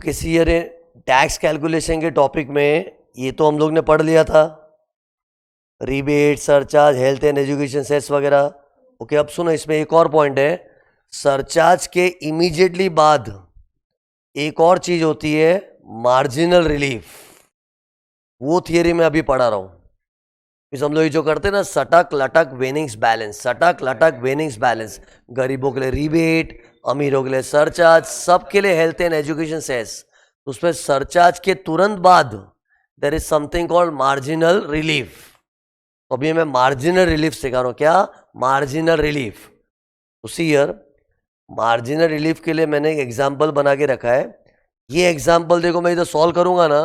किसी year tax calculation के topic में ये तो हम लोग ने पढ़ लिया था, rebate, surcharge, health and education cess वगैरह। ओके, अब सुनो, इसमें एक और पॉइंट है। सरचार्ज के इमीडिएटली बाद एक और चीज होती है, मार्जिनल रिलीफ। वो थियरी में अभी पढ़ा रहा हूं। इस हम लोग जो करते हैं ना, सटक लटक वेनिंग्स बैलेंस, सटक लटक वेनिंग्स बैलेंस, गरीबों के लिए रिबेट, अमीरों के लिए सरचार्ज, सबके लिए हेल्थ एंड एजुकेशन सेस। उसमें सरचार्ज के तुरंत बाद there is something called marginal relief. तो अभी मैं मार्जिनल रिलीफ सिखा रहा हूं। क्या? Marginal relief. उसी ईयर मार्जिनल रिलीफ के लिए मैंने एक एग्जाम्पल बना के रखा है। ये एग्जाम्पल देखो, मैं इधर सॉल्व करूंगा ना,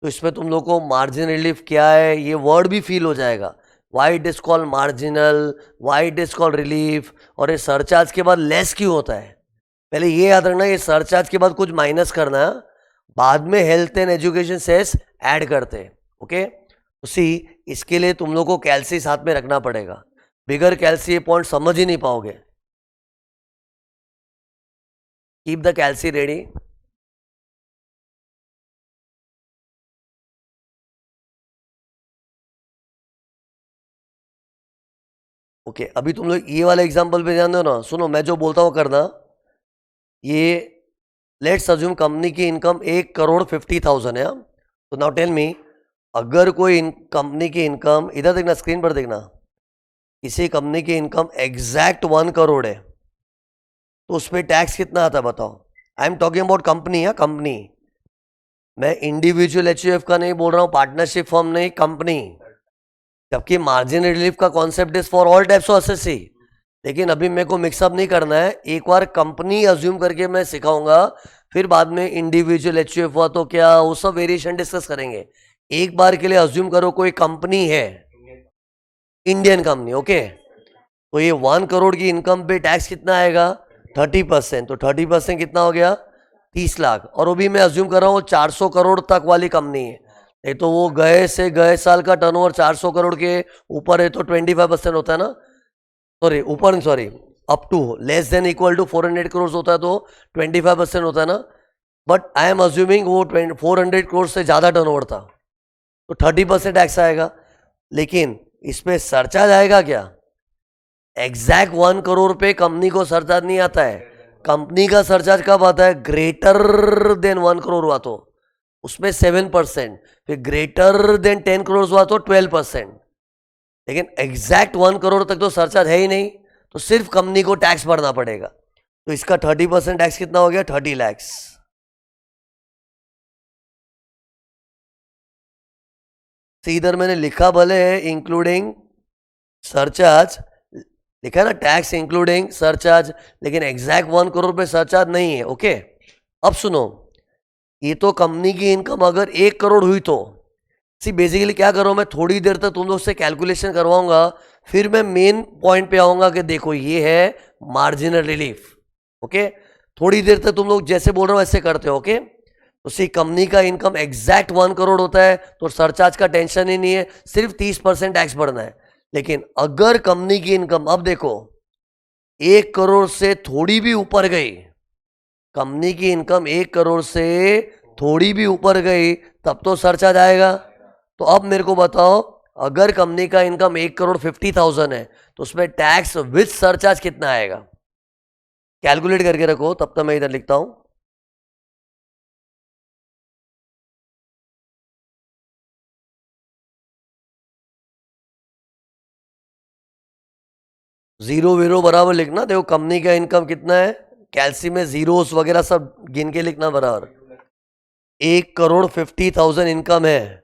तो इसमें तुम लोग को मार्जिनल रिलीफ क्या है ये वर्ड भी फील हो जाएगा। Why it is called marginal, why it is called relief, और ये सरचार्ज के बाद लेस क्यों होता है। पहले ये याद रखना, ये सरचार्ज के बाद कुछ माइनस करना, बाद में health and education cess add करते हैं। ओके, उसी इसके लिए तुम लोग को कैल्सी साथ में रखना पड़ेगा। बिगर कैल्सी ये पॉइंट समझ ही नहीं पाओगे। Keep the calci ready. Okay, अभी तुम लोग ये वाला एग्जांपल पे ध्यान दो ना। सुनो, मैं जो बोलता हूँ करना। ये लेट्स अज्यूम कंपनी की इनकम 1,50,00,000 है। तो नाउ टेल मी, अगर कोई कंपनी की इनकम, इधर देखना, स्क्रीन पर देखना, किसी कंपनी की इनकम एग्जैक्ट 1 करोड़ है, तो उस पर टैक्स कितना आता है बताओ। I am talking about company है, कंपनी। मैं इंडिविजुअल एचयूएफ का नहीं बोल रहा हूँ, पार्टनरशिप फॉर्म नहीं, कंपनी। जबकि मार्जिन रिलीफ का concept is for all types of SSC. लेकिन अभी मेरे को मिक्सअप नहीं करना है। एक बार कंपनी अज्यूम करके मैं सिखाऊंगा, फिर बाद में इंडिविजुअल एचयूएफ हुआ तो क्या, वो सब वेरिएशन डिस्कस करेंगे। एक बार के लिए अज्यूम करो कोई कंपनी है, इंडियन कंपनी। ओके, तो ये 1 करोड़ की इनकम पे टैक्स कितना आएगा? 30%। तो 30% कितना हो गया? 30 लाख। और वो भी मैं अज्यूम कर रहा हूँ 400 करोड़ तक वाली कंपनी है। नहीं तो वो गए से गए साल का टर्नओवर 400 करोड़ के ऊपर है तो 25% होता है ना। Sorry, up to less than equal to 400 crore होता है तो 25% होता है ना। बट आई एम अज्यूमिंग वो 400 करोड़ से ज़्यादा टर्नओवर था, तो 30% टैक्स आएगा। लेकिन इस पर सरचार्ज आएगा क्या? एग्जैक्ट 1 करोड़ पे कंपनी को सरचार्ज नहीं आता है। कंपनी का सरचार्ज कब आता है? ग्रेटर देन 1 करोड़ हुआ तो उसमें 7%, फिर ग्रेटर देन 10 करोड़ हुआ तो 12%। लेकिन एग्जैक्ट 1 करोड़ तक तो सरचार्ज है ही नहीं, तो सिर्फ कंपनी को टैक्स भरना पड़ेगा। तो इसका 30% टैक्स कितना हो गया? 30 लैक्स। इधर मैंने लिखा भले है इंक्लूडिंग सरचार्ज, लिखा है ना टैक्स इंक्लूडिंग सरचार्ज, लेकिन एग्जैक्ट 1 करोड़ पे सरचार्ज नहीं है। ओके, अब सुनो, ये तो कंपनी की इनकम अगर 1 करोड़ हुई तो बेसिकली क्या करो, मैं थोड़ी देर तक तुम लोग से कैलकुलेशन करवाऊंगा, फिर मैं मेन पॉइंट पे आऊंगा कि देखो ये है मार्जिनल रिलीफ। ओके, थोड़ी देर तक तुम लोग जैसे बोल रहे हो ऐसे करते हो। ओके, तो सी कंपनी का इनकम एग्जैक्ट 1 करोड़ होता है तो सरचार्ज का टेंशन ही नहीं है, सिर्फ 30% टैक्स भरना है। लेकिन अगर कंपनी की इनकम, अब देखो, 1 करोड़ से थोड़ी भी ऊपर गई, कंपनी की इनकम 1 करोड़ से थोड़ी भी ऊपर गई, तब तो सरचार्ज आएगा। तो अब मेरे को बताओ, अगर कंपनी का इनकम 1,50,00,000 है तो उसमें टैक्स विद सरचार्ज कितना आएगा? कैलकुलेट करके रखो, तब तक मैं इधर लिखता हूं। जीरो वीरो बराबर लिखना। देखो कंपनी का इनकम कितना है, कैल्सी में जीरोस वगैरह सब गिन के लिखना बराबर। 1,50,00,000 इनकम है,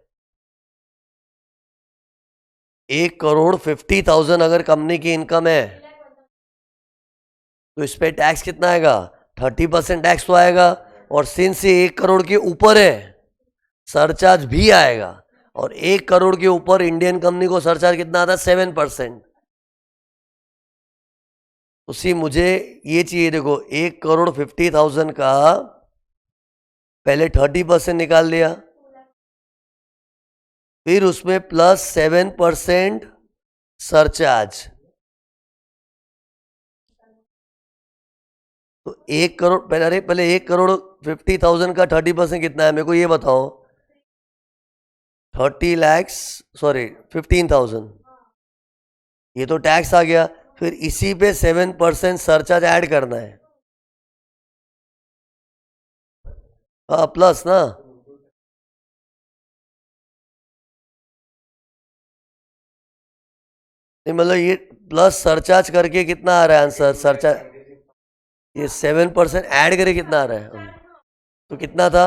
1,50,000 अगर कंपनी की इनकम है तो इस पे टैक्स कितना आएगा? 30% टैक्स तो आएगा। और सिंस ये 1 करोड़ के ऊपर है, सरचार्ज भी आएगा। और 1 करोड़ के ऊपर इंडियन कंपनी को सरचार्ज कितना आता है? 7%। उसी मुझे ये चाहिए। देखो 1,50,00,000 का पहले 30% निकाल लिया, फिर उसमें प्लस 7% सरचार्ज, तो 1 करोड़ पहले 1,50,000 का 30% कितना है, मेरे को ये बताओ। 30 लैक्स, सॉरी 15,000, ये तो टैक्स आ गया। फिर इसी पे 7% सरचार्ज ऐड करना है, हाँ प्लस ना। नहीं मतलब ये प्लस सरचार्ज करके कितना आ रहा है आंसर, सरचार्ज ये 7% ऐड करके कितना आ रहा है, तो कितना था,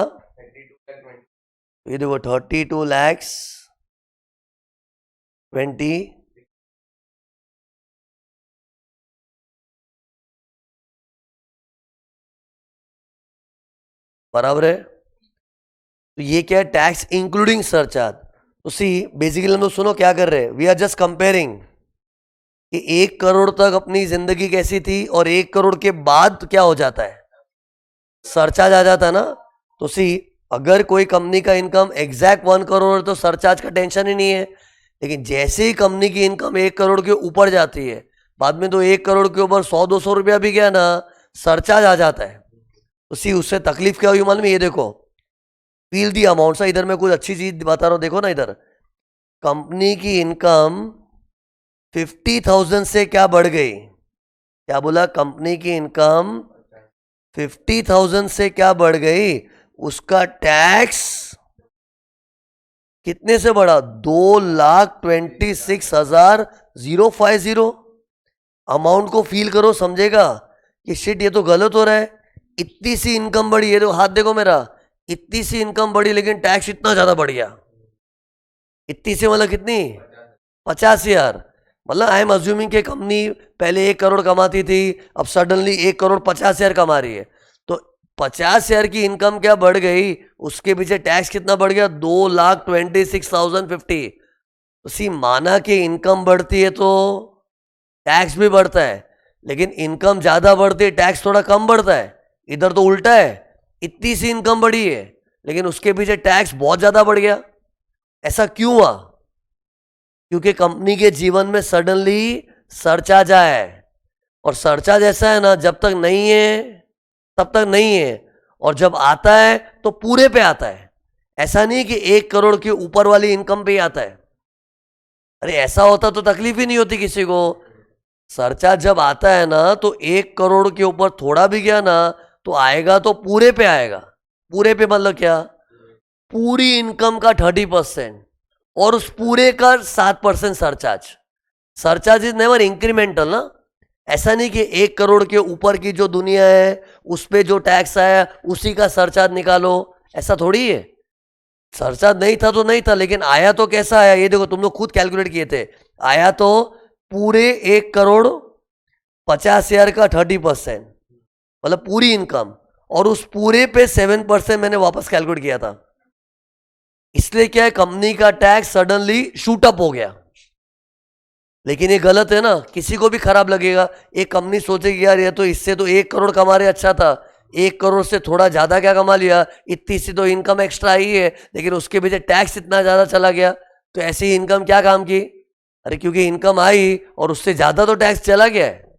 ये देखो 32,20,000 बराबर है। तो ये क्या है, टैक्स इंक्लूडिंग सरचार्ज। तो सी बेसिकली हम लोग सुनो क्या कर रहे हैं, वी आर जस्ट कंपेयरिंग कि 1 करोड़ तक अपनी जिंदगी कैसी थी और 1 करोड़ के बाद क्या हो जाता है, सरचार्ज आ जाता है ना। तो सी अगर कोई कंपनी का इनकम एग्जैक्ट 1 करोड़ तो सरचार्ज का टेंशन ही नहीं है, लेकिन जैसे ही कंपनी की इनकम 1 करोड़ के ऊपर जाती है, बाद में तो 1 करोड़ के ऊपर 100-200 रुपया भी गया ना, सरचार्ज आ जाता है। तो सी उससे तकलीफ क्या हुई मालूम है, ये देखो फील दी अमाउंट सा, इधर मैं कुछ अच्छी चीज बता रहा हूँ, देखो ना इधर कंपनी की इनकम 50,000 से क्या बढ़ गई, क्या बोला, कंपनी की इनकम 50,000 से क्या बढ़ गई, उसका टैक्स कितने से बढ़ा, 2,26,050। अमाउंट को फील करो, समझेगा कि शिट ये तो गलत हो रहा है। इतनी सी इनकम बढ़ी है, तो हाथ देखो मेरा, इतनी सी इनकम बढ़ी लेकिन टैक्स इतना ज्यादा बढ़ गया। इतनी सी मतलब कितनी, 50,000। मतलब आई एम अज्यूमिंग कि कंपनी पहले 1 करोड़ कमाती थी, अब सडनली 1,50,000 कमा रही है, तो 50,000 की इनकम क्या बढ़ गई, उसके पीछे टैक्स कितना बढ़ गया, 2,26,050। तो सी माना कि इनकम बढ़ती है तो टैक्स भी बढ़ता है, लेकिन इनकम ज्यादा बढ़ती है टैक्स थोड़ा कम बढ़ता है। इधर तो उल्टा है, इतनी सी इनकम बढ़ी है लेकिन उसके पीछे टैक्स बहुत ज्यादा बढ़ गया। ऐसा क्यों हुआ, क्योंकि कंपनी के जीवन में सडनली सरचार्ज आया है, और सरचार्ज ऐसा है ना, जब तक नहीं है तब तक नहीं है, और जब आता है तो पूरे पे आता है। ऐसा नहीं कि 1 करोड़ के ऊपर वाली इनकम पे ही आता है। अरे ऐसा होता तो तकलीफ ही नहीं होती किसी को। सरचार्ज जब आता है ना, तो 1 करोड़ के ऊपर थोड़ा भी गया ना, तो आएगा तो पूरे पे आएगा। पूरे पे मतलब क्या, पूरी इनकम का 30%, और उस पूरे का 7% surcharge. Surcharge is never incremental ना। ऐसा नहीं कि 1 करोड़ के ऊपर की जो दुनिया है उस पर जो टैक्स आया उसी का सरचार्ज निकालो, ऐसा थोड़ी है। सरचार्ज नहीं था तो नहीं था, लेकिन आया तो कैसा आया, ये देखो तुम लोग खुद कैलकुलेट किए थे, आया तो पूरे 1,50,000 का 30%, मतलब पूरी इनकम, और उस पूरे पे 7% मैंने वापस कैलकुलेट किया था। इसलिए क्या है, कंपनी का टैक्स सडनली शूट अप हो गया। लेकिन ये गलत है ना, किसी को भी खराब लगेगा। एक कंपनी सोचेगी यार ये तो इससे तो 1 करोड़ कमा रहे, अच्छा था, 1 करोड़ से थोड़ा ज्यादा क्या कमा लिया, इतनी सी तो इनकम एक्स्ट्रा आई है, लेकिन उसके पीछे टैक्स इतना ज्यादा चला गया, तो ऐसी इनकम क्या काम की। अरे क्योंकि इनकम आई और उससे ज्यादा तो टैक्स चला गया है।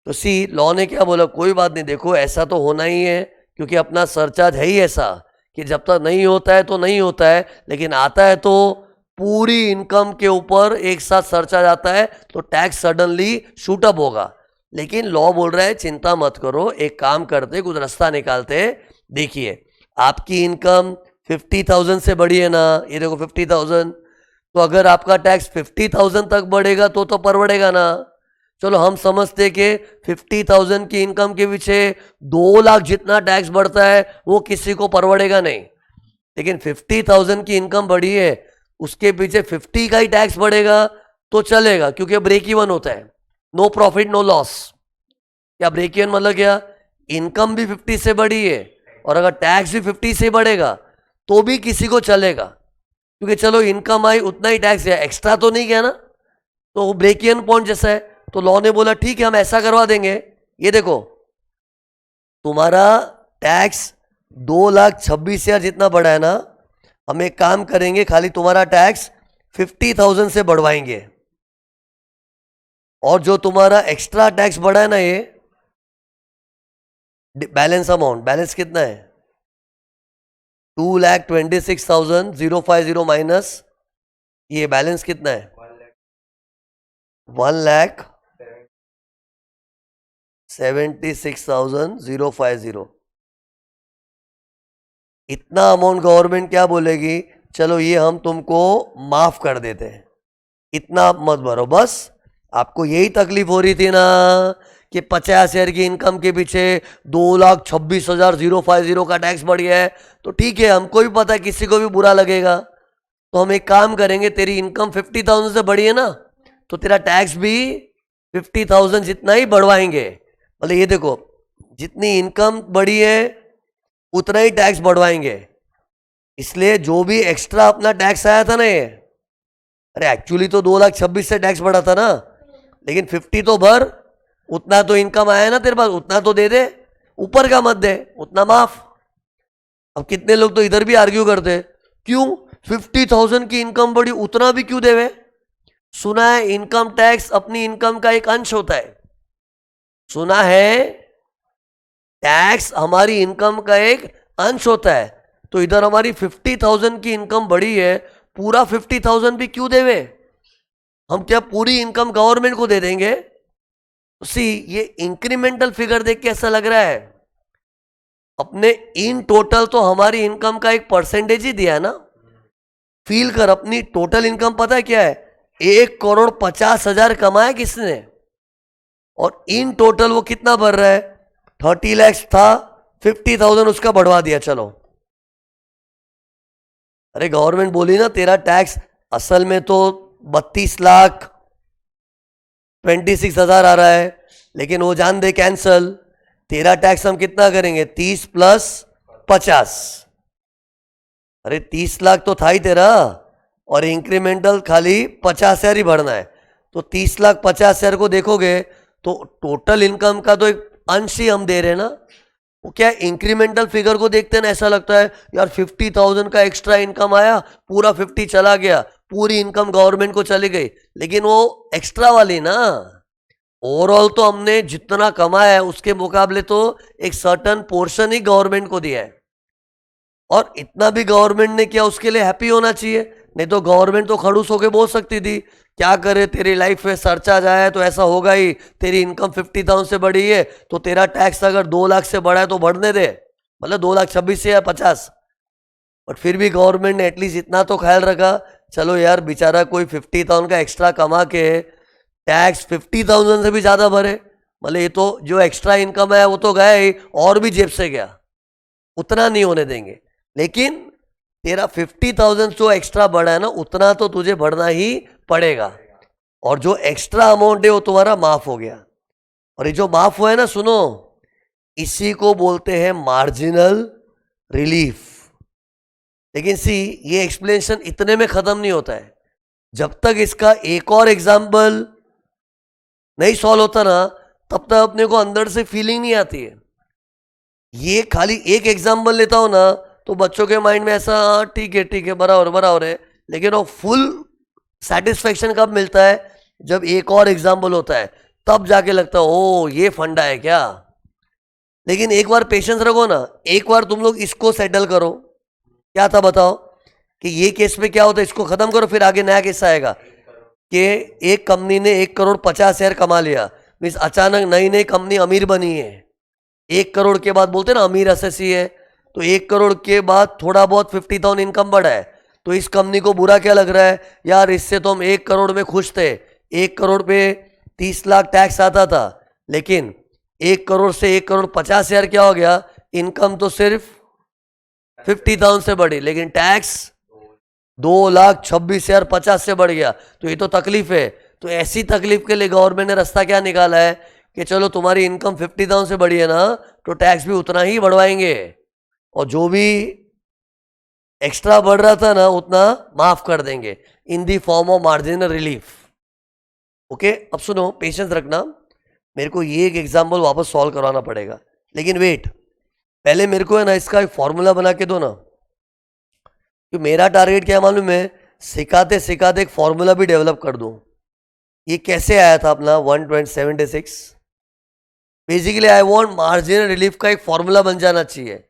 तो सी लॉ ने क्या बोला, कोई बात नहीं, देखो ऐसा तो होना ही है, क्योंकि अपना सरचार्ज है ही ऐसा कि जब तक नहीं होता है तो नहीं होता है, लेकिन आता है तो पूरी इनकम के ऊपर एक साथ सरचार्ज आता है, तो टैक्स सडनली शूटअप होगा। लेकिन लॉ बोल रहा है चिंता मत करो, एक काम करते, कुछ रास्ता निकालते। देखिए आपकी इनकम 50,000 से बढ़ी है ना, ये देखो 50,000, तो अगर आपका टैक्स 50,000 तक बढ़ेगा तो परवड़ेगा ना। चलो हम समझते कि 50,000 की इनकम के पीछे 2 लाख जितना टैक्स बढ़ता है वो किसी को परवड़ेगा नहीं, लेकिन 50,000 की इनकम बढ़ी है, उसके पीछे 50 का ही टैक्स बढ़ेगा तो चलेगा, क्योंकि ब्रेक इवन होता है, नो प्रॉफिट नो लॉस। क्या ब्रेक इवन मतलब क्या, इनकम भी 50 से बढ़ी है और अगर टैक्स भी 50 से बढ़ेगा तो भी किसी को चलेगा, क्योंकि चलो इनकम आई उतना ही टैक्स है, एक्स्ट्रा तो नहीं गया ना, तो ब्रेक इवन पॉइंट जैसा है। तो लॉ ने बोला ठीक है हम ऐसा करवा देंगे, ये देखो तुम्हारा टैक्स 2,26,000 जितना बढ़ा है ना, हम एक काम करेंगे, खाली तुम्हारा टैक्स 50,000 से बढ़वाएंगे, और जो तुम्हारा एक्स्ट्रा टैक्स बढ़ा है ना, ये बैलेंस अमाउंट, बैलेंस कितना है? 2,26,050 माइनस ये बैलेंस कितना है? 1,76,050। इतना अमाउंट गवर्नमेंट क्या बोलेगी, चलो ये हम तुमको माफ कर देते हैं, इतना आप मत भरो बस। आपको यही तकलीफ हो रही थी ना कि 50,000 की इनकम के पीछे 2,26,050 का टैक्स बढ़ गया है। तो ठीक है, हमको भी पता है किसी को भी बुरा लगेगा, तो हम एक काम करेंगे, तेरी इनकम 50,000 से बढ़ी है ना, तो तेरा टैक्स भी 50,000 जितना ही बढ़वाएंगे। मतलब ये देखो, जितनी इनकम बढ़ी है उतना ही टैक्स बढ़वाएंगे। इसलिए जो भी एक्स्ट्रा अपना टैक्स आया था ना ये, अरे एक्चुअली तो 2,26,000 से टैक्स बढ़ा था ना, लेकिन 50 तो भर, उतना तो इनकम आया ना तेरे पास, उतना तो दे दे, ऊपर का मत दे, उतना माफ। अब कितने लोग तो इधर भी आर्ग्यू करते, क्यों 50,000 की इनकम बढ़ी उतना भी क्यों देवे? सुना है इनकम टैक्स अपनी इनकम का एक अंश होता है, सुना है टैक्स हमारी इनकम का एक अंश होता है। तो इधर हमारी 50,000 की इनकम बढ़ी है, पूरा 50,000 भी क्यों देवे? हम क्या पूरी इनकम गवर्नमेंट को दे देंगे? सी, ये इंक्रीमेंटल फिगर देख के ऐसा लग रहा है, अपने इन टोटल तो हमारी इनकम का एक परसेंटेज ही दिया ना। फील कर, अपनी टोटल इनकम पता है क्या है? 1,50,00,000 कमाया किसने, और इन टोटल वो कितना भर रहा है? 30 लाख था, 50,000 उसका बढ़वा दिया। चलो, अरे गवर्नमेंट बोली ना तेरा टैक्स असल में तो 32,26,000 आ रहा है, लेकिन वो जान दे कैंसल, तेरा टैक्स हम कितना करेंगे? 30 प्लस 50। अरे 30 लाख तो था ही तेरा, और इंक्रीमेंटल खाली 50,000 ही भरना है, तो 30,50,000 को देखोगे तो टोटल इनकम का तो एक अंश ही हम दे रहे हैं ना। वो क्या इंक्रीमेंटल फिगर को देखते हैं ना, ऐसा लगता है यार 50,000 का एक्स्ट्रा इनकम आया, पूरा 50 चला गया, पूरी इनकम गवर्नमेंट को चली गई, लेकिन वो एक्स्ट्रा वाली ना, ओवरऑल तो हमने जितना कमाया है उसके मुकाबले तो एक सर्टन पोर्शन ही गवर्नमेंट को दिया है। और इतना भी गवर्नमेंट ने किया, उसके लिए हैप्पी होना चाहिए, नहीं तो गवर्नमेंट तो खड़ूस होके बोल सकती थी क्या करे, तेरी लाइफ में सर्चा जाए तो ऐसा होगा ही, तेरी इनकम 50,000 से बढ़ी है तो तेरा टैक्स अगर 2 लाख से बढ़ा है तो बढ़ने दे, मतलब 2,26,000 से या 50। बट फिर भी गवर्नमेंट ने एटलीस्ट इतना तो ख्याल रखा, चलो यार बेचारा कोई 50,000 का एक्स्ट्रा कमा के टैक्स 50,000 से भी ज़्यादा भरे, मतलब ये तो जो एक्स्ट्रा इनकम है वो तो गया ही, और भी जेब से गया, उतना नहीं होने देंगे। लेकिन तेरा 50,000 जो एक्स्ट्रा बढ़ा है ना, उतना तो तुझे बढ़ना ही पड़ेगा, और जो एक्स्ट्रा अमाउंट है वो तुम्हारा माफ हो गया। और ये जो माफ हुआ है ना, सुनो, इसी को बोलते हैं मार्जिनल रिलीफ। लेकिन सी, ये एक्सप्लेनेशन इतने में खत्म नहीं होता है, जब तक इसका एक और एग्जाम्पल नहीं सॉल्व होता ना, तब तक अपने को अंदर से फीलिंग नहीं आती है। ये खाली एक एग्जाम्पल लेता हो ना तो बच्चों के माइंड में ऐसा, ठीक है बराबर बराबर है, लेकिन वो फुल सेटिस्फेक्शन कब मिलता है? जब एक और एग्जाम्पल होता है, तब जाके लगता है ओ ये फंडा है क्या। लेकिन एक बार पेशेंस रखो ना, एक बार तुम लोग इसको सेटल करो, क्या था बताओ, कि ये केस में क्या होता है, इसको खत्म करो, फिर आगे नया केस आएगा कि एक कंपनी ने 1,50,00,000 कमा लिया, मीन्स अचानक नई नई कंपनी अमीर बनी है, 1 करोड़ के बाद बोलते ना अमीर एसएससी है, तो 1 करोड़ के बाद थोड़ा बहुत 50,000 इनकम बढ़ा है, तो इस कंपनी को बुरा क्या लग रहा है, यार इससे तो हम 1 करोड़ में खुश थे, 1 करोड़ पे 30 लाख टैक्स आता था, लेकिन 1 करोड़ से 1,50,00,000 क्या हो गया, इनकम तो सिर्फ 50,000 से बढ़ी, लेकिन टैक्स 2,26,050 से बढ़ गया, तो ये तो तकलीफ है। तो ऐसी तकलीफ के लिए गवर्नमेंट ने रास्ता क्या निकाला है कि चलो तुम्हारी इनकम 50,000 से बढ़ी है ना, तो टैक्स भी उतना ही बढ़वाएंगे, और जो भी एक्स्ट्रा बढ़ रहा था ना उतना माफ कर देंगे in the form of marginal relief. Okay, अब सुनो, पेशेंस रखना, मेरे को ये एक एग्जाम्पल वापस सॉल्व करवाना पड़ेगा, लेकिन वेट, पहले मेरे को है ना इसका एक फॉर्मूला बना के दो ना, कि मेरा टारगेट क्या मालूम है, सिखाते सिखाते एक फॉर्मूला भी डेवलप कर दूं। ये कैसे आया था अपना 176? Basically I want marginal relief का एक फॉर्मूला बन जाना चाहिए.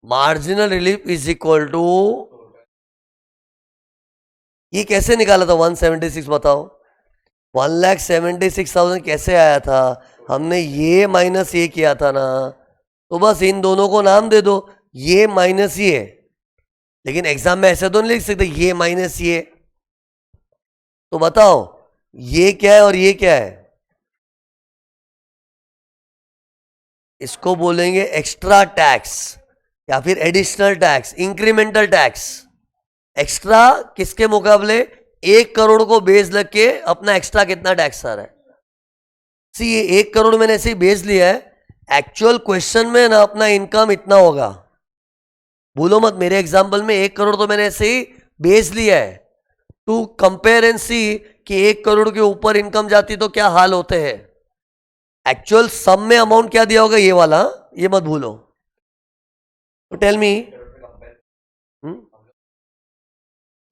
Marginal relief is equal to, ये कैसे निकाला था 176 बताओ. 1,76,000 कैसे आया था? हमने ये माइनस ये किया था ना, तो बस इन दोनों को नाम दे दो, ये माइनस ये. लेकिन एग्जाम में ऐसे तो नहीं लिख सकते ये माइनस ये. तो बताओ ये क्या है और ये क्या है? इसको बोलेंगे एक्स्ट्रा टैक्स या फिर additional tax, incremental tax. Extra किसके मुकाबले? 1 करोड़ को बेस लग के अपना एक्स्ट्रा कितना टैक्स आ रहा है. सी ये 1 करोड़ मैंने ऐसे ही बेस लिया है, एक्चुअल क्वेश्चन में ना अपना इनकम इतना होगा. भूलो मत, मेरे एग्जाम्पल में 1 करोड़ तो मैंने ऐसे ही बेस लिया है टू कंपेयर एंड सी कि 1 करोड़ के ऊपर इनकम जाती तो क्या हाल होते हैं. एक्चुअल सम में अमाउंट क्या दिया होगा ये वाला, ये मत भूलो. तो टेल मी.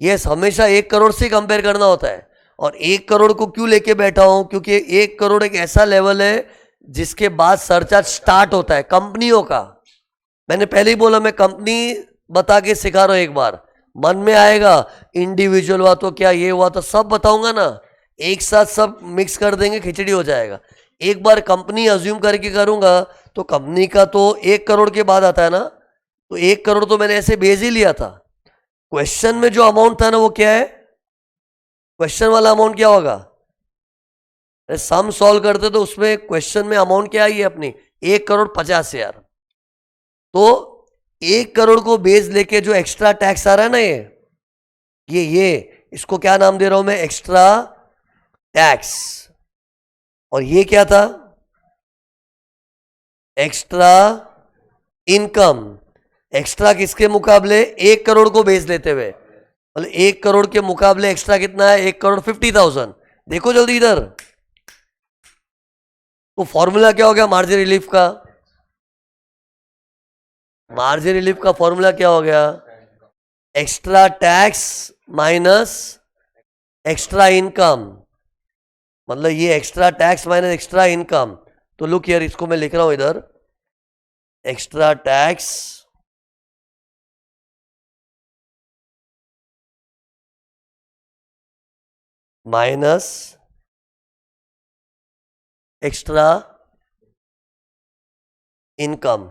यस, हमेशा 1 करोड़ से कंपेयर करना होता है. और 1 करोड़ को क्यों लेके बैठा हूं? क्योंकि 1 करोड़ एक ऐसा लेवल है जिसके बाद सरचार्ज स्टार्ट होता है कंपनियों का. मैंने पहले ही बोला, मैं कंपनी बता के सिखा रहा हूं. एक बार मन में आएगा इंडिविजुअल हुआ तो क्या, ये हुआ तो सब बताऊंगा ना, एक साथ सब मिक्स कर देंगे, खिचड़ी हो जाएगा. एक बार कंपनी अज्यूम करके करूंगा तो कंपनी का तो 1 करोड़ के बाद आता है ना, तो 1 करोड़ तो मैंने ऐसे बेच ही लिया था. क्वेश्चन में जो अमाउंट था ना वो क्या है? क्वेश्चन वाला अमाउंट क्या होगा? सम सॉल्व करते तो उसमें क्वेश्चन में अमाउंट क्या आई है अपनी? 1,50,00,000. तो 1 करोड़ को बेस लेके जो एक्स्ट्रा टैक्स आ रहा है ना, ये इसको क्या नाम दे रहा हूं मैं? Extra tax. और ये क्या था? Extra income. एक्स्ट्रा किसके मुकाबले? 1 करोड़ को बेस लेते हुए. मतलब 1 करोड़ के मुकाबले एक्स्ट्रा कितना है? 1,50,00,000. देखो जल्दी इधर. तो फॉर्मूला क्या हो गया मार्जिन रिलीफ का? मार्जिन रिलीफ का फॉर्मूला क्या हो गया? Extra tax minus extra income. मतलब ये extra tax minus extra income. तो लुक हियर, इसको मैं लिख रहा हूं इधर, extra tax minus extra income.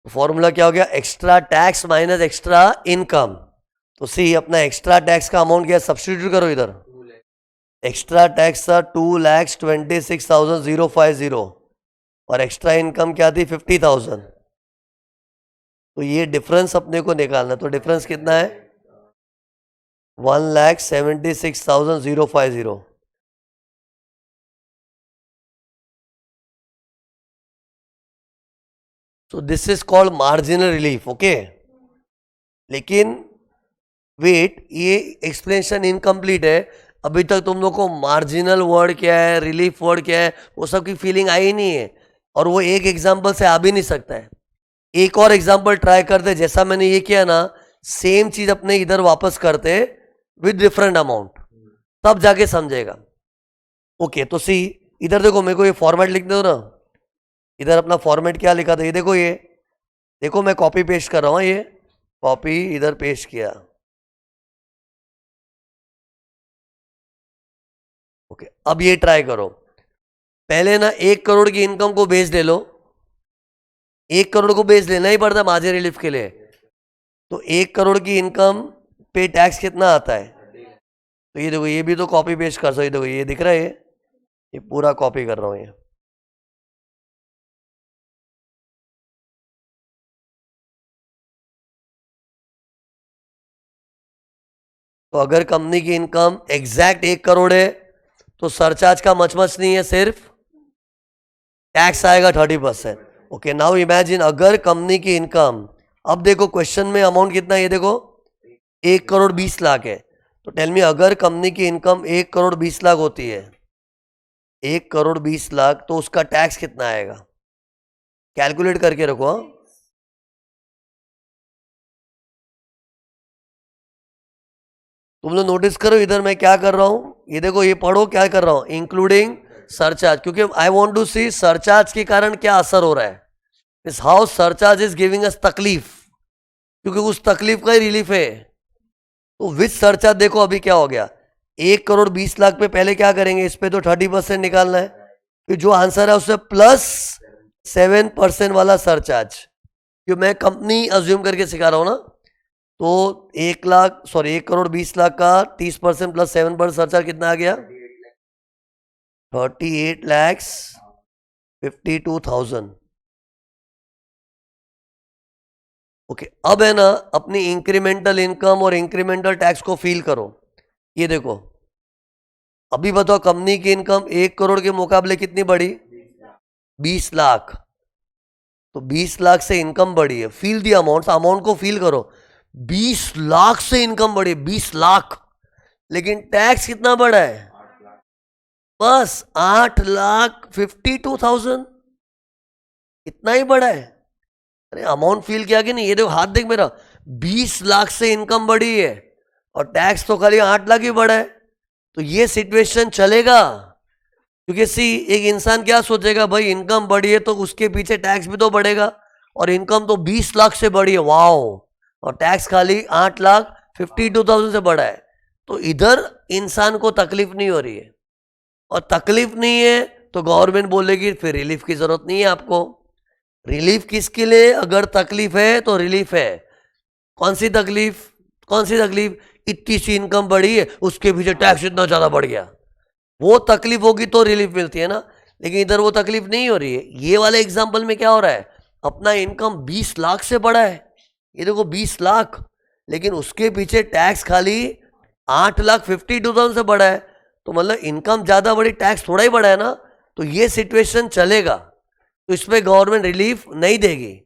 Formula क्या हो गया? Extra tax minus extra income. तो सी अपना एक्स्ट्रा टैक्स का अमाउंट क्या है? सब्स्टिट्यूट करो इधर. एक्स्ट्रा टैक्स था 2,26,050 और एक्स्ट्रा इनकम क्या थी? 50,000. तो ये डिफरेंस अपने को निकालना. तो डिफरेंस कितना है? 1,76,050. तो this is called marginal relief. Okay, लेकिन वेट, ये एक्सप्लेनेशन इनकम्प्लीट है. अभी तक तुम लोग को मार्जिनल वर्ड क्या है, रिलीफ वर्ड क्या है, वो सब की फीलिंग आई नहीं है. और वो एक एग्जाम्पल से आ भी नहीं सकता है. एक और एग्जाम्पल ट्राई करते, जैसा मैंने ये किया ना, सेम चीज अपने इधर वापस करते विद डिफरेंट अमाउंट, तब जाके समझेगा. ओके, तो सी इधर देखो, मेरे को ये फॉर्मेट लिख दो ना. इधर अपना फॉर्मेट क्या लिखा था? ये देखो, ये देखो, मैं कॉपी पेस्ट कर रहा हूं. ये कॉपी इधर पेस्ट किया. ओके, अब ये ट्राई करो. पहले ना 1 करोड़ की इनकम को बेस ले लो. 1 करोड़ को बेस लेना ही पड़ता है मार्जिन रिलीफ के लिए. तो 1 करोड़ की इनकम पे टैक्स कितना आता है? तो ये देखो, ये भी तो कॉपी पेस्ट कर सकते. देखो ये दिख रहा है, ये पूरा कॉपी कर रहा हूं ये. तो अगर कंपनी की इनकम एग्जैक्ट 1 करोड़ है तो सरचार्ज का मचमच नहीं है, सिर्फ टैक्स आएगा 30%. ओके, नाउ इमेजिन अगर कंपनी की इनकम, अब देखो क्वेश्चन में अमाउंट कितना है, ये देखो 1,20,00,000 है. तो टेल मी, अगर कंपनी की इनकम 1,20,00,000 होती है, 1,20,00,000, तो उसका टैक्स कितना आएगा? कैलकुलेट करके रखो। हाँ, तुम लोग नोटिस करो इधर मैं क्या कर रहा हूं, ये देखो, ये पढ़ो क्या कर रहा हूं, इंक्लूडिंग सरचार्ज, क्योंकि I want to see surcharge के कारण क्या असर हो रहा है, इस how surcharge is giving us तकलीफ, क्योंकि उस तकलीफ का ही रिलीफ है। तो विच सरचार्ज देखो अभी क्या हो गया, 1,20,00,000 पे पहले क्या करेंगे, इस पे तो 30% निकालना है, फिर जो आंसर है उससे प्लस 7% वाला सरचार्ज, क्यों मैं कंपनी अज्यूम करके सिखा रहा हूं ना। तो 1,20,00,000 का 30% प्लस 7% सरचार्ज कितना आ गया, 38,52,000। ओके, अब है ना, अपनी इंक्रीमेंटल इनकम और इंक्रीमेंटल टैक्स को फील करो। ये देखो, अभी बताओ कंपनी की इनकम 1 करोड़ के मुकाबले कितनी बढ़ी, 20 लाख। तो 20 लाख से इनकम बढ़ी है, फील दी अमाउंट, अमाउंट को फील करो, 20 लाख से इनकम बढ़ी, 20 लाख, लेकिन टैक्स कितना बढ़ा है, बस 8,52,000, इतना ही बढ़ा है। अरे अमाउंट फील किया कि नहीं, ये देखो हाथ देख मेरा, 20 लाख से इनकम बढ़ी है और टैक्स तो खाली 8 लाख ही बढ़ा है। तो ये सिचुएशन चलेगा, क्योंकि एक इंसान क्या सोचेगा, भाई इनकम बढ़ी है तो उसके पीछे टैक्स भी तो बढ़ेगा, और इनकम तो 20 लाख से बढ़ी है, वाओ, और टैक्स खाली 8,52,000 से बढ़ा है। तो इधर इंसान को तकलीफ नहीं हो रही है, और तकलीफ नहीं है तो गवर्नमेंट बोलेगी फिर रिलीफ की जरूरत नहीं है आपको। रिलीफ किसके लिए, अगर तकलीफ है तो रिलीफ है। कौन सी तकलीफ, कौन सी तकलीफ, इतनी सी इनकम बढ़ी है उसके पीछे टैक्स इतना ज्यादा बढ़ गया, वो तकलीफ होगी तो रिलीफ मिलती है ना, लेकिन इधर वो तकलीफ नहीं हो रही है। ये वाले एग्जाम्पल में क्या हो रहा है, अपना इनकम 20 लाख से बढ़ा है, ये देखो 20 लाख, लेकिन उसके पीछे टैक्स खाली 8,52,000 से बढ़ा है, तो मतलब इनकम ज्यादा बढ़ी, टैक्स थोड़ा ही बढ़ा है ना, तो ये सिचुएशन चलेगा, तो इसमें गवर्नमेंट रिलीफ नहीं देगी।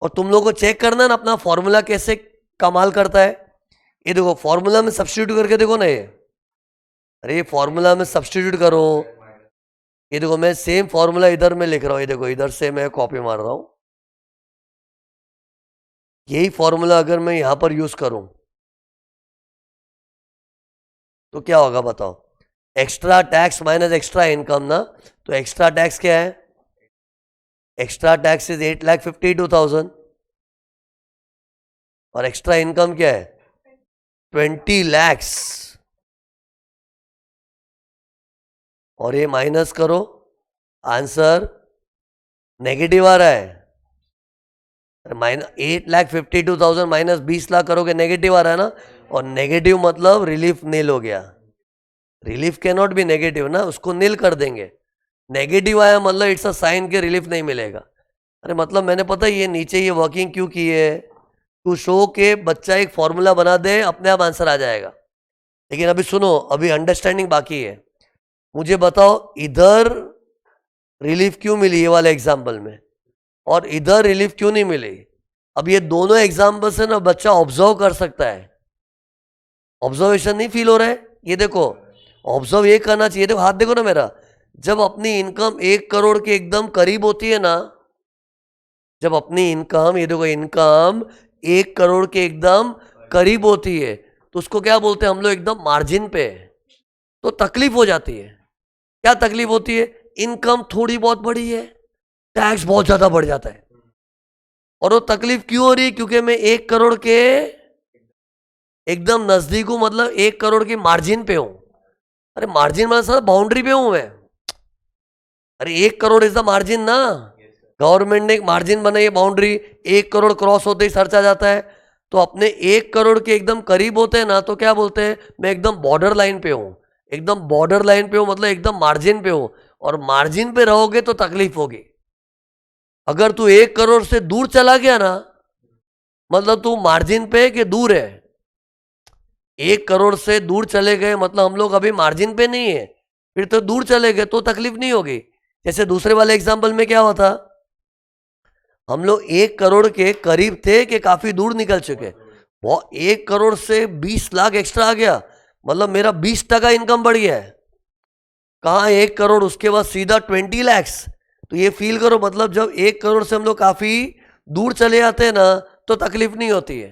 और तुम लोगों को चेक करना ना अपना फॉर्मूला कैसे कमाल करता है। ये देखो फॉर्मूला में सब्स्टिट्यूट करके देखो ना, ये अरे फॉर्मूला में सब्स्टिट्यूट करो, ये देखो मैं सेम फॉर्मूला इधर में लिख रहा हूं, ये देखो इधर से मैं कॉपी मार रहा हूं, यही फॉर्मूला अगर मैं यहां पर यूज करूं तो क्या होगा बताओ, extra tax minus extra income ना, तो एक्स्ट्रा टैक्स क्या है, एक्स्ट्रा टैक्स इज 8,52,000, और एक्स्ट्रा इनकम क्या है, 20 lakhs, और ये माइनस करो, आंसर नेगेटिव आ रहा है, -8,52,000 माइनस 20 लाख करोगे नेगेटिव आ रहा है ना, और नेगेटिव मतलब रिलीफ नील हो गया, relief can not be negative ना, उसको नील कर देंगे, नेगेटिव आया मतलब इट्स अ साइन के रिलीफ नहीं मिलेगा। अरे मतलब मैंने पता ये नीचे ये वर्किंग क्यों की है, टू शो के बच्चा एक फॉर्मूला बना दे अपने आप आंसर आ जाएगा। लेकिन अभी सुनो, अभी अंडरस्टैंडिंग बाकी है, मुझे बताओ इधर रिलीफ क्यों मिली ये वाले एग्जाम्पल में, और इधर रिलीफ क्यों नहीं मिली। अब ये दोनों एग्जाम्पल से ना बच्चा ऑब्जर्व कर सकता है, ऑब्जर्वेशन नहीं फील हो रहा है, ये देखो ऑब्जर्व ये करना चाहिए, देखो हाथ देखो ना मेरा, जब अपनी इनकम 1 करोड़ के एकदम करीब होती है ना, जब अपनी इनकम, ये देखो इनकम 1 करोड़ के एकदम करीब होती है, तो उसको क्या बोलते हैं हम लोग, एकदम मार्जिन पे, तो तकलीफ हो जाती है। क्या तकलीफ होती है, इनकम थोड़ी बहुत बढ़ी है, टैक्स बहुत ज्यादा बढ़ जाता है, और वो तकलीफ क्यों हो रही है, क्योंकि मैं 1 करोड़ के एकदम नजदीक हूं, मतलब 1 करोड़ की मार्जिन पे हूं। अरे मार्जिन मतलब सर बाउंड्री पे हूं मैं, अरे 1 करोड़ इज द मार्जिन ना, गवर्नमेंट ने एक मार्जिन बनाई है, बाउंड्री, 1 करोड़ क्रॉस होते ही सर्च आ जाता है, तो अपने 1 करोड़ के एकदम करीब होते हैं ना, तो क्या बोलते हैं, मैं एकदम बॉर्डर लाइन पे हूं, एकदम बॉर्डर लाइन पे हूं मतलब एकदम मार्जिन पे हूं, और मार्जिन पे रहोगे तो तकलीफ होगी। अगर तू 1 करोड़ से दूर चला गया ना, मतलब तू मार्जिन पे कि दूर है, 1 करोड़ से दूर चले गए मतलब हम लोग अभी मार्जिन पे नहीं है, फिर तो दूर चले गए तो तकलीफ नहीं होगी। जैसे दूसरे वाले एग्जाम्पल में क्या हुआ था, हम लोग 1 करोड़ के करीब थे कि काफी दूर निकल चुके, वो 1 करोड़ से 20 लाख एक्स्ट्रा आ गया, मतलब मेरा 20% इनकम बढ़ गया है। कहाँ 1 करोड़, उसके बाद सीधा 20 lakhs। तो ये फील करो, मतलब जब 1 करोड़ से हम लोग काफी दूर चले जाते हैं ना, तो तकलीफ नहीं होती है।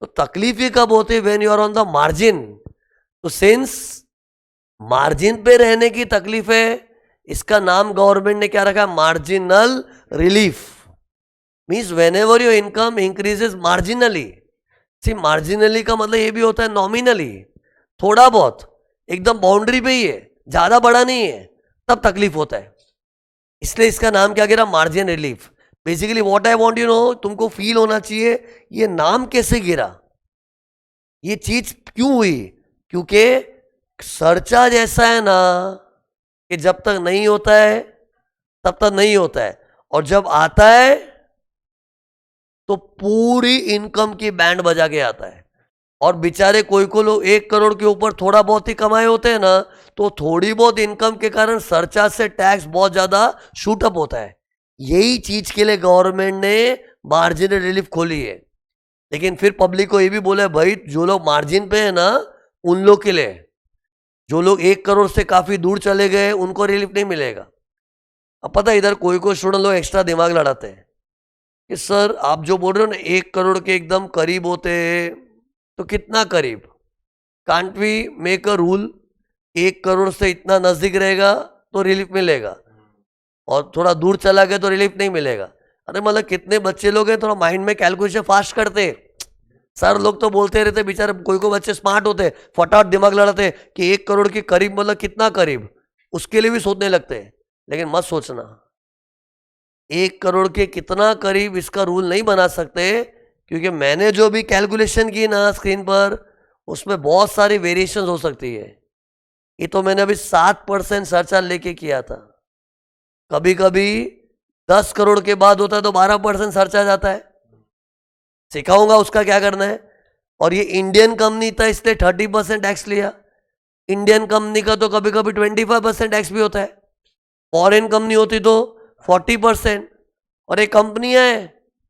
तो तकलीफ ही कब होती है? When you are on the margin. तो सिंस मार्जिन पे रहने की तकलीफ है, इसका नाम गवर्नमेंट ने क्या रखा है? Marginal relief. Means whenever your income increases marginally. See marginally का मतलब ये भी होता है नॉमिनली, थोड़ा बहुत, एकदम बाउंड्री पे ही है, ज्यादा बड़ा नहीं है, तब तकलीफ होता है। इसलिए इसका नाम क्या गिरा? Margin relief. Basically what I want you know, तुमको फील होना चाहिए ये नाम कैसे गिरा, ये चीज क्यों हुई। क्योंकि सरचार्ज ऐसा है ना कि जब तक नहीं होता है तब तक नहीं होता है, और जब आता है तो पूरी इनकम की बैंड बजा के आता है। और बेचारे कोई को लोग 1 करोड़ के ऊपर थोड़ा बहुत ही कमाए होते हैं ना, तो थोड़ी बहुत इनकम के कारण सरचार्ज से टैक्स बहुत ज्यादा शूट अप होता है। यही चीज के लिए गवर्नमेंट ने मार्जिनल रिलीफ खोली है। लेकिन फिर पब्लिक को ये भी बोला है, भाई जो लोग मार्जिन पे है ना, उन लोग के लिए, जो लोग 1 करोड़ से काफी दूर चले गए, उनको रिलीफ नहीं मिलेगा। अब पता है, इधर कोई स्टूडेंट लोग एक्स्ट्रा दिमाग लड़ाते हैं कि सर आप जो बोल रहे हो ना 1 करोड़ के एकदम करीब होते हैं, तो कितना करीब? Can't we make a rule, 1 crore से इतना नजदीक रहेगा तो रिलीफ मिलेगा, और थोड़ा दूर चला गया तो रिलीफ नहीं मिलेगा। अरे मतलब कितने बच्चे लोग हैं थोड़ा माइंड में कैलकुलेशन फास्ट करते। सर लोग तो बोलते रहते, बेचारे कोई कोई बच्चे स्मार्ट होते, फटाफट दिमाग लड़ाते कि 1 करोड़ के करीब मतलब कितना करीब, उसके लिए भी सोचने लगते हैं। लेकिन मत सोचना, 1 करोड़ के कितना करीब इसका रूल नहीं बना सकते, क्योंकि मैंने जो भी कैलकुलेशन की ना स्क्रीन पर, उसमें बहुत सारी वेरिएशन हो सकती है। ये तो मैंने अभी 7% सरचार्ज लेके किया था। कभी कभी 10 करोड़ के बाद होता है तो 12% सरचार्ज आता है। सिखाऊंगा उसका क्या करना है। और ये इंडियन कंपनी था इसलिए 30% टैक्स लिया। इंडियन कंपनी का तो कभी कभी 25% टैक्स भी होता है। फॉरेन कंपनी होती तो 40%। और एक कंपनी है,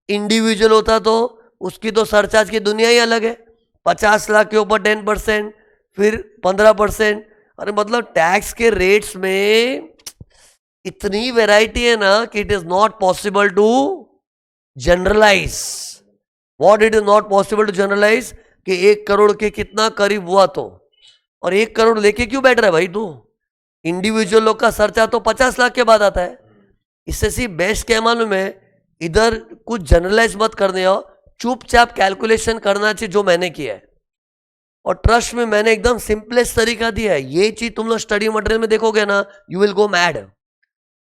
इंडिविजुअल होता तो उसकी तो सरचार्ज की दुनिया ही अलग है। 50 लाख के ऊपर 10%, फिर 15%। अरे मतलब टैक्स के रेट्स में इतनी वैरायटी है ना कि it is not possible to generalize. What it is not possible to generalize कि 1 करोड़ के कितना करीब हुआ तो। और 1 करोड़ लेके क्यों बैठ रहा है भाई तू? इंडिविजुअल लोग का सरचार्ज तो 50 लाख के बाद आता है। इससे सिर्फ बेस्ट क्या मालूम है, इधर कुछ जनरलाइज मत करने आओ, चुपचाप कैलकुलेशन करना चाहिए जो मैंने किया है। और ट्रस्ट में मैंने एकदम सिंपलेस्ट तरीका दिया है। ये चीज तुम लोग स्टडी मटेरियल में देखोगे ना, यू विल गो मैड।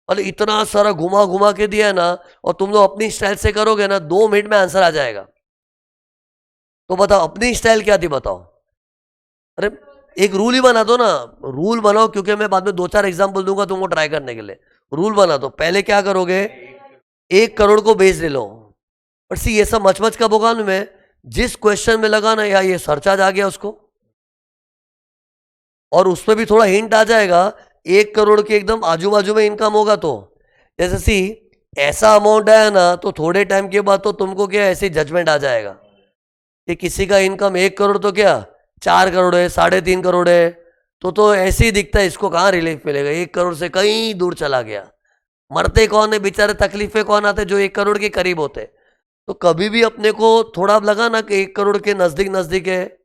और इतना सारा घुमा घुमा के दिया है ना, और तुम लोग अपनी स्टाइल से करोगे ना, 2 मिनट में आंसर आ जाएगा। तो बताओ अपनी स्टाइल क्या थी बताओ। अरे एक रूल ही बना दो ना, रूल बनाओ, क्योंकि मैं बाद में 2-4 एग्जाम्पल दूंगा तुमको ट्राई करने के लिए। रूल बना दो। पहले क्या करोगे, 1 करोड़ को बेच ले लो। पर सी ये सब मच का बोगा में, जिस क्वेश्चन में लगा ना यार ये सरचार्ज आ गया उसको, और उसमें भी थोड़ा हिंट आ जाएगा 1 करोड़ के एकदम आजू बाजू में इनकम होगा तो, जैसे सी ऐसा अमाउंट आया ना, तो थोड़े टाइम के बाद तो तुमको क्या ऐसे जजमेंट आ जाएगा कि किसी का इनकम 1 करोड़ तो क्या 4 करोड़ है, 3.5 करोड़ है, तो ऐसे ही दिखता है, इसको कहाँ रिलीफ मिलेगा। 1 करोड़ से कहीं दूर चला गया। मरते कौन है बेचारे, तकलीफें कौन आते जो 1 करोड़ के करीब होते। तो कभी भी अपने को थोड़ा लगा ना कि 1 करोड़ के नजदीक नजदीक है,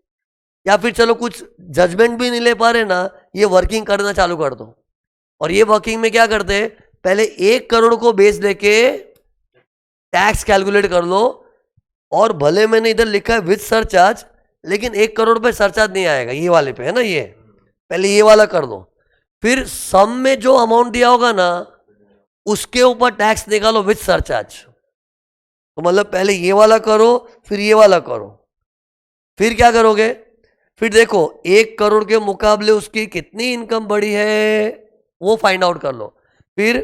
या फिर चलो कुछ जजमेंट भी नहीं ले पा रहे ना, ये वर्किंग करना चालू कर दो। और ये वर्किंग में क्या करते हैं, पहले 1 करोड़ को बेस लेके टैक्स कैलकुलेट कर लो। और भले मैंने इधर लिखा है विद सरचार्ज, लेकिन 1 करोड़ पे सरचार्ज नहीं आएगा, ये वाले पे है ना, ये पहले ये वाला कर दो। फिर सम में जो अमाउंट दिया होगा ना, उसके ऊपर टैक्स निकालो विद सरचार्ज। तो मतलब पहले ये वाला करो, फिर ये वाला करो। फिर क्या करोगे, फिर देखो 1 करोड़ के मुकाबले उसकी कितनी इनकम बढ़ी है वो फाइंड आउट कर लो। फिर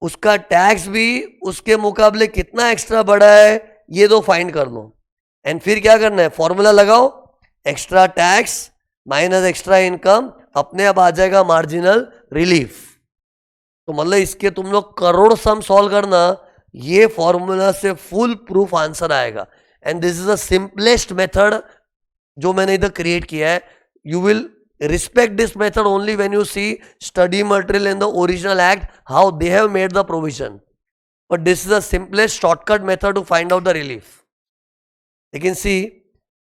उसका टैक्स भी उसके मुकाबले कितना एक्स्ट्रा बढ़ा है ये दो फाइंड कर लो। एंड फिर क्या करना है, फॉर्मूला लगाओ, extra tax minus extra income, अपने आप आ जाएगा मार्जिनल रिलीफ। तो मतलब इसके तुम लोग करोड़ सम सॉल्व करना, ये फॉर्मूला से फुल प्रूफ आंसर आएगा। And this is the simplest method जो मैंने इधर क्रिएट किया है। you will respect this method only when you see study material in the original act, how they have made the provision. But this is the simplest shortcut method to find out the relief. लेकिन सी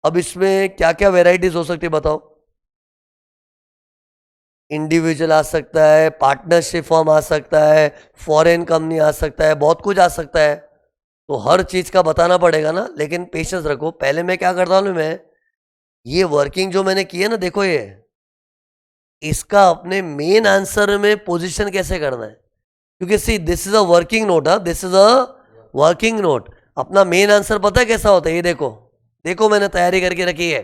अब इसमें क्या क्या varieties हो सकती है बताओ. Individual आ सकता है, पार्टनरशिप फॉर्म आ सकता है, फॉरेन कंपनी आ सकता है, बहुत कुछ आ सकता है. तो हर चीज का बताना पड़ेगा ना. लेकिन पेशेंस रखो. पहले मैं क्या करता हूँ, मैं ये वर्किंग जो मैंने की है ना, देखो ये इसका अपने मेन आंसर में पोजीशन कैसे करना है. क्योंकि see this is a working note. This is a working note. अपना मेन आंसर पता है कैसा होता है. ये देखो, देखो मैंने तैयारी करके रखी है.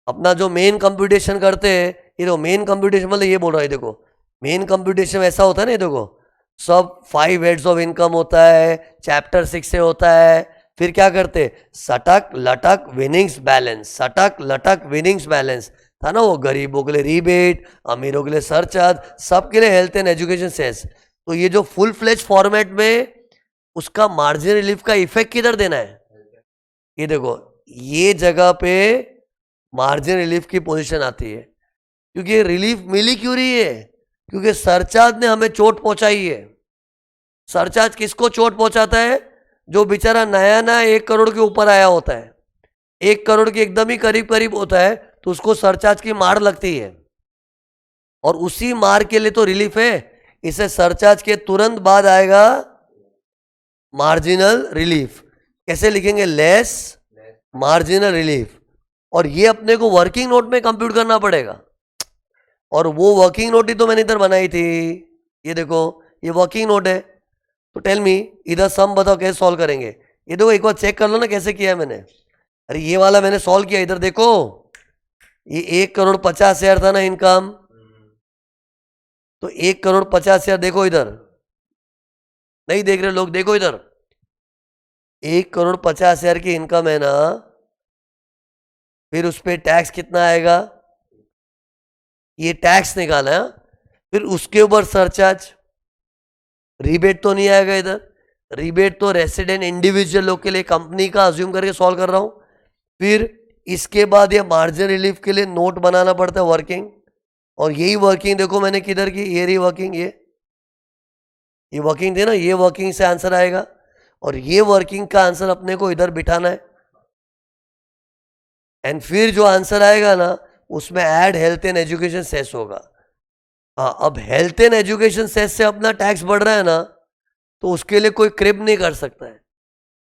अपना जो मेन कंप्यूटेशन करते हैं, ये देखो मेन कंप्यूटेशन मतलब ये बोल रहा है, देखो मेन कंप्यूटेशन ऐसा होता है ना. ये देखो सब 5 हेड्स ऑफ इनकम होता है, चैप्टर 6 से होता है. फिर क्या करते, सटक लटक विनिंग्स बैलेंस, सटक लटक विनिंग्स बैलेंस था ना. वो गरीबों के लिए रिबेट, अमीरों के लिए सरचार्ज, सबके लिए हेल्थ एंड एजुकेशन सेस. तो ये जो फुल फ्लेज फॉर्मेट में उसका मार्जिन रिलीफ का इफेक्ट किधर देना है. ये देखो ये जगह पे मार्जिन रिलीफ की पोजीशन आती है. क्योंकि रिलीफ मिली क्यों रही है, क्योंकि सरचार्ज ने हमें चोट पहुंचाई है. सरचार्ज किसको चोट पहुंचाता है, जो बेचारा नया नया 1 करोड़ के ऊपर आया होता है, 1 करोड़ के एकदम ही करीब करीब होता है, तो उसको सरचार्ज की मार लगती है. और उसी मार के लिए तो रिलीफ है. इसे सरचार्ज के तुरंत बाद आएगा मार्जिनल रिलीफ. कैसे लिखेंगे, लेस मार्जिनल रिलीफ. और ये अपने को वर्किंग नोट में कंप्यूट करना पड़ेगा. और वो वर्किंग नोट ही तो मैंने इधर बनाई थी. ये देखो ये वर्किंग नोट है. तो टेल मी इधर सम बताओ कैसे सॉल्व करेंगे. ये देखो एक बार चेक कर लो ना कैसे किया है मैंने. अरे ये वाला मैंने सॉल्व किया, इधर देखो. ये 1,50,00,000 था ना इनकम. तो 1,50,00,000 देखो इधर, नहीं देख रहे लोग, देखो इधर 1,50,00,000 की इनकम है ना. फिर उस पर टैक्स कितना आएगा, ये टैक्स निकाला है. फिर उसके ऊपर सरचार्ज, रिबेट तो नहीं आएगा इधर. रिबेट तो रेसिडेंट इंडिविजुअल लोग के लिए, कंपनी का अज्यूम करके सॉल्व कर रहा हूं. फिर इसके बाद ये मार्जिन रिलीफ के लिए नोट बनाना पड़ता है वर्किंग. और यही वर्किंग देखो मैंने किधर की, ये रही वर्किंग. ये वर्किंग थी ना, ये वर्किंग से आंसर आएगा. और ये वर्किंग का आंसर अपने को इधर बिठाना है. एंड फिर जो आंसर आएगा ना उसमें add health and education cess होगा. हाँ, अब हेल्थ एंड एजुकेशन सेस से अपना टैक्स बढ़ रहा है ना, तो उसके लिए कोई क्रिप नहीं कर सकता है.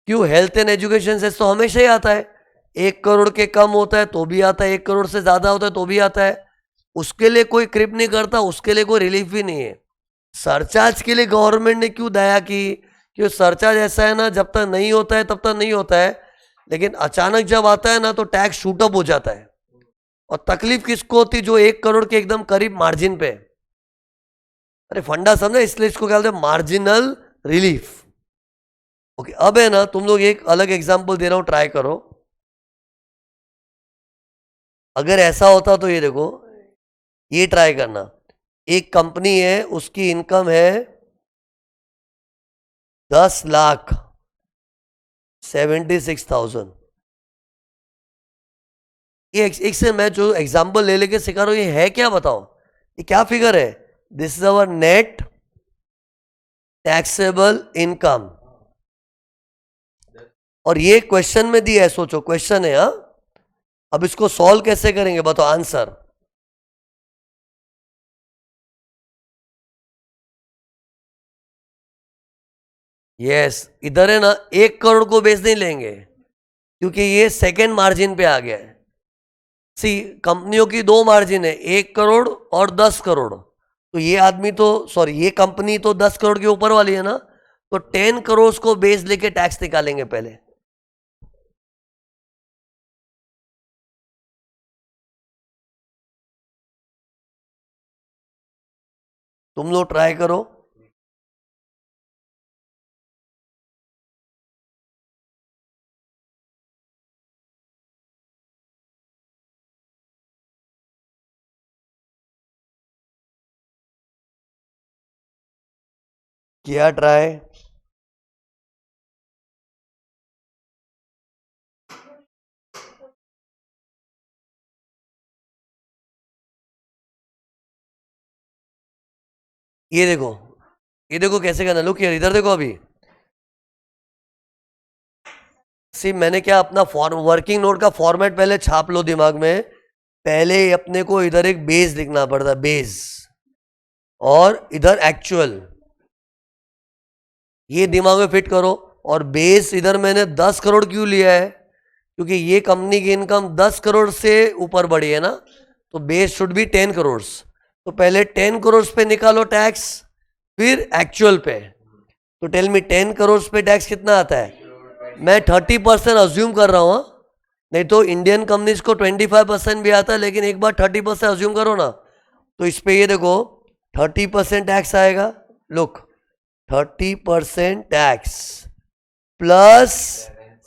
क्यों, हेल्थ एंड एजुकेशन सेस तो हमेशा ही आता है. 1 करोड़ के कम होता है तो भी आता है, 1 करोड़ से ज्यादा होता है तो भी आता है. उसके लिए कोई क्रिप नहीं करता, उसके लिए कोई रिलीफ भी नहीं है. सरचार्ज के लिए गवर्नमेंट ने क्यों दया की, क्योंकि सरचार्ज ऐसा है ना, जब तक नहीं होता है तब तक नहीं होता है, लेकिन अचानक जब आता है ना तो टैक्स शूटअप हो जाता है. और तकलीफ किसको होती, जो 1 करोड़ के एकदम करीब मार्जिन पे. अरे फंडा समझे, इसलिए इसको क्या बोलते हैं, मार्जिनल रिलीफ. ओके, अब है ना तुम लोग एक अलग एग्जांपल दे रहा हूं, ट्राई करो. अगर ऐसा होता तो ये देखो, ये ट्राई करना. एक कंपनी है, उसकी इनकम है 10,76,000. ये एक से मैं जो एग्जांपल ले लेके सिखा रहा हूं, ये है क्या बताओ, ये क्या फिगर है. This is our net taxable income. और ये क्वेश्चन में दिया है, सोचो क्वेश्चन है. हाँ, अब इसको सॉल्व कैसे करेंगे बताओ, आंसर. यस, इधर है ना 1 करोड़ को बेस नहीं लेंगे, क्योंकि ये सेकेंड मार्जिन पे आ गया है. सी, कंपनियों की 2 मार्जिन है, 1 करोड़ और 10 करोड़. तो ये आदमी तो, सॉरी ये कंपनी तो 10 करोड़ के ऊपर वाली है ना, तो 10 करोड़ को बेस लेके टैक्स निकालेंगे पहले. तुम लोग ट्राई करो. किया ट्राई. ये देखो कैसे करना, लुक यार, इधर देखो अभी। सी मैंने क्या अपना वर्किंग नोट का फॉर्मेट पहले छाप लो दिमाग में। पहले अपने को इधर एक बेस लिखना पड़ता है, बेस, और इधर एक्चुअल, ये दिमाग में फिट करो। और बेस इधर मैंने 10 करोड़ क्यों लिया है, क्योंकि ये कंपनी की इनकम 10 करोड़ से ऊपर बढ़ी है ना, तो बेस शुड बी 10 करोड़। तो पहले 10 करोड़ पे निकालो टैक्स, फिर एक्चुअल पे। तो टेल मी 10 करोड़ पे टैक्स कितना आता है। मैं 30% अज्यूम कर रहा हूँ, नहीं तो इंडियन कंपनीज को 25% भी आता है, लेकिन एक बार 30% अज्यूम करो ना, तो इस पे ये देखो 30% टैक्स आएगा। Look, 30% tax plus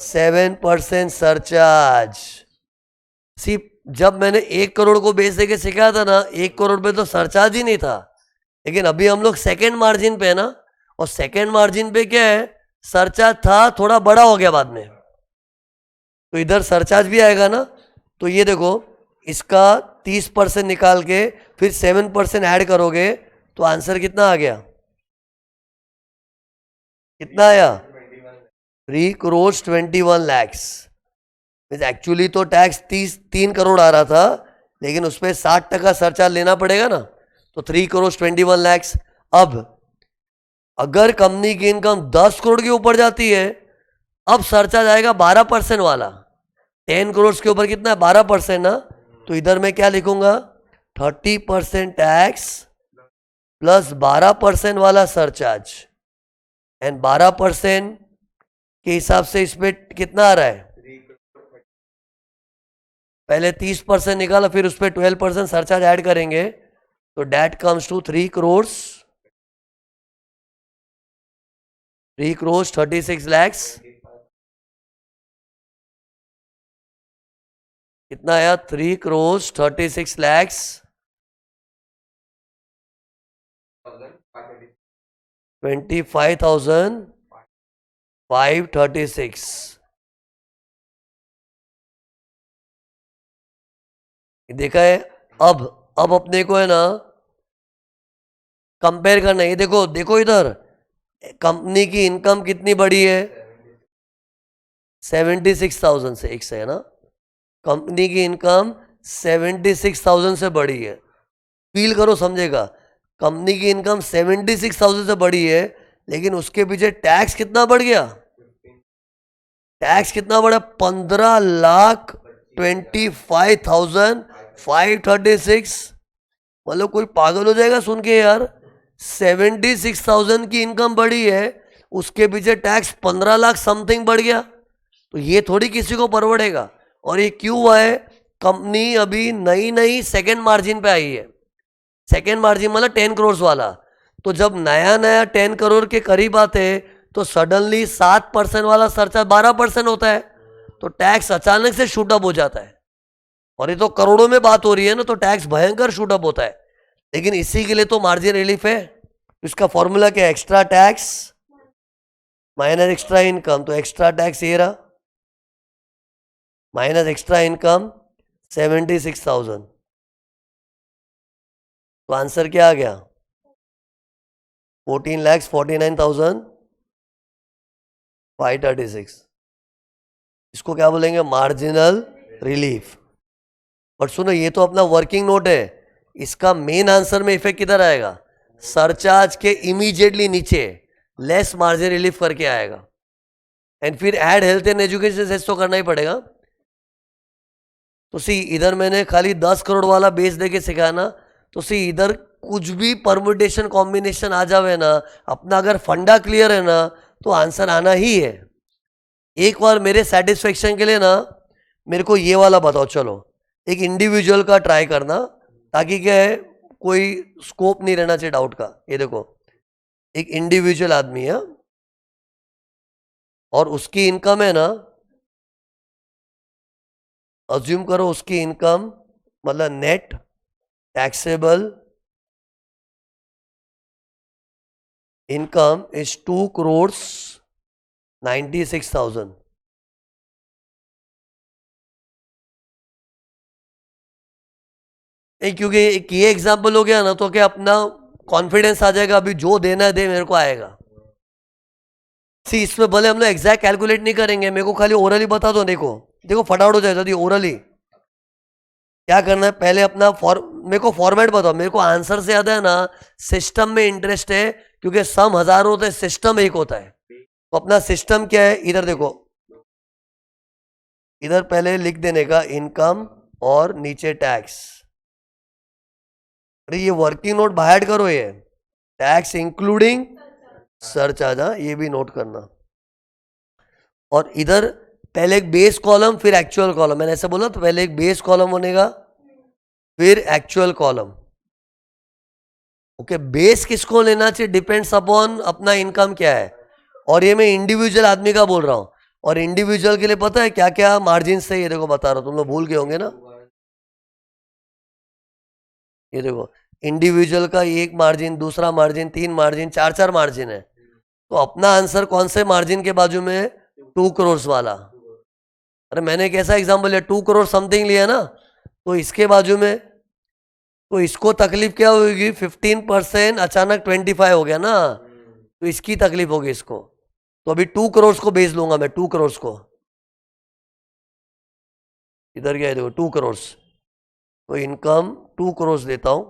7% surcharge. See जब मैंने 1 करोड़ को बेच दे के सिखाया था ना, 1 करोड़ पे तो सरचार्ज ही नहीं था, लेकिन अभी हम लोग सेकेंड मार्जिन पे है ना, और सेकेंड मार्जिन पे क्या है, सरचार्ज था, थोड़ा बड़ा हो गया बाद में, तो इधर सरचार्ज भी आएगा ना। तो ये देखो, इसका 30% निकाल के फिर 7% ऐड करोगे, तो आंसर कितना आ गया, कितना आया, 3,21,00,000। एक्चुअली तो टैक्स 3 करोड़ आ रहा था, लेकिन उस पर 60% सरचार्ज लेना पड़ेगा ना, तो 3,21,00,000। अब अगर कंपनी की इनकम 10 करोड़ के ऊपर जाती है, अब सरचार्ज आएगा 12% वाला। 10 करोड़ के ऊपर कितना है, 12% ना, तो इधर मैं क्या लिखूंगा, 30% टैक्स प्लस 12% वाला सरचार्ज, एंड 12% के हिसाब से इस पे कितना आ रहा है, पहले 30% निकाला, फिर उस पर 12% सरचार्ज ऐड करेंगे, तो डेट कम्स टू 3,36,00,000। कितना आया, 3,36,00,000, 25,536। देखा है। अब अपने को है ना कंपेयर करना है। ये देखो देखो इधर, कंपनी की इनकम कितनी बड़ी है, 76,000 से, एक से है ना, कंपनी की इनकम 76,000 से बड़ी है। फील करो, समझेगा, कंपनी की इनकम 76,000 से बड़ी है, लेकिन उसके पीछे टैक्स कितना बढ़ गया, टैक्स कितना बढ़ा, 15,25,536। मतलब कोई पागल हो जाएगा सुन के यार, 76,000 की इनकम बढ़ी है, उसके पीछे टैक्स 15 लाख समथिंग बढ़ गया, तो ये थोड़ी किसी को परवड़ेगा। और ये क्यों हुआ है, कंपनी अभी नई नई सेकेंड मार्जिन पे आई है। सेकेंड मार्जिन मतलब 10 करोड़ वाला, तो जब नया नया 10 करोड़ के करीब आते हैं, तो सडनली 7% वाला सरचार्ज 12% होता है, तो टैक्स अचानक से शूटअप हो जाता है। और ये तो करोड़ों में बात हो रही है ना, तो टैक्स भयंकर शूटअप होता है। लेकिन इसी के लिए तो मार्जिन रिलीफ है। इसका फॉर्मूला क्या है, extra tax minus extra income, तो एक्स्ट्रा टैक्स ये रहा, माइनस एक्स्ट्रा इनकम 76,000, तो आंसर क्या आ गया, 14,49,536। इसको क्या बोलेंगे, मार्जिनल रिलीफ। बट सुनो, ये तो अपना वर्किंग नोट है, इसका मेन आंसर में इफेक्ट किधर आएगा, सरचार्ज के इमीडिएटली नीचे लेस मार्जिन रिलीफ करके आएगा, एंड फिर add health and education cess तो करना ही पड़ेगा। तो सी इधर मैंने खाली 10 करोड़ वाला बेस देके सिखाया ना, तो सी इधर कुछ भी परमुटेशन कॉम्बिनेशन आ जावे ना, अपना अगर फंडा क्लियर है ना, तो आंसर आना ही है। एक बार मेरे सेटिस्फेक्शन के लिए ना, मेरे को ये वाला बताओ, चलो एक इंडिविजुअल का ट्राई करना, ताकि क्या है, कोई स्कोप नहीं रहना चाहिए डाउट का। ये देखो, एक इंडिविजुअल आदमी है, और उसकी इनकम है ना, अज्यूम करो उसकी इनकम मतलब नेट टैक्सेबल इनकम इज 2,96,000। क्योंकि एक ये एग्जाम्पल हो गया ना, तो क्या अपना कॉन्फिडेंस आ जाएगा, अभी जो देना दे, मेरे को आएगा। सी इसमें भले हम लोग एग्जैक्ट कैलकुलेट नहीं करेंगे, मेरे को खाली ओरली बता दो। देखो देखो फटाफट हो जाएगा। ओरली क्या करना है, पहले अपना मेरे को फॉर्मेट बताओ। मेरे को आंसर से याद है ना, सिस्टम में इंटरेस्ट है, क्योंकि सम हजार होते हैं, सिस्टम एक होता है। तो अपना सिस्टम क्या है, इधर देखो, इधर पहले लिख देने का इनकम और नीचे टैक्स। अरे ये वर्किंग नोट बाहर करो, ये टैक्स इंक्लूडिंग सरचार्ज, ये भी नोट करना। और इधर पहले एक बेस कॉलम फिर एक्चुअल कॉलम, मैंने ऐसे बोला तो पहले एक बेस कॉलम बनेगा फिर एक्चुअल कॉलम। ओके, बेस किसको लेना चाहिए, डिपेंड्स अपॉन अपना इनकम क्या है। और ये मैं इंडिविजुअल आदमी का बोल रहा हूं, और इंडिविजुअल के लिए पता है क्या क्या मार्जिन से, ये देखो बता रहा हूं, तुम लोग भूल गए होंगे ना। ये देखो, इंडिविजुअल का एक मार्जिन, दूसरा मार्जिन, 3 मार्जिन, 4 मार्जिन है। तो अपना आंसर कौन से मार्जिन के बाजू में है, 2 करोड़ वाला। अरे मैंने कैसा एग्जाम्पल लिया, 2 करोड़ समथिंग लिया ना, तो इसके बाजू में, तो इसको तकलीफ क्या होगी, 15%, अचानक 25 हो गया ना, तो इसकी तकलीफ होगी इसको। तो अभी 2 करोड़ को बेच लूंगा मैं, 2 करोड़ को, इधर क्या है देखो 2 करोड़, तो इनकम 2 करोड़ देता हूं।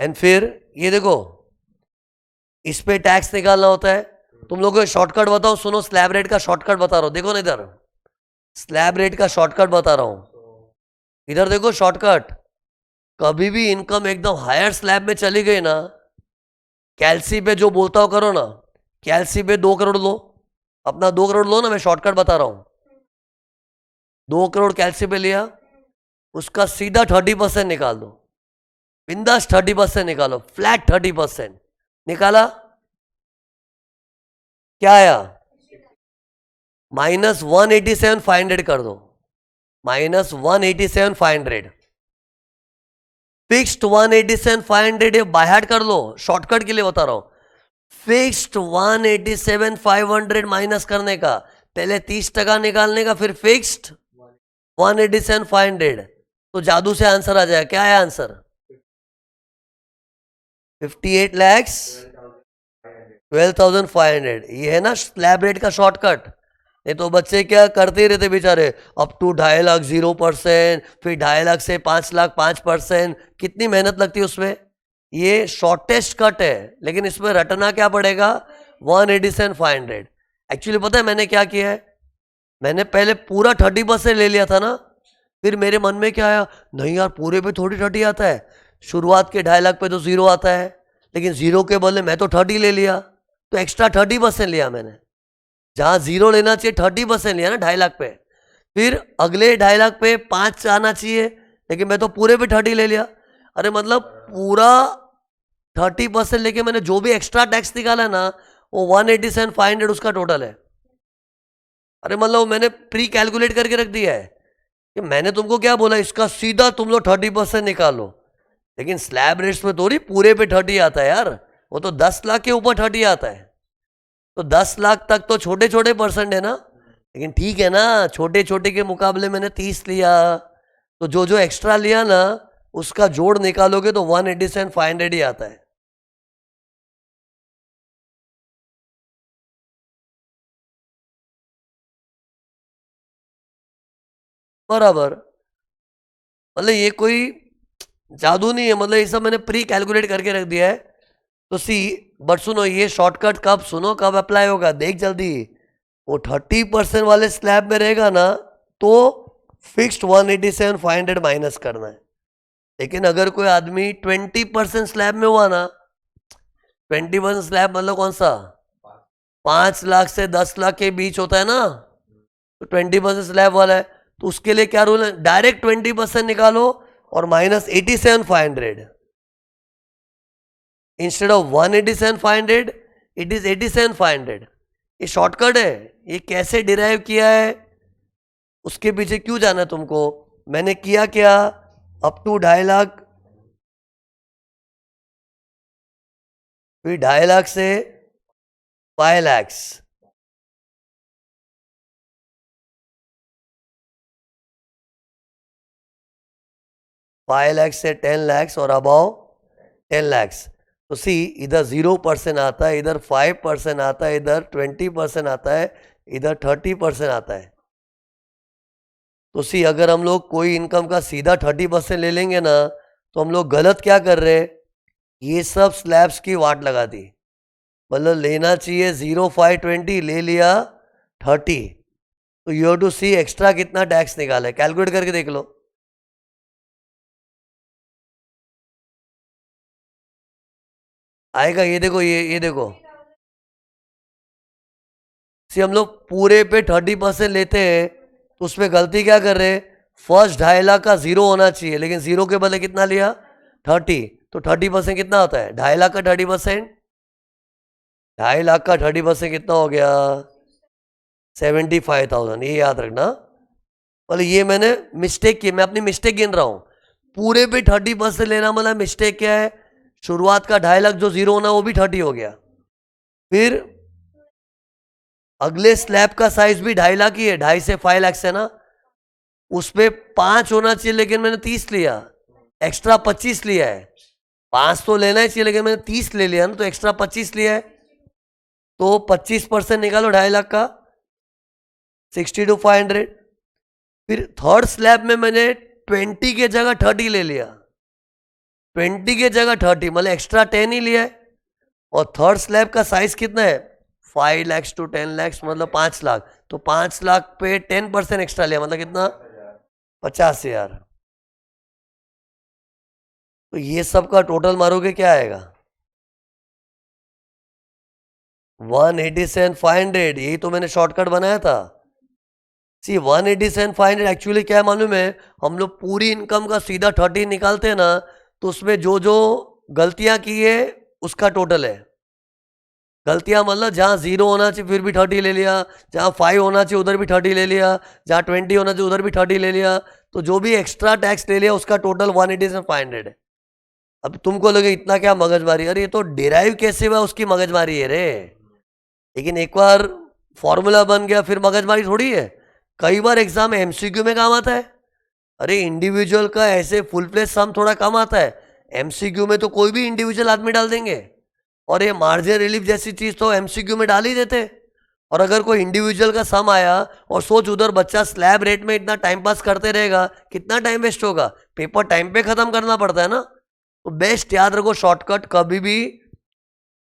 एंड फिर ये देखो, इस पे टैक्स निकालना होता है। तुम लोगों को शॉर्टकट बताओ, सुनो, स्लैब रेट का शॉर्टकट बता रहा हूं, देखो ना इधर, स्लैब रेट का शॉर्टकट बता रहा हूं, इधर देखो शॉर्टकट। कभी भी इनकम एकदम हायर स्लैब में चली गई ना, कैलसी पे जो बोलता हो करो ना, कैलसी पे 2 करोड़ लो, अपना 2 करोड़ लो ना, मैं शॉर्टकट बता रहा हूं। 2 करोड़ कैलसी पे लिया, उसका सीधा 30% निकाल दो, बिंदास 30% निकालो, फ्लैट 30% निकाला, क्या आया, -187,500 कर दो, -187,500, फिक्स्ड 187,500 बाय हार्ट कर लो, शॉर्टकट के लिए बता रहा हूं। फिक्स्ड 187,500 माइनस करने का, पहले 30% निकालने का, फिर फिक्स्ड 187,500, तो जादू से आंसर आ जाएगा। क्या है आंसर, 58 lakhs 12,500। ये है ना स्लैब रेट का शॉर्टकट। ये तो बच्चे क्या करते ही रहते बेचारे, अप टू 2.5 लाख 0%, फिर 2.5 लाख से 5 लाख 5%, कितनी मेहनत लगती है उसमें। ये शॉर्टेस्ट कट है, लेकिन इसमें रटना क्या पड़ेगा, 187,500। एक्चुअली पता है मैंने क्या किया है, मैंने पहले पूरा 30% ले लिया था ना, फिर मेरे मन में क्या आया, नहीं यार पूरे पे थोड़ी 30 आता है, शुरुआत के 2.5 लाख पे तो 0 आता है, लेकिन 0 के बदले मैं तो 30 ले लिया, तो एक्स्ट्रा 30% लिया मैंने। जहां 0 लेना चाहिए 30% लिया ना 2.5 लाख पे, फिर अगले 2.5 लाख पे 5 आना चाहिए, लेकिन मैं तो पूरे पे 30 ले लिया। अरे मतलब पूरा 30% लेके मैंने जो भी एक्स्ट्रा टैक्स निकाला ना, वो 187,500 उसका टोटल है। अरे मतलब मैंने प्री कैलकुलेट करके रख दिया है कि मैंने तुमको क्या बोला, इसका सीधा तुम लोग 30% निकालो, लेकिन स्लैब रेट्स में थोड़ी पूरे पे 30 आता है यार, वो तो 10 लाख के ऊपर 30 आता है। तो 10 लाख तक तो छोटे छोटे परसेंट है ना, लेकिन ठीक है ना, छोटे छोटे के मुकाबले मैंने 30 लिया, तो जो जो एक्स्ट्रा लिया ना, उसका जोड़ निकालोगे तो 187,500 ही आता है। बराबर, मतलब ये कोई जादू नहीं है, मतलब ये सब मैंने प्री कैलकुलेट करके रख दिया है। तो सी, बट सुनो, ये शॉर्टकट कब, सुनो कब अप्लाई होगा, देख जल्दी। वो 30% वाले स्लैब में रहेगा ना, तो फिक्स्ड 187,500 माइनस करना है। लेकिन अगर कोई आदमी 20% स्लैब में हुआ ना, 20% स्लैब मतलब कौन सा, 5 लाख से 10 लाख के बीच होता है ना, तो 20% स्लैब वाला है, तो उसके लिए क्या रूल है, डायरेक्ट 20% निकालो और -87,500, इंस्टेड ऑफ 187,500 इट इज 87,500। ये शॉर्टकट है, ये कैसे डिराइव किया है, उसके पीछे क्यों जाना है तुमको। मैंने किया क्या, अप टू 2.5 लाख, फिर 2.5 लाख से 5 lakhs, 5 लाख से 10 lakhs और अबाव 10 lakhs। तो सी इधर 0% आता है, इधर 5% आता है, इधर 20% आता है, इधर 30% आता है। तो सी अगर हम लोग कोई इनकम का सीधा 30% ले लेंगे ना, तो हम लोग गलत क्या कर रहे हैं, ये सब स्लैब्स की वाट लगा दी। मतलब लेना चाहिए 0, 5, 20, ले लिया 30। तो you have to see extra कितना टैक्स निकाला है, कैलकुलेट करके देख लो। आएगा, ये देखो, ये देखो। सी हम लोग पूरे पे 30% लेते हैं, तो उसमें गलती क्या कर रहे हैं, फर्स्ट 2.5 लाख का जीरो होना चाहिए, लेकिन जीरो के बदले कितना लिया 30। तो 30% कितना होता है, 2.5 लाख का 30%, 2.5 लाख का 30% कितना हो गया 75,000। ये याद रखना। मतलब ये मैंने मिस्टेक की, मैं अपनी मिस्टेक गिन रहा हूँ। पूरे पे 30% लेना मतलब मिस्टेक क्या है, शुरुआत का 2.5 लाख जो जीरो होना वो भी 30 हो गया। फिर अगले स्लैब का साइज भी 2.5 लाख ही है, 2.5 से 5 लाख से ना, उस पे 5 होना चाहिए, लेकिन मैंने 30 लिया, एक्स्ट्रा 25 लिया है। 5 तो लेना ही चाहिए, लेकिन मैंने 30 ले लिया ना, तो एक्स्ट्रा 25 लिया है। तो 25% निकालो 2.5 लाख का, 62,500। फिर थर्ड स्लैब में मैंने 20 के जगह 30 ले लिया, 20 के जगह 30 मतलब एक्स्ट्रा 10 ही लिया है। और थर्ड स्लैब का साइज कितना है, 5 lakhs to 10 lakhs मतलब 5 लाख। तो 5 लाख पे 10% एक्स्ट्रा लिया, मतलब कितना 50,000। तो ये सब का टोटल मारोगे क्या आएगा, 187,500। यही तो मैंने शॉर्टकट बनाया था। सी 187,500 एक्चुअली क्या है मालूम है, हम लोग पूरी इनकम का सीधा 30 निकालते हैं ना, तो उसमें जो जो गलतियां की है उसका टोटल है। गलतियां मतलब जहाँ 0 होना चाहिए फिर भी 30 ले लिया, जहाँ 5 होना चाहिए उधर भी 30 ले लिया, जहाँ 20 होना चाहिए उधर भी 30 ले लिया। तो जो भी एक्स्ट्रा टैक्स ले लिया उसका टोटल 187,500 है। अब तुमको लगे इतना क्या मगजमारी, अरे ये तो डिराइव कैसे हुआ उसकी मगजमारी है रे। लेकिन एक बार फॉर्मूला बन गया फिर मगजमारी थोड़ी है। कई बार एग्जाम में एमसीक्यू में काम आता है। अरे इंडिविजुअल का ऐसे फुल प्लेस सम थोड़ा कम आता है, एमसीक्यू में तो कोई भी इंडिविजुअल आदमी डाल देंगे। और ये मार्जिन रिलीफ जैसी चीज तो एमसीक्यू में डाल ही देते। और अगर कोई इंडिविजुअल का सम आया और सोच उधर बच्चा स्लैब रेट में इतना टाइम पास करते रहेगा, कितना टाइम वेस्ट होगा, पेपर टाइम पे खत्म करना पड़ता है ना। तो बेस्ट याद रखो, शॉर्टकट कभी भी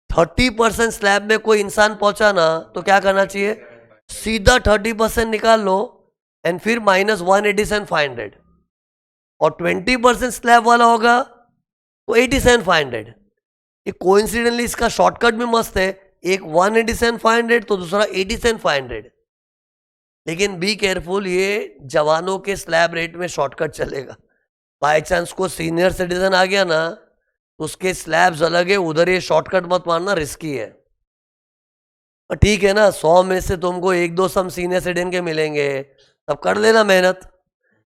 30% स्लैब में कोई इंसान पहुंचा ना, तो क्या करना चाहिए, सीधा 30% निकाल लो एंड फिर -187,500। और 20% स्लैब वाला होगा तो 87,500। ये कोइंसिडेंटली इसका शॉर्टकट भी मस्त है, एक 187,500 तो दूसरा 87,500। लेकिन बी केयरफुल, ये जवानों के स्लैब रेट में शॉर्टकट चलेगा। बाय चांस को सीनियर सिटीजन आ गया ना, उसके स्लैब्स अलग है, उधर ये शॉर्टकट मत मारना, रिस्की है। ठीक है ना, 100 में से तुमको 1-2 सम सीनियर सिटीजन के मिलेंगे, तब कर लेना मेहनत।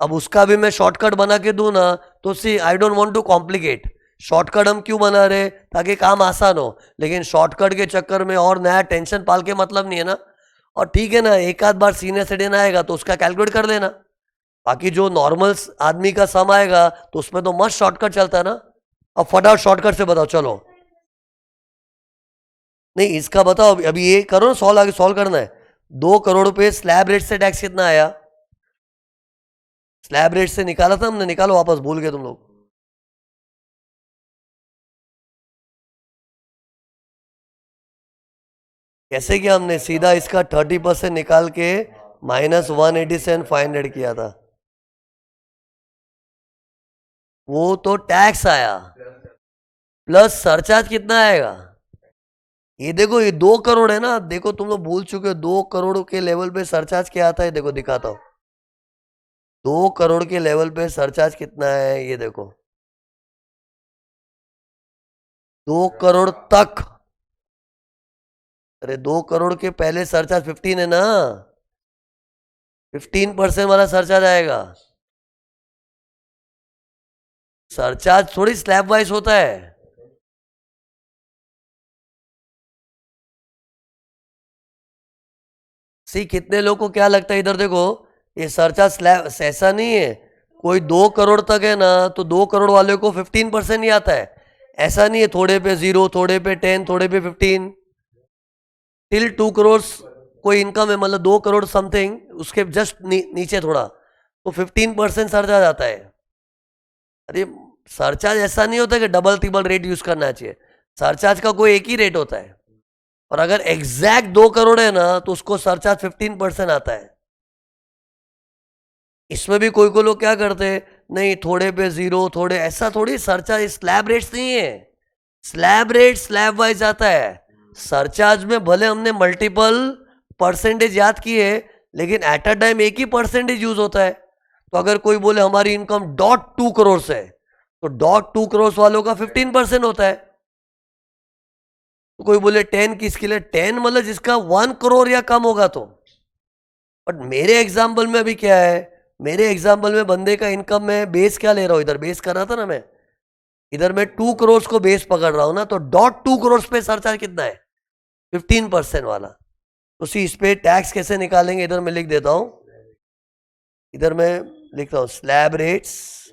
अब उसका भी मैं शॉर्टकट बना के दूं ना, तो see I don't want to complicate. Shortcut हम क्यों बना रहे, ताकि काम आसान हो, लेकिन शॉर्टकट के चक्कर में और नया टेंशन पाल के मतलब नहीं है ना। और ठीक है ना, एक आध बार सीनियर सिटीजन आएगा तो उसका कैलकुलेट कर लेना। बाकी जो नॉर्मल आदमी का सम आएगा तो उसमें तो मस्त शॉर्टकट चलता है ना। अब फटाफट शॉर्टकट से बताओ चलो। नहीं इसका बताओ, अभी ये करो ना, सॉल्व आगे सॉल्व करना है। 2 करोड़ रुपए स्लैब रेट से टैक्स कितना आया, स्लैब रेट से निकाला था हमने, निकालो वापस, भूल गए तुम लोग। कैसे किया हमने, सीधा इसका 30% निकाल के -187,500 किया था। वो तो टैक्स आया, प्लस सरचार्ज कितना आएगा। ये देखो, ये 2 करोड़ है ना, देखो तुम लोग भूल चुके हो, 2 करोड़ के लेवल पे सरचार्ज क्या आता है, देखो दिखाता हूं। 2 करोड़ के लेवल पे सरचार्ज कितना है, ये देखो। 2 करोड़ तक, अरे 2 करोड़ के पहले सरचार्ज 15 है ना, 15% वाला सरचार्ज आएगा। सरचार्ज थोड़ी स्लैब वाइज होता है। सी कितने लोग को क्या लगता है, इधर देखो, ये सरचार्ज स्लैब ऐसा नहीं है, कोई 2 करोड़ तक है ना, तो 2 करोड़ वाले को 15% ही आता है। ऐसा नहीं है थोड़े पे 0, थोड़े पे 10, थोड़े पे 15। टिल 2 करोड़ कोई इनकम है, मतलब 2 करोड़ समथिंग, उसके जस्ट नीचे थोड़ा, तो 15% सरचार्ज आता है। अरे सरचार्ज ऐसा नहीं होता कि डबल ट्रिपल रेट यूज करना चाहिए। सरचार्ज का कोई एक ही रेट होता है, और अगर एग्जैक्ट 2 करोड़ है ना, तो उसको सरचार्ज 15% आता है। इसमें भी कोई लोग क्या करते हैं, नहीं थोड़े पे 0, थोड़े, ऐसा थोड़ी। सरचार्ज स्लैब रेट्स नहीं है, स्लैब रेट स्लैब वाइज आता है। सरचार्ज में भले हमने मल्टीपल परसेंटेज याद किए, लेकिन एट अ टाइम एक ही परसेंटेज यूज होता है। तो अगर कोई बोले हमारी इनकम .2 करोड़ है, तो .2 करोड़ वालों का 15% होता है। तो कोई बोले 10 किसके लिए, 10 मतलब जिसका 1 करोड़ या कम होगा तो। बट मेरे एग्जाम्पल में अभी क्या है, मेरे एग्जाम्पल में बंदे का इनकम में बेस क्या ले रहा हूं, इधर बेस कर रहा था ना मैं, इधर मैं 2 करोड़ को बेस पकड़ रहा हूं ना, तो .2 करोड़ पे सरचार्ज कितना है, 15% वाला। तो सी इस पे टैक्स कैसे निकालेंगे, इधर मैं लिख देता हूं, इधर मैं लिखता हूं स्लैब रेट्स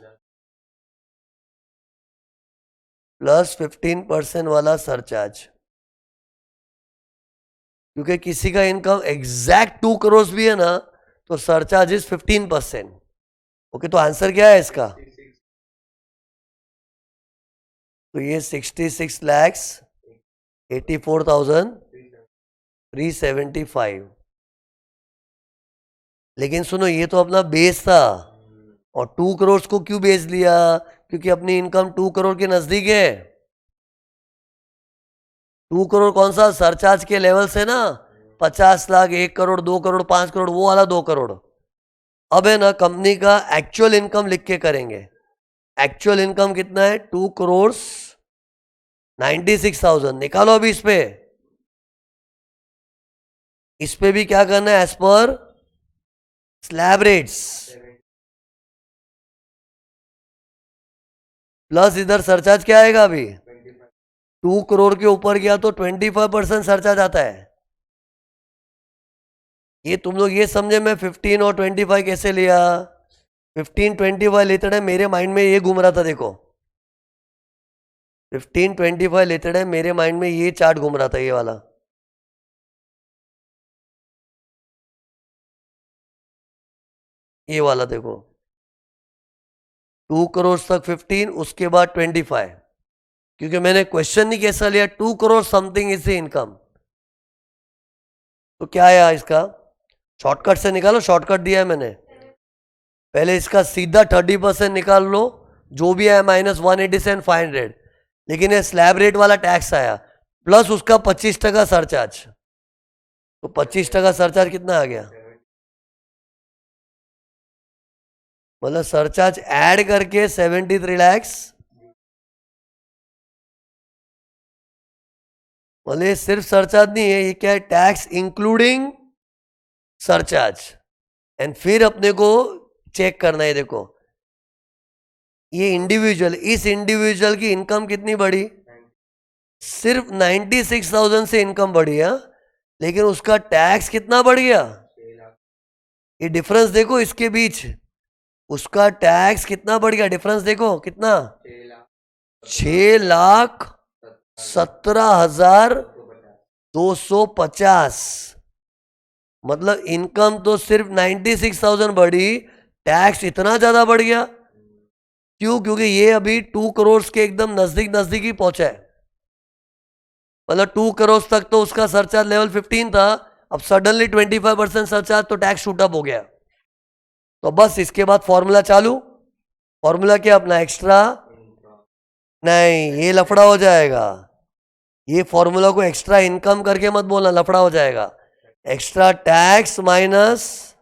प्लस 15% वाला सरचार्ज। क्योंकि किसी का इनकम एग्जैक्ट 2 करोड़ भी है ना, तो सरचार्ज इज 15%। ओके, तो आंसर क्या है इसका, तो ये 66,84,375। लेकिन सुनो, ये तो अपना बेस था, और 2 करोड़ को क्यों बेच लिया, क्योंकि अपनी इनकम 2 करोड़ के नजदीक है। 2 करोड़ कौन सा, सरचार्ज के लेवल से ना, 50 लाख, 1 करोड़, 2 करोड़, 5 करोड़, वो वाला 2 करोड़। अब है ना कंपनी का एक्चुअल इनकम लिख के करेंगे। एक्चुअल इनकम कितना है, 2,96,000 निकालो अभी इस पे भी क्या करना है, as per slab rates, plus इधर सरचार्ज क्या आएगा अभी, 2 करोड़ के ऊपर गया तो 25% सरचार्ज आता है। ये तुम लोग ये समझे मैं 15 और 25 कैसे लिया, 15 25 लेते टाइम मेरे माइंड में ये घूम रहा था, देखो 15 25 लेते टाइम मेरे माइंड में ये चार्ट घूम रहा था, ये वाला। ये वाला देखो, 2 करोड़ तक 15, उसके बाद 25। क्योंकि मैंने क्वेश्चन नहीं कैसा लिया, 2 crore something is the income. तो क्या आया इसका, शॉर्टकट से निकालो, शॉर्टकट दिया है मैंने। पहले इसका सीधा 30% निकाल लो, जो भी आया -187,500। लेकिन ये स्लैब रेट वाला टैक्स आया, प्लस उसका 25% सरचार्ज, तो 25% सरचार्ज कितना आ गया, मतलब सरचार्ज ऐड करके 73 लाख। मतलब ये सिर्फ सरचार्ज नहीं है, ये क्या है, टैक्स इंक्लूडिंग सरचार्ज। एंड फिर अपने को चेक करना है, देखो ये इंडिविजुअल, इस इंडिविजुअल की इनकम कितनी बढ़ी, सिर्फ 96,000 से इनकम बढ़ी है, लेकिन उसका टैक्स कितना बढ़ गया। ये डिफरेंस देखो इसके बीच, उसका टैक्स कितना बढ़ गया, डिफरेंस देखो कितना, 6,17,250। मतलब इनकम तो सिर्फ 96,000 बढ़ी, टैक्स इतना ज्यादा बढ़ गया। क्यों, क्योंकि ये अभी 2 करोड़ के एकदम नजदीक नजदीक ही पहुंचा है। मतलब 2 करोड़ तक तो उसका सरचार्ज लेवल 15 था, अब सडनली 25% सरचार्ज, तो टैक्स शूट अप हो गया। तो बस इसके बाद फॉर्मूला चालू। फॉर्मूला क्या अपना, एक्स्ट्रा नहीं, ये लफड़ा हो जाएगा। ये फॉर्मूला को एक्स्ट्रा इनकम करके मत बोलना, लफड़ा हो जाएगा। Extra tax minus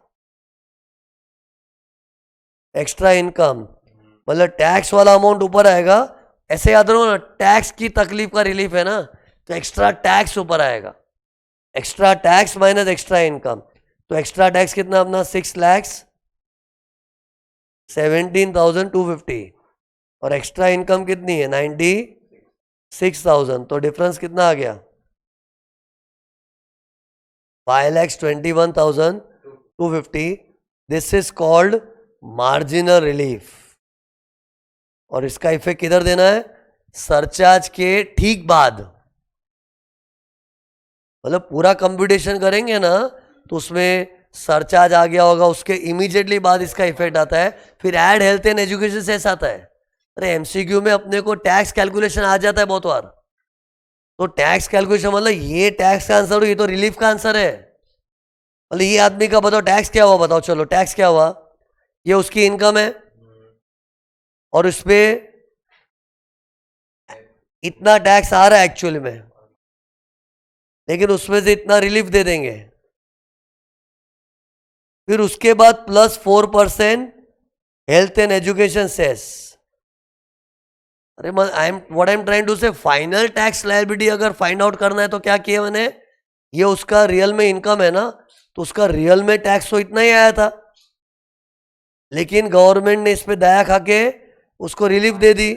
extra income, मतलब टैक्स वाला अमाउंट ऊपर आएगा। ऐसे याद रखो ना, टैक्स की तकलीफ का रिलीफ है ना, तो एक्स्ट्रा टैक्स ऊपर आएगा। Extra tax minus extra income, तो एक्स्ट्रा टैक्स कितना अपना 6,17,250, और एक्स्ट्रा इनकम कितनी है 96,000, तो डिफरेंस कितना आ गया 5,21,250। This is called marginal relief, और इसका इफेक्ट किधर देना है? सरचार्ज के ठीक बाद। मतलब पूरा कंप्यूटेशन करेंगे ना तो उसमें सरचार्ज आ गया होगा, उसके इमीडिएटली बाद इसका इफेक्ट आता है, फिर ऐड हेल्थ एंड एजुकेशन से ऐसा आता है। अरे एमसीक्यू में अपने को टैक्स कैलकुलेशन आ जाता है बहुत बार, तो टैक्स कैलकुलेशन मतलब ये टैक्स का आंसर, ये तो रिलीफ का आंसर है। मतलब ये आदमी का बताओ टैक्स क्या हुआ, बताओ चलो टैक्स क्या हुआ? ये उसकी इनकम है और उस पर इतना टैक्स आ रहा है एक्चुअली में, लेकिन उसमें से इतना रिलीफ दे देंगे। फिर उसके बाद +4% हेल्थ एंड एजुकेशन सेस। अरे what I am trying to say, final tax liability अगर फाइंड आउट करना है तो क्या किया मैंने, ये उसका रियल में इनकम है ना, तो उसका रियल में टैक्स तो इतना ही आया था, लेकिन गवर्नमेंट ने इस पे दया खा के उसको रिलीफ दे दी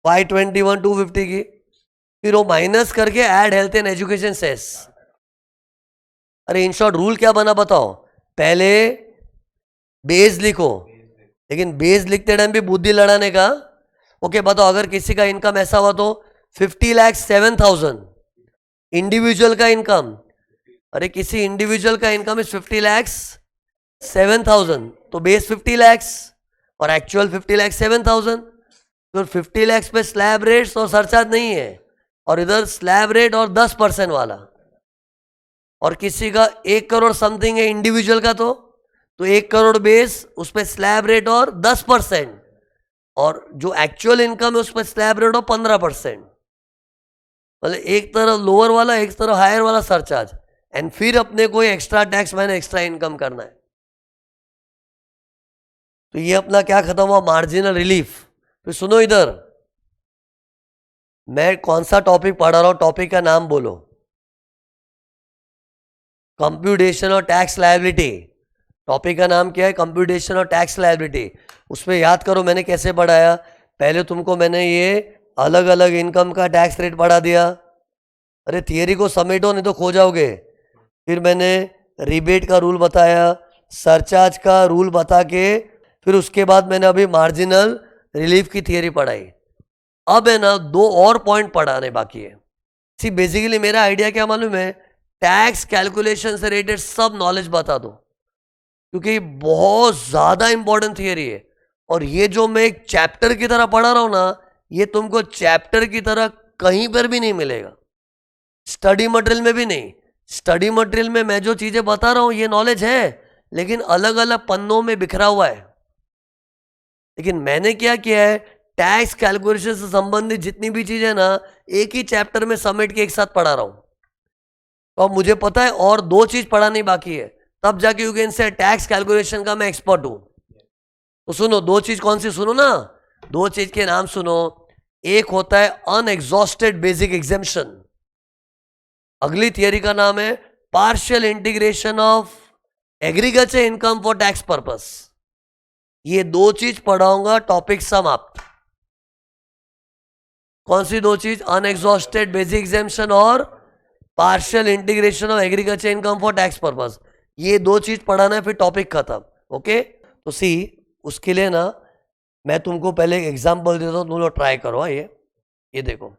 521 250 की। फिर वो माइनस करके add health and education cess. अरे इन शॉर्ट रूल क्या बना बताओ, पहले बेस लिखो, लेकिन बेस लिखते टाइम भी बुद्धि लड़ाने का। ओके बताओ, अगर किसी का इनकम ऐसा हुआ तो 50,07,000 इंडिविजुअल का इनकम, अरे किसी इंडिविजुअल का इनकम इज 50,07,000, तो बेस 50 लाख और एक्चुअल 50,07,000। तो 50 लाख पे स्लैब रेट्स और सरचार्ज नहीं है, और इधर स्लैब रेट और 10% वाला, और किसी का 1 करोड़ समथिंग है इंडिविजुअल का, तो 1 करोड़ बेस, उस पर स्लैब रेट और 10%, और जो एक्चुअल इनकम है उस पर स्लैब रेट और 15%। मतलब एक तरफ लोअर वाला, एक तरफ हायर वाला सरचार्ज, एंड फिर अपने को एक्स्ट्रा टैक्स मैंने एक्स्ट्रा इनकम करना है। तो ये अपना क्या खत्म हुआ, मार्जिनल रिलीफ। फिर सुनो इधर, मैं कौन सा टॉपिक पढ़ा रहा हूं, टॉपिक का नाम बोलो, कंप्यूटेशन और टैक्स लायबिलिटी। टॉपिक का नाम क्या है, कंप्यूटेशन और टैक्स लायबिलिटी। उसमें याद करो मैंने कैसे पढ़ाया, पहले तुमको मैंने ये अलग अलग इनकम का टैक्स रेट पढ़ा दिया, अरे थियरी को समेटो नहीं तो खो जाओगे। फिर मैंने रिबेट का रूल बताया, सरचार्ज का रूल बता के, फिर उसके बाद मैंने अभी मार्जिनल रिलीफ की थियरी पढ़ाई। अब है ना 2 और पॉइंट पढ़ाने बाकी है। सी बेसिकली मेरा आइडिया क्या मालूम है, टैक्स कैलकुलेशन से रिलेटेड सब नॉलेज बता दो, क्योंकि बहुत ज़्यादा इंपॉर्टेंट थियरी है, और ये जो मैं एक चैप्टर की तरह पढ़ा रहा हूँ ना, ये तुमको चैप्टर की तरह कहीं पर भी नहीं मिलेगा, स्टडी मटेरियल में भी नहीं। स्टडी मटेरियल में मैं जो चीज़ें बता रहा हूँ ये नॉलेज है, लेकिन अलग अलग पन्नों में बिखरा हुआ है। लेकिन मैंने क्या किया है, टैक्स कैलकुलेशन से संबंधित जितनी भी चीज़ें ना, एक ही चैप्टर में समेट के एक साथ पढ़ा रहा हूँ। तो अब मुझे पता है और 2 चीज़ पढ़ानी बाकी है, तब जाके you can say tax calculation का मैं एक्सपर्ट हूं। तो सुनो 2 चीज कौन सी, सुनो ना, 2 चीज के नाम सुनो। एक होता है अनएग्जॉस्टेड बेसिक एग्जेम्पशन, अगली थियरी का नाम है partial integration of agriculture income for tax purpose. ये 2 चीज पढ़ाऊंगा, टॉपिक समाप्त। कौन सी 2 चीज, अनएग्जॉस्टेड बेसिक एग्जेम्पशन और partial integration of agriculture income for tax purpose. ये 2 चीज पढ़ाना है, फिर टॉपिक खत्म। ओके, तो सी उसके लिए ना मैं तुमको पहले एक एग्जाम्पल देता हूँ, तुम लोग ट्राई करो। ये देखो,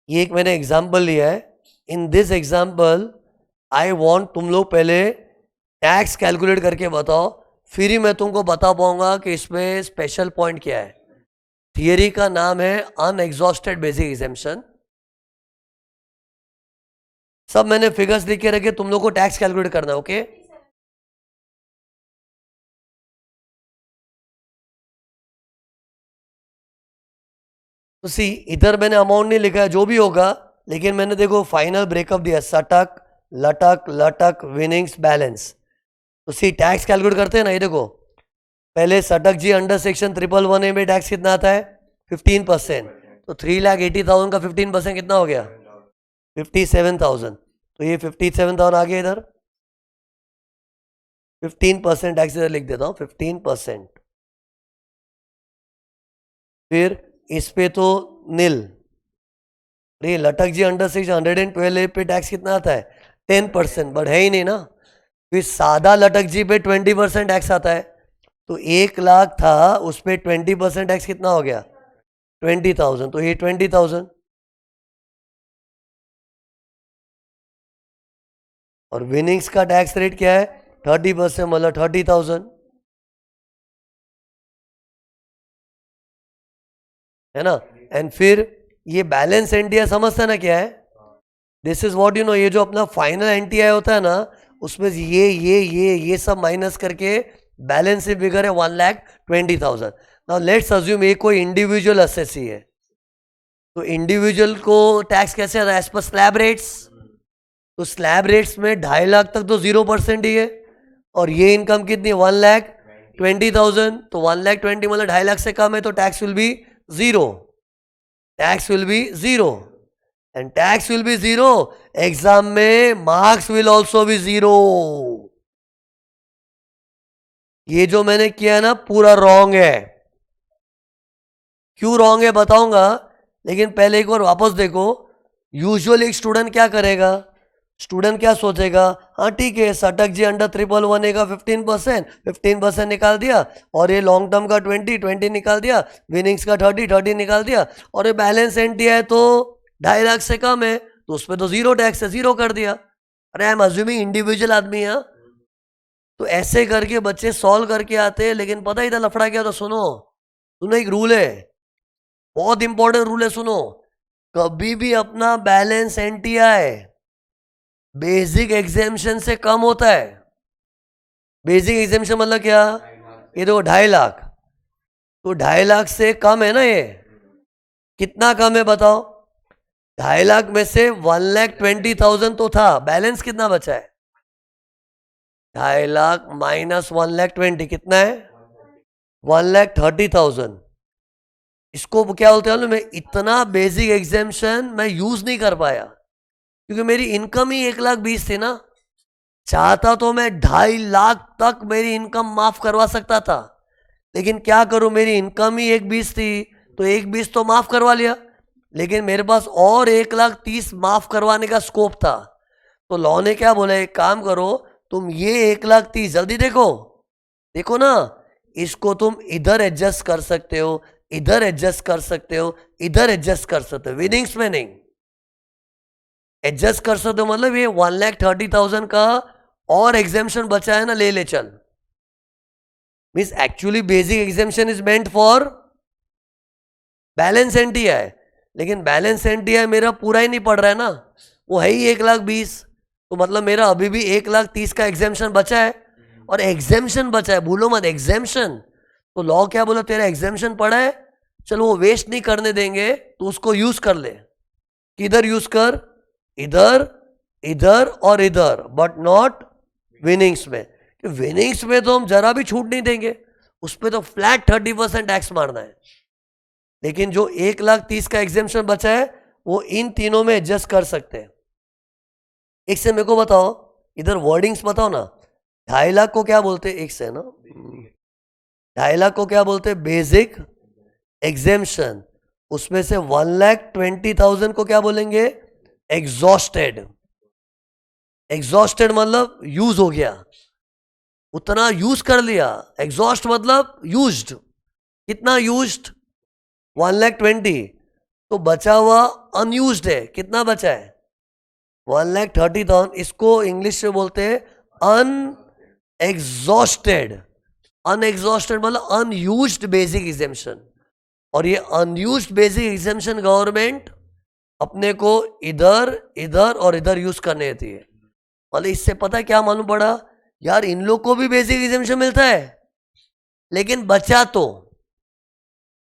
ये एक मैंने एग्जाम्पल लिया है। In this example I want तुम लोग पहले टैक्स कैलकुलेट करके बताओ, फिर ही मैं तुमको बता पाऊंगा कि इसमें स्पेशल पॉइंट क्या है। थियरी का नाम है अनएग्जॉस्टेड बेसिक एग्जेम्पशन। सब मैंने फिगर्स लिख के रखे, तुम लोग को टैक्स कैलकुलेट करना है। ओके, तो सी इधर मैंने अमाउंट नहीं लिखा है, जो भी होगा, लेकिन मैंने देखो फाइनल ब्रेकअप दिया, सटक लटक लटक विनिंग्स बैलेंस। तो सी टैक्स कैलकुलेट करते हैं ना, ये देखो पहले सटक जी अंडर सेक्शन 111A में टैक्स कितना आता है 15%, तो 3,80,000 का 15% कितना हो गया 57,000। तो ये 57,000 आ गया, इधर 15% टैक्स इधर लिख देता हूँ 15%। फिर इस पे तो नील, ये लटक जी अंडर सेक्शन 112A पे टैक्स कितना आता है 10%, बट है ही नहीं ना, फिर सादा लटक जी पे 20% टैक्स आता है, तो 1 लाख था, उस पर 20% टैक्स कितना हो गया? 20,000, तो ये 20,000। और विनिंग्स का टैक्स रेट क्या है? 30%, मतलब 30,000, है ना। एंड फिर ये बैलेंस एनटीआई समझता ना क्या है? This is what you know, ये जो अपना फाइनल एनटीआई होता है ना, उसमें ये सब माइनस करके बैलेंस से फिगर है 1,20,000। नाउ लेट्स अज्यूम ये कोई इंडिविजुअल असेसी है, तो इंडिविजुअल को टैक्स कैसे आता है? As per slab rates. तो स्लैब रेट्स में 2.5 लाख तक तो 0% ही है, और ये इनकम कितनी? 1,20,000। तो 1,20,000 मतलब 2.5 लाख से कम है, तो tax will be zero. Tax will be zero, and tax will be zero, exam में marks will also be zero. ये जो मैंने किया ना पूरा रॉन्ग है। क्यों रॉन्ग है बताऊंगा, लेकिन पहले एक बार वापस देखो। यूजुअली एक स्टूडेंट क्या करेगा? स्टूडेंट क्या सोचेगा? हाँ ठीक है, सटक जी अंडर 111 का 15% निकाल दिया, और ये लॉन्ग टर्म का 20 निकाल दिया, विनिंग्स का 30 निकाल दिया, और ये बैलेंस एंटी है तो 2.5 लाख से कम है, तो उस पर तो जीरो टैक्स है, जीरो कर दिया। अरे आई एम अज्यूमिंग इंडिविजुअल आदमी है। तो ऐसे करके बच्चे सॉल्व करके आते हैं, लेकिन पता ही था लफड़ा क्या? तो सुनो एक रूल है, बहुत इंपॉर्टेंट रूल है, सुनो। कभी भी अपना बैलेंस एनटीआई बेसिक एग्जेम्पशन से कम होता है। बेसिक एग्जेम्पशन मतलब क्या? ये देखो 2.5 लाख, तो 2.5 लाख से कम है ना ये? कितना कम है बताओ? 2.5 लाख में से 1,20,000 तो था, बैलेंस कितना बचा है? 2.5 लाख माइनस 1,20,000 कितना है? 1,30,000। इसको क्या बोलते हैं? मैं इतना बेसिक एग्जेम्पशन मैं यूज नहीं कर पाया, क्योंकि मेरी इनकम ही 1,20,000 थी ना। चाहता तो मैं 2.5 लाख तक मेरी इनकम माफ करवा सकता था, लेकिन क्या करूं, मेरी इनकम ही 1,20,000 थी, तो 1,20,000 तो माफ करवा लिया, लेकिन मेरे पास और 1,30,000 माफ करवाने का स्कोप था। तो लॉ ने क्या बोला? एक काम करो, तुम ये 1,30,000 जल्दी देखो, देखो ना, इसको तुम इधर एडजस्ट कर सकते हो, इधर एडजस्ट कर सकते हो, इधर एडजस्ट कर सकते हो, विनिंग्स में नहीं एडजस्ट कर सकते हो। मतलब ये 1,30,000 का और एग्जेम्पशन बचा है ना, ले ले चल। Means actually basic exemption is meant for balance NTI, लेकिन बैलेंस एनटीआई मेरा पूरा ही नहीं पड़ रहा है ना, वो है ही 1,20,000। तो मतलब मेरा अभी भी 1,30,000 का एग्जेम्पशन बचा है, और एग्जेम्पशन बचा है, भूलो मत एग्जेम्पशन। तो लॉ क्या बोला? तेरा एग्जेम्पशन पड़ा है, चलो वो वेस्ट नहीं करने देंगे, तो उसको यूज कर ले। किधर यूज कर? इधर, इधर और इधर, बट नॉट विनिंग्स में। विनिंग्स में तो हम जरा भी छूट नहीं देंगे, उस पर तो फ्लैट 30% टैक्स मारना है। लेकिन जो 1,30,000 का एग्जेम्पशन बचा है, वो इन तीनों में एडजस्ट कर सकते हैं। एक से मेरे को बताओ, इधर वर्डिंग्स बताओ ना। 2.5 लाख को क्या बोलते हैं? एक से ना, 2.5 लाख को क्या बोलते हैं? Basic exemption. उसमें से 1,20,000 को क्या बोलेंगे? एग्जॉस्टेड। एग्जॉस्टेड मतलब यूज हो गया, उतना यूज कर लिया। एग्जॉस्ट मतलब यूज्ड। कितना यूज्ड? 1,20,000। तो बचा हुआ अनयूज्ड है, कितना बचा है? 1,30,000। इसको इंग्लिश में बोलते हैं अनएग्जॉस्टेड। अनएग्जॉस्टेड मतलब अनयूज्ड बेसिक एग्जेम्पशन। और ये अनयूज्ड बेसिक एग्जेम्पशन गवर्नमेंट अपने को इधर, इधर और इधर यूज करने देती है। मतलब इससे पता है क्या मालूम पड़ा? यार इन लोग को भी बेसिक एग्जेम्पशन मिलता है, लेकिन बचा तो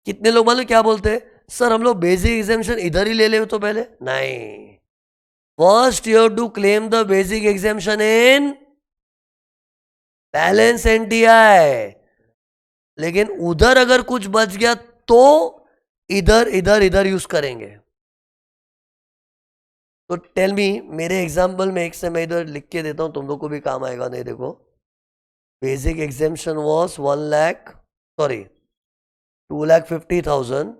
कितने लोग मालूम क्या बोलते हैं? सर हम लोग बेसिक एग्जेम्पशन इधर ही ले ले, तो पहले नहीं, first you have to claim the basic exemption in balance NTI, लेकिन उधर अगर कुछ बच गया तो इधर, इधर, इधर यूज करेंगे। तो टेल मी, मेरे एग्जाम्पल में एक से मैं इधर लिख के देता हूं, तुम लोग को भी काम आएगा। नहीं देखो, बेसिक एग्जेम्पशन वॉज 2,50,000।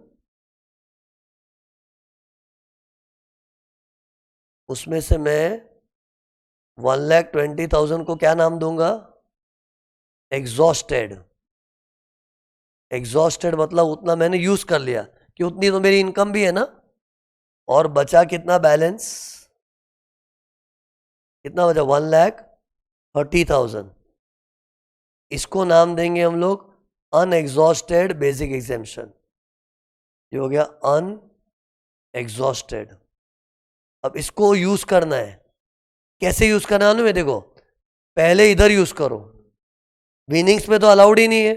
उसमें से मैं 1,20,000 को क्या नाम दूंगा? एग्जॉस्टेड। एग्जॉस्टेड मतलब उतना मैंने यूज कर लिया कि उतनी तो मेरी इनकम भी है ना। और बचा कितना बैलेंस? कितना बचा? 1,30,000। इसको नाम देंगे हम लोग अनएग्जॉस्टेड बेसिक एग्जेम्पशन। ये हो गया अनएग्जॉस्टेड। अब इसको यूज करना है। कैसे यूज करना है में? देखो, पहले इधर यूज करो, विनिंग्स में तो अलाउड ही नहीं है।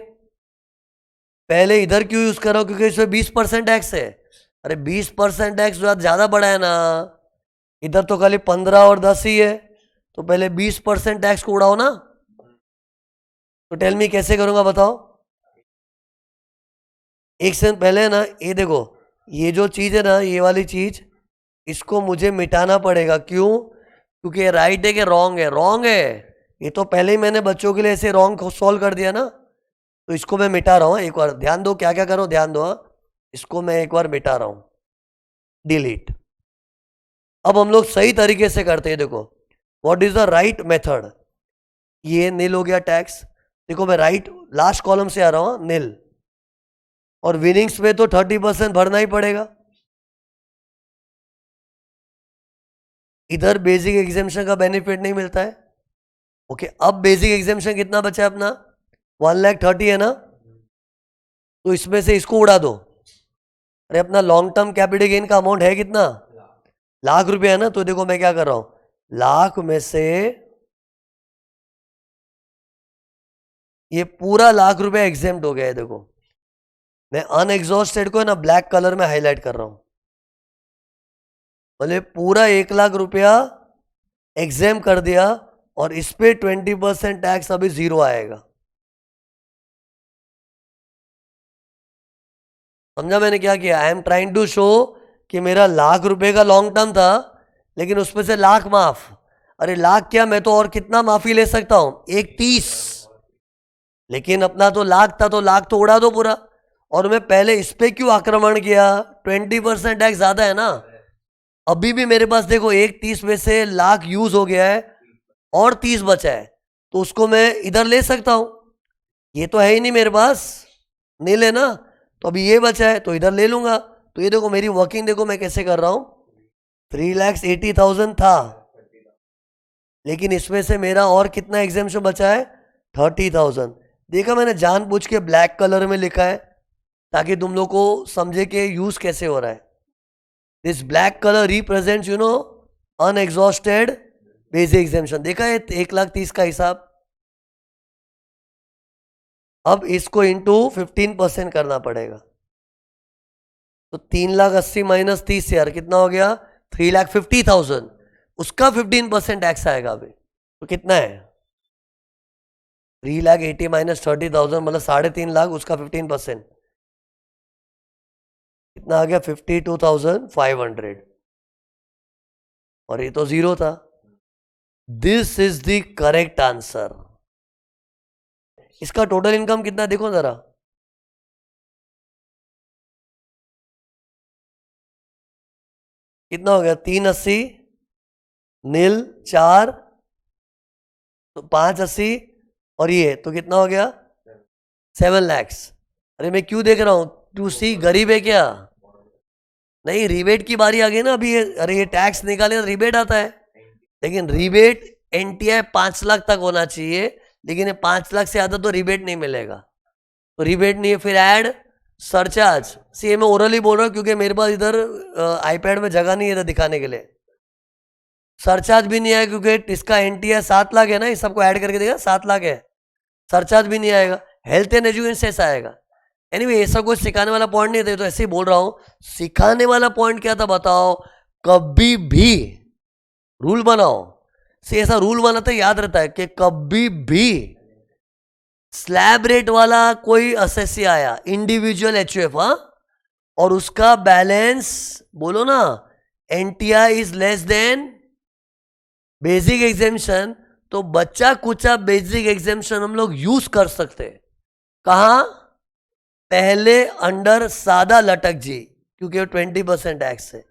पहले इधर क्यों यूज कर रहा हूं? क्योंकि इसमें 20% टैक्स है। अरे 20% टैक्स ज्यादा बड़ा है ना, इधर तो खाली 15 और 10 ही है, तो पहले 20% टैक्स को उड़ाओ ना। तो टेल मी कैसे करूंगा बताओ? एक सेकंड पहले ना, ये देखो, ये जो चीज है ना, ये वाली चीज, इसको मुझे मिटाना पड़ेगा। क्यों? क्योंकि ये राइट है कि रॉन्ग है? रॉन्ग है। ये तो पहले ही मैंने बच्चों के लिए ऐसे रॉन्ग सॉल्व कर दिया ना, तो इसको मैं मिटा रहा हूं। एक बार ध्यान दो, क्या क्या करो ध्यान दो। इसको मैं एक बार मिटा रहा हूं, डिलीट। अब हम लोग सही तरीके से करते हैं। देखो, what is the right method? ये नील हो गया टैक्स। देखो मैं राइट लास्ट कॉलम से आ रहा हूं, नील। और विनिंग्स में तो 30% भरना ही पड़ेगा। इधर बेसिक एग्जेम्पशन का बेनिफिट नहीं मिलता है। ओके, अब बेसिक एग्जेम्पशन कितना बचा है अपना? 1,30,000 है ना, तो इसमें से इसको उड़ा दो। अरे अपना लॉन्ग टर्म कैपिटल गेन का अमाउंट है कितना? ₹1,00,000 है ना। तो देखो मैं क्या कर रहा हूं, 1,00,000 में से ये पूरा ₹1,00,000 एग्जेम्प्ट हो गया है। देखो मैं अनएग्जॉस्टेड को है ना ब्लैक कलर में हाईलाइट कर रहा हूं। बोले पूरा ₹1,00,000 एग्जाम कर दिया, और इस पे 20% टैक्स अभी 0 आएगा। समझा मैंने क्या किया? I am trying to show कि मेरा ₹1,00,000 का लॉन्ग टर्म था, लेकिन उसमें से 1,00,000 माफ। अरे 1,00,000 क्या, मैं तो और कितना माफी ले सकता हूं? 1,30,000। लेकिन अपना तो 1,00,000 था, तो 1,00,000 तो उड़ा दो पूरा। और मैं पहले इस पे क्यों आक्रमण किया? 20% टैक्स ज्यादा है ना। अभी भी मेरे पास देखो 1,30,000 में से 1,00,000 यूज हो गया है, और 30 बचा है, तो उसको मैं इधर ले सकता हूं। ये तो है ही नहीं मेरे पास, नहीं लेना, तो अभी ये बचा है तो इधर ले लूंगा। तो ये देखो मेरी वर्किंग देखो मैं कैसे कर रहा हूं। 3,80,000 था, लेकिन इसमें से मेरा और कितना एग्जाम्पशन बचा है? 30,000। देखा मैंने जानबूझ के ब्लैक कलर में लिखा है, ताकि तुम लोग को समझे कि यूज कैसे हो रहा है। This black colour represents unexhausted basic exemption. देखा है 1,30,000 का हिसाब। अब इसको इंटू 15% करना पड़ेगा। तो 3,80,000 माइनस 30 यार कितना हो गया? 3,50,000। उसका 15% टैक्स आएगा अभी। तो कितना है? 3,80,000 माइनस 30,000 मतलब 3,50,000, उसका 15% कितना आ गया? 52,500। और ये तो 0 था। This is the correct answer. इसका टोटल इनकम कितना देखो जरा। कितना हो गया? 380 नील 4 तो 580, और ये तो कितना हो गया? 7 lakhs। अरे मैं क्यों देख रहा हूं? टू सी गरीब है क्या? नहीं, रिबेट की बारी आ गई ना अभी। अरे ये टैक्स निकाले तो रिबेट आता है, लेकिन रिबेट एनटीआई 5 लाख तक होना चाहिए, लेकिन ये 5 लाख से ज्यादा तो रिबेट नहीं मिलेगा। तो रिबेट नहीं है, फिर ऐड सरचार्ज। सी मैं ओरली बोल रहा हूँ क्योंकि मेरे पास इधर आईपैड में जगह नहीं है इधर दिखाने के लिए। सरचार्ज भी नहीं आएगा क्योंकि इसका एनटीआई 7 लाख है ना, इस सबको ऐड करके देगा 7 लाख है। सरचार्ज भी नहीं आएगा। हेल्थ एंड एजुकेशन से ऐसा आएगा। एनीवे ऐसा कुछ सिखाने वाला पॉइंट नहीं था, तो ऐसे ही बोल रहा हूं। सिखाने वाला पॉइंट क्या था बताओ? कभी भी रूल बनाओ। से ऐसा रूल बनाता है, याद रहता है कि कभी भी स्लैब रेट वाला कोई असेसी आया, इंडिविजुअल एचयूएफ, हाँ, और उसका बैलेंस बोलो ना NTI is less than basic exemption, तो बच्चा कुचा बेसिक एग्जेम्पशन हम लोग यूज कर सकते हैं। कहा? पहले अंडर सादा लटक जी क्योंकि 20% टैक्स है,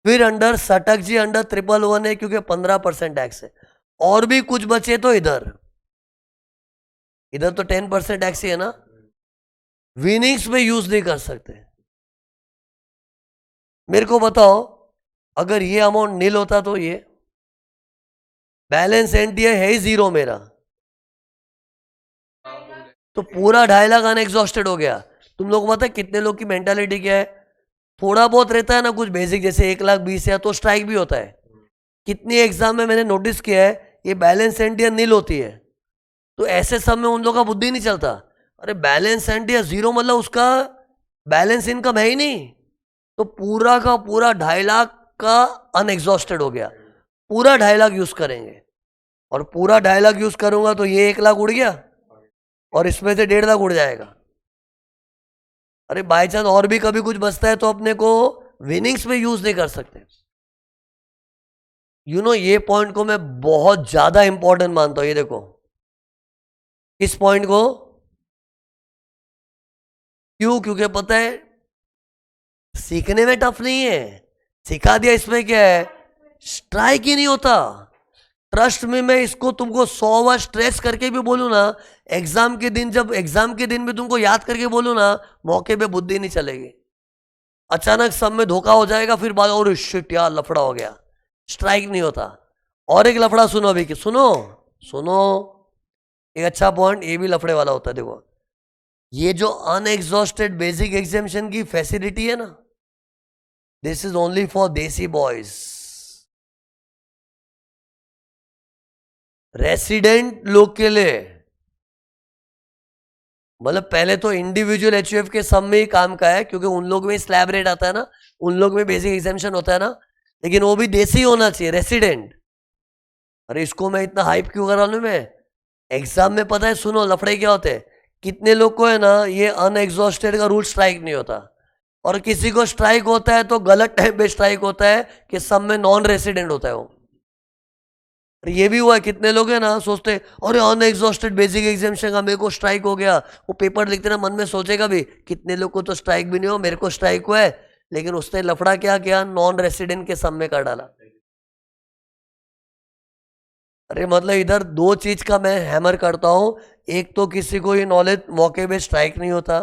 फिर अंडर सटक जी अंडर 111 है क्योंकि 15% टैक्स है, और भी कुछ बचे तो इधर तो 10% टैक्स ही है ना, विनिंग्स में यूज नहीं कर सकते। मेरे को बताओ, अगर ये अमाउंट नील होता तो ये बैलेंस एनटीआई है ही जीरो मेरा, तो पूरा 2.5 लाख अनएग्जॉस्टेड हो गया। तुम लोग पता है कितने लोग की मेंटालिटी क्या है, थोड़ा बहुत रहता है ना कुछ बेसिक, जैसे 1,20,000 तो स्ट्राइक भी होता है। कितनी एग्जाम में मैंने नोटिस किया है ये बैलेंस एनटीआई नील होती है, तो ऐसे सब में उन लोगों का बुद्धि नहीं चलता। अरे बैलेंस एनटीआई जीरो मतलब उसका बैलेंस इनकम है ही नहीं, तो पूरा का पूरा 2.5 लाख का अनएग्जॉस्टेड हो गया। पूरा 2.5 लाख यूज करेंगे, और पूरा 2.5 लाख यूज करूंगा तो ये 1 लाख उड़ गया, और इसमें से 1.5 लाख उड़ जाएगा। अरे बाई चांस और भी कभी कुछ बचता है तो अपने को विनिंग्स में यूज नहीं कर सकते। ये पॉइंट को मैं बहुत ज्यादा इंपॉर्टेंट मानता हूं। ये देखो इस पॉइंट को, क्यों? क्योंकि पता है सीखने में टफ नहीं है, सिखा दिया। इसमें क्या है, स्ट्राइक ही नहीं होता। ट्रस्ट में, मैं इसको तुमको 100 बार स्ट्रेस करके भी बोलूं ना, एग्जाम के दिन, जब एग्जाम के दिन भी तुमको याद करके बोलूं ना, मौके पे बुद्धि नहीं चलेगी, अचानक सब में धोखा हो जाएगा, फिर बाद और शिट यार लफड़ा हो गया, स्ट्राइक नहीं होता। और एक लफड़ा सुनो अभी की, सुनो सुनो, एक अच्छा पॉइंट ये भी लफड़े वाला होता है। देखो ये जो अनएग्जॉस्टेड बेसिक एग्जामिनेशन की फैसिलिटी है ना, दिस इज ओनली फॉर देसी बॉयज, रेसिडेंट लोग के लिए। मतलब पहले तो इंडिविजुअल एचयूएफ के सब में ही काम का है, क्योंकि उन लोग में स्लैब रेट आता है ना, उन लोग में बेसिक एग्जामिनेशन होता है ना, लेकिन वो भी देसी होना चाहिए, रेसिडेंट। अरे इसको मैं इतना हाइप क्यों कर रहा हूं? मैं एग्जाम में पता है, सुनो लफड़े क्या होते हैं, कितने लोग को है ना ये अनएग्जॉस्टेड का रूल स्ट्राइक नहीं होता, और किसी को स्ट्राइक होता है तो गलत टाइम पे स्ट्राइक होता है कि सब में नॉन रेसिडेंट होता है वो। ये भी हुआ है, कितने लोग हैं ना सोचते अरे अनएग्जॉस्टेड बेसिक एग्जामिनेशन का मेरे को स्ट्राइक हो गया, वो पेपर लिखते ना मन में सोचेगा भी कितने लोग को तो स्ट्राइक भी नहीं हो, मेरे को स्ट्राइक हुआ है, लेकिन उसने लफड़ा क्या किया, नॉन रेसिडेंट के सब में कर डाला। अरे मतलब इधर दो चीज का मैं हैमर करता हूं, एक तो किसी को ये नॉलेज मौके पे स्ट्राइक नहीं होता,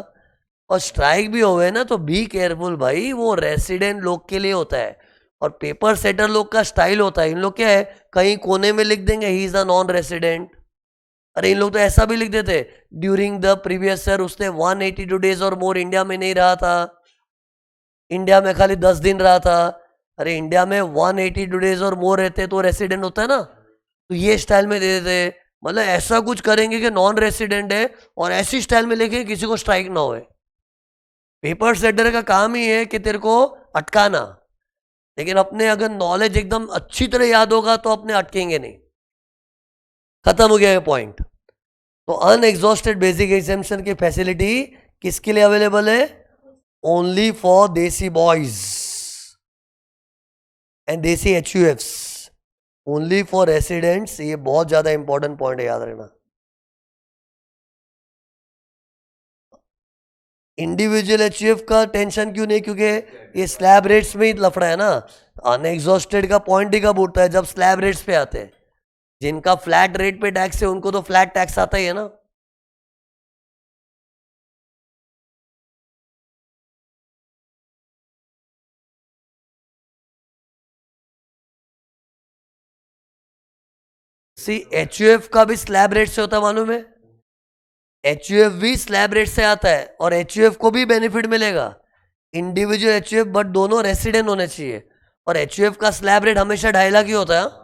और स्ट्राइक भी होवे ना तो बी केयरफुल भाई, वो रेसिडेंट लोग के लिए होता है, और पेपर सेटर लोग का स्टाइल होता है। इन लोग क्या है, कहीं कोने में लिख देंगे he is a non resident. अरे इन लोग तो ऐसा भी लिख देते, ड्यूरिंग द प्रीवियस ईयर उसने 182 डेज और मोर इंडिया में नहीं रहा था, इंडिया में खाली 10 दिन रहा था। अरे इंडिया में 182 डेज और मोर रहते तो रेसिडेंट होता है ना, तो ये स्टाइल में दे देते। मतलब ऐसा कुछ करेंगे कि नॉन रेसिडेंट है, और ऐसी स्टाइल में लेके किसी को स्ट्राइक ना होए। पेपर सेटर का काम ही है कि तेरे को अटकाना, लेकिन अपने अगर नॉलेज एकदम अच्छी तरह याद होगा तो अपने अटकेंगे नहीं। खत्म हो गया ये पॉइंट। तो अनएग्जॉस्टेड बेसिक एग्जामिनेशन की फैसिलिटी किसके लिए अवेलेबल है? ओनली फॉर देसी बॉयज एंड देसी एचयूएफ्स, ओनली फॉर रेसिडेंट्स। ये बहुत ज्यादा इंपॉर्टेंट पॉइंट है, याद रखना। इंडिविजुअल एचयूएफ का टेंशन क्यों नहीं? क्योंकि ये स्लैब रेट्स में ही लफड़ा है ना। अनएग्जॉस्टेड का पॉइंट ही कब उठता है? जब स्लैब रेट्स पे आते हैं। जिनका फ्लैट रेट पे टैक्स है उनको तो फ्लैट टैक्स आता ही है ना। सी एचयूएफ का भी स्लैब रेट से होता है, मालूम है? एचयूएफ भी स्लैब रेट से आता है, और एचयूएफ को भी बेनिफिट मिलेगा, इंडिविजुअल एचयूएफ, बट दोनों रेसिडेंट होने चाहिए। और एचयूएफ का स्लैब रेट हमेशा 2.5 लाख ही होता है।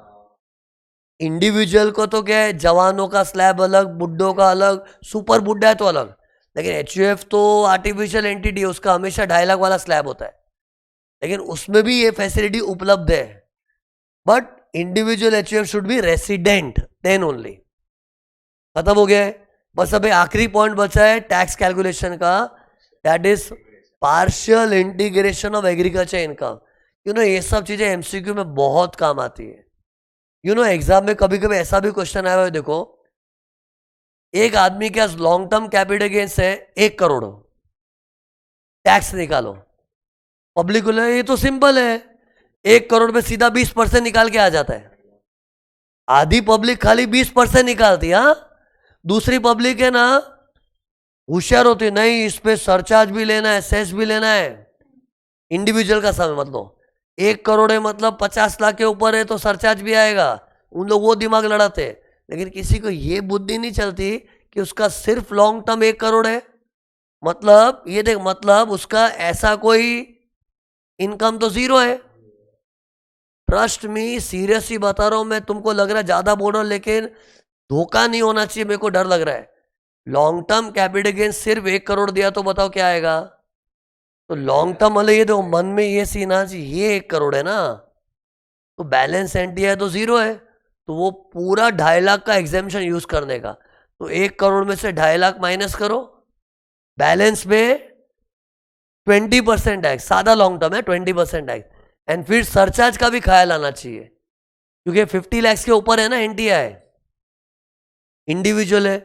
इंडिविजुअल को तो क्या है, जवानों का स्लैब अलग, बुड्ढों का अलग, सुपर बुड्ढा है तो अलग, लेकिन एचयूएफ तो आर्टिफिशियल एंटिटी है, उसका हमेशा 2.5 लाख वाला स्लैब होता है। लेकिन उसमें भी ये फैसिलिटी उपलब्ध है, but individual HUF should be resident, then only. खत्म हो गया है। बस अभी आखिरी पॉइंट बचा है टैक्स कैलकुलेशन का, that is partial integration of agriculture income. ये सब चीजें एमसीक्यू में बहुत काम आती है। एग्जाम में कभी कभी ऐसा भी क्वेश्चन आया हुआ है, देखो एक आदमी के लॉन्ग टर्म कैपिटल गेन्स है 1 करोड़, टैक्स निकालो। पब्लिक को लगे ये तो सिंपल है, 1 करोड़ पे सीधा 20% निकाल के आ जाता है। आधी पब्लिक खाली 20% निकालती, हाँ। दूसरी पब्लिक है ना, होशियार होती, नहीं इस पे सरचार्ज भी लेना है, सेस भी लेना है। इंडिविजुअल का समय मतलब 1 करोड़ है, मतलब 50 लाख के ऊपर है तो सरचार्ज भी आएगा। उन लोग वो दिमाग लड़ाते हैं, लेकिन किसी को ये बुद्धि नहीं चलती कि उसका सिर्फ लॉन्ग टर्म 1 करोड़ है, मतलब ये देख, मतलब उसका ऐसा कोई इनकम तो जीरो है। ट्रस्ट मी, सीरियसली बता रहा हूं मैं, तुमको लग रहा है ज्यादा बोल रहा हूं, लेकिन धोखा नहीं होना चाहिए, मेरे को डर लग रहा है। लॉन्ग टर्म कैपिटल गेन सिर्फ 1 करोड़ दिया तो बताओ क्या आएगा। तो लॉन्ग टर्म वाले ये देखो, मन में ये सीन आ चाहिए, ये 1 करोड़ है ना, तो बैलेंस एंटी है तो जीरो है, तो वो पूरा 2.5 लाख का एग्जामेशन यूज करने का। तो 1 करोड़ में से 2.5 लाख माइनस करो, बैलेंस में 20% टैक्स, सादा लॉन्ग टर्म है 20% टैक्स। एंड फिर सरचार्ज का भी ख्याल आना चाहिए, क्योंकि 50 लाख के ऊपर है ना एनटीआई, इंडिविजुअल है,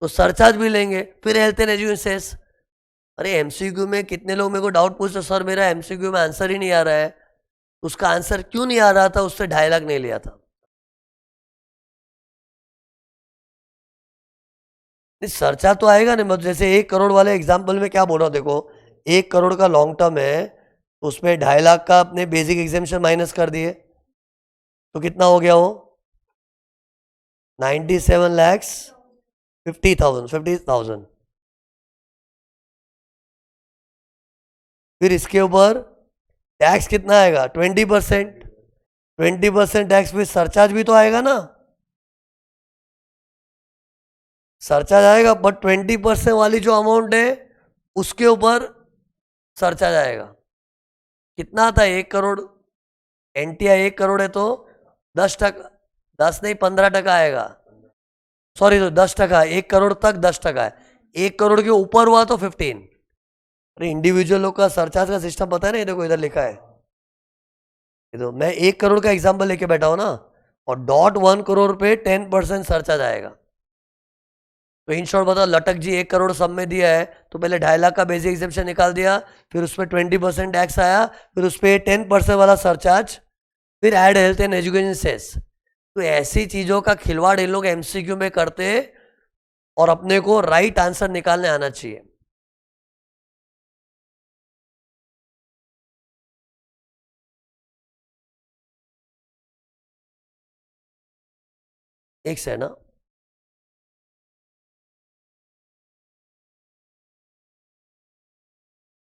तो सरचार्ज भी लेंगे। फिर हेल्थ एंड एजुकेशन सेस। अरे एमसीक्यू में कितने लोग मेरे को डाउट पूछते, सर मेरा एमसीक्यू में आंसर ही नहीं आ रहा है। उसका आंसर क्यों नहीं आ रहा था, उससे 2.5 लाख नहीं लिया था। नहीं, सरचार्ज तो आएगा नहीं, मतलब जैसे 1 करोड़ वाले एग्जाम्पल में क्या बोल रहा हूँ देखो, 1 करोड़ का लॉन्ग टर्म है, उसमें 2.5 लाख का अपने बेसिक एग्जामेशन माइनस कर दिए, तो कितना हो गया वो 97,50,000। फिर इसके ऊपर टैक्स कितना आएगा 20%। 20% टैक्स, फिर सरचार्ज भी तो आएगा ना, सरचार्ज आएगा, बट 20% वाली जो अमाउंट है उसके ऊपर सरचार्ज आएगा। कितना आता है 1 करोड़, एनटीआई 1 करोड़ है तो 10%, 10 नहीं 15% आएगा, सॉरी तो 10%, 1 करोड़ तक 10% है, 1 करोड़ के ऊपर हुआ तो 15। अरे इंडिविजुअल लोग का सरचार्ज का सिस्टम पता है ना, ये देखो इधर लिखा है, ये तो मैं 1 करोड़ का एग्जाम्पल लेके बैठा हूं ना, और .1 करोड़ पे 10% सरचार्ज आएगा। तो इन शॉर्ट बताओ, लटक जी 1 करोड़ सब में दिया है, तो पहले 2.5 लाख का बेसिक एग्जामेशन निकाल दिया, फिर उस पर 20% टैक्स आया, फिर उस पर 10% वाला सरचार्ज, फिर add health and education cess. तो ऐसी चीजों का खिलवाड़ इन लोग एमसीक्यू में करते, और अपने को राइट आंसर निकालने आना चाहिए। एक से ना,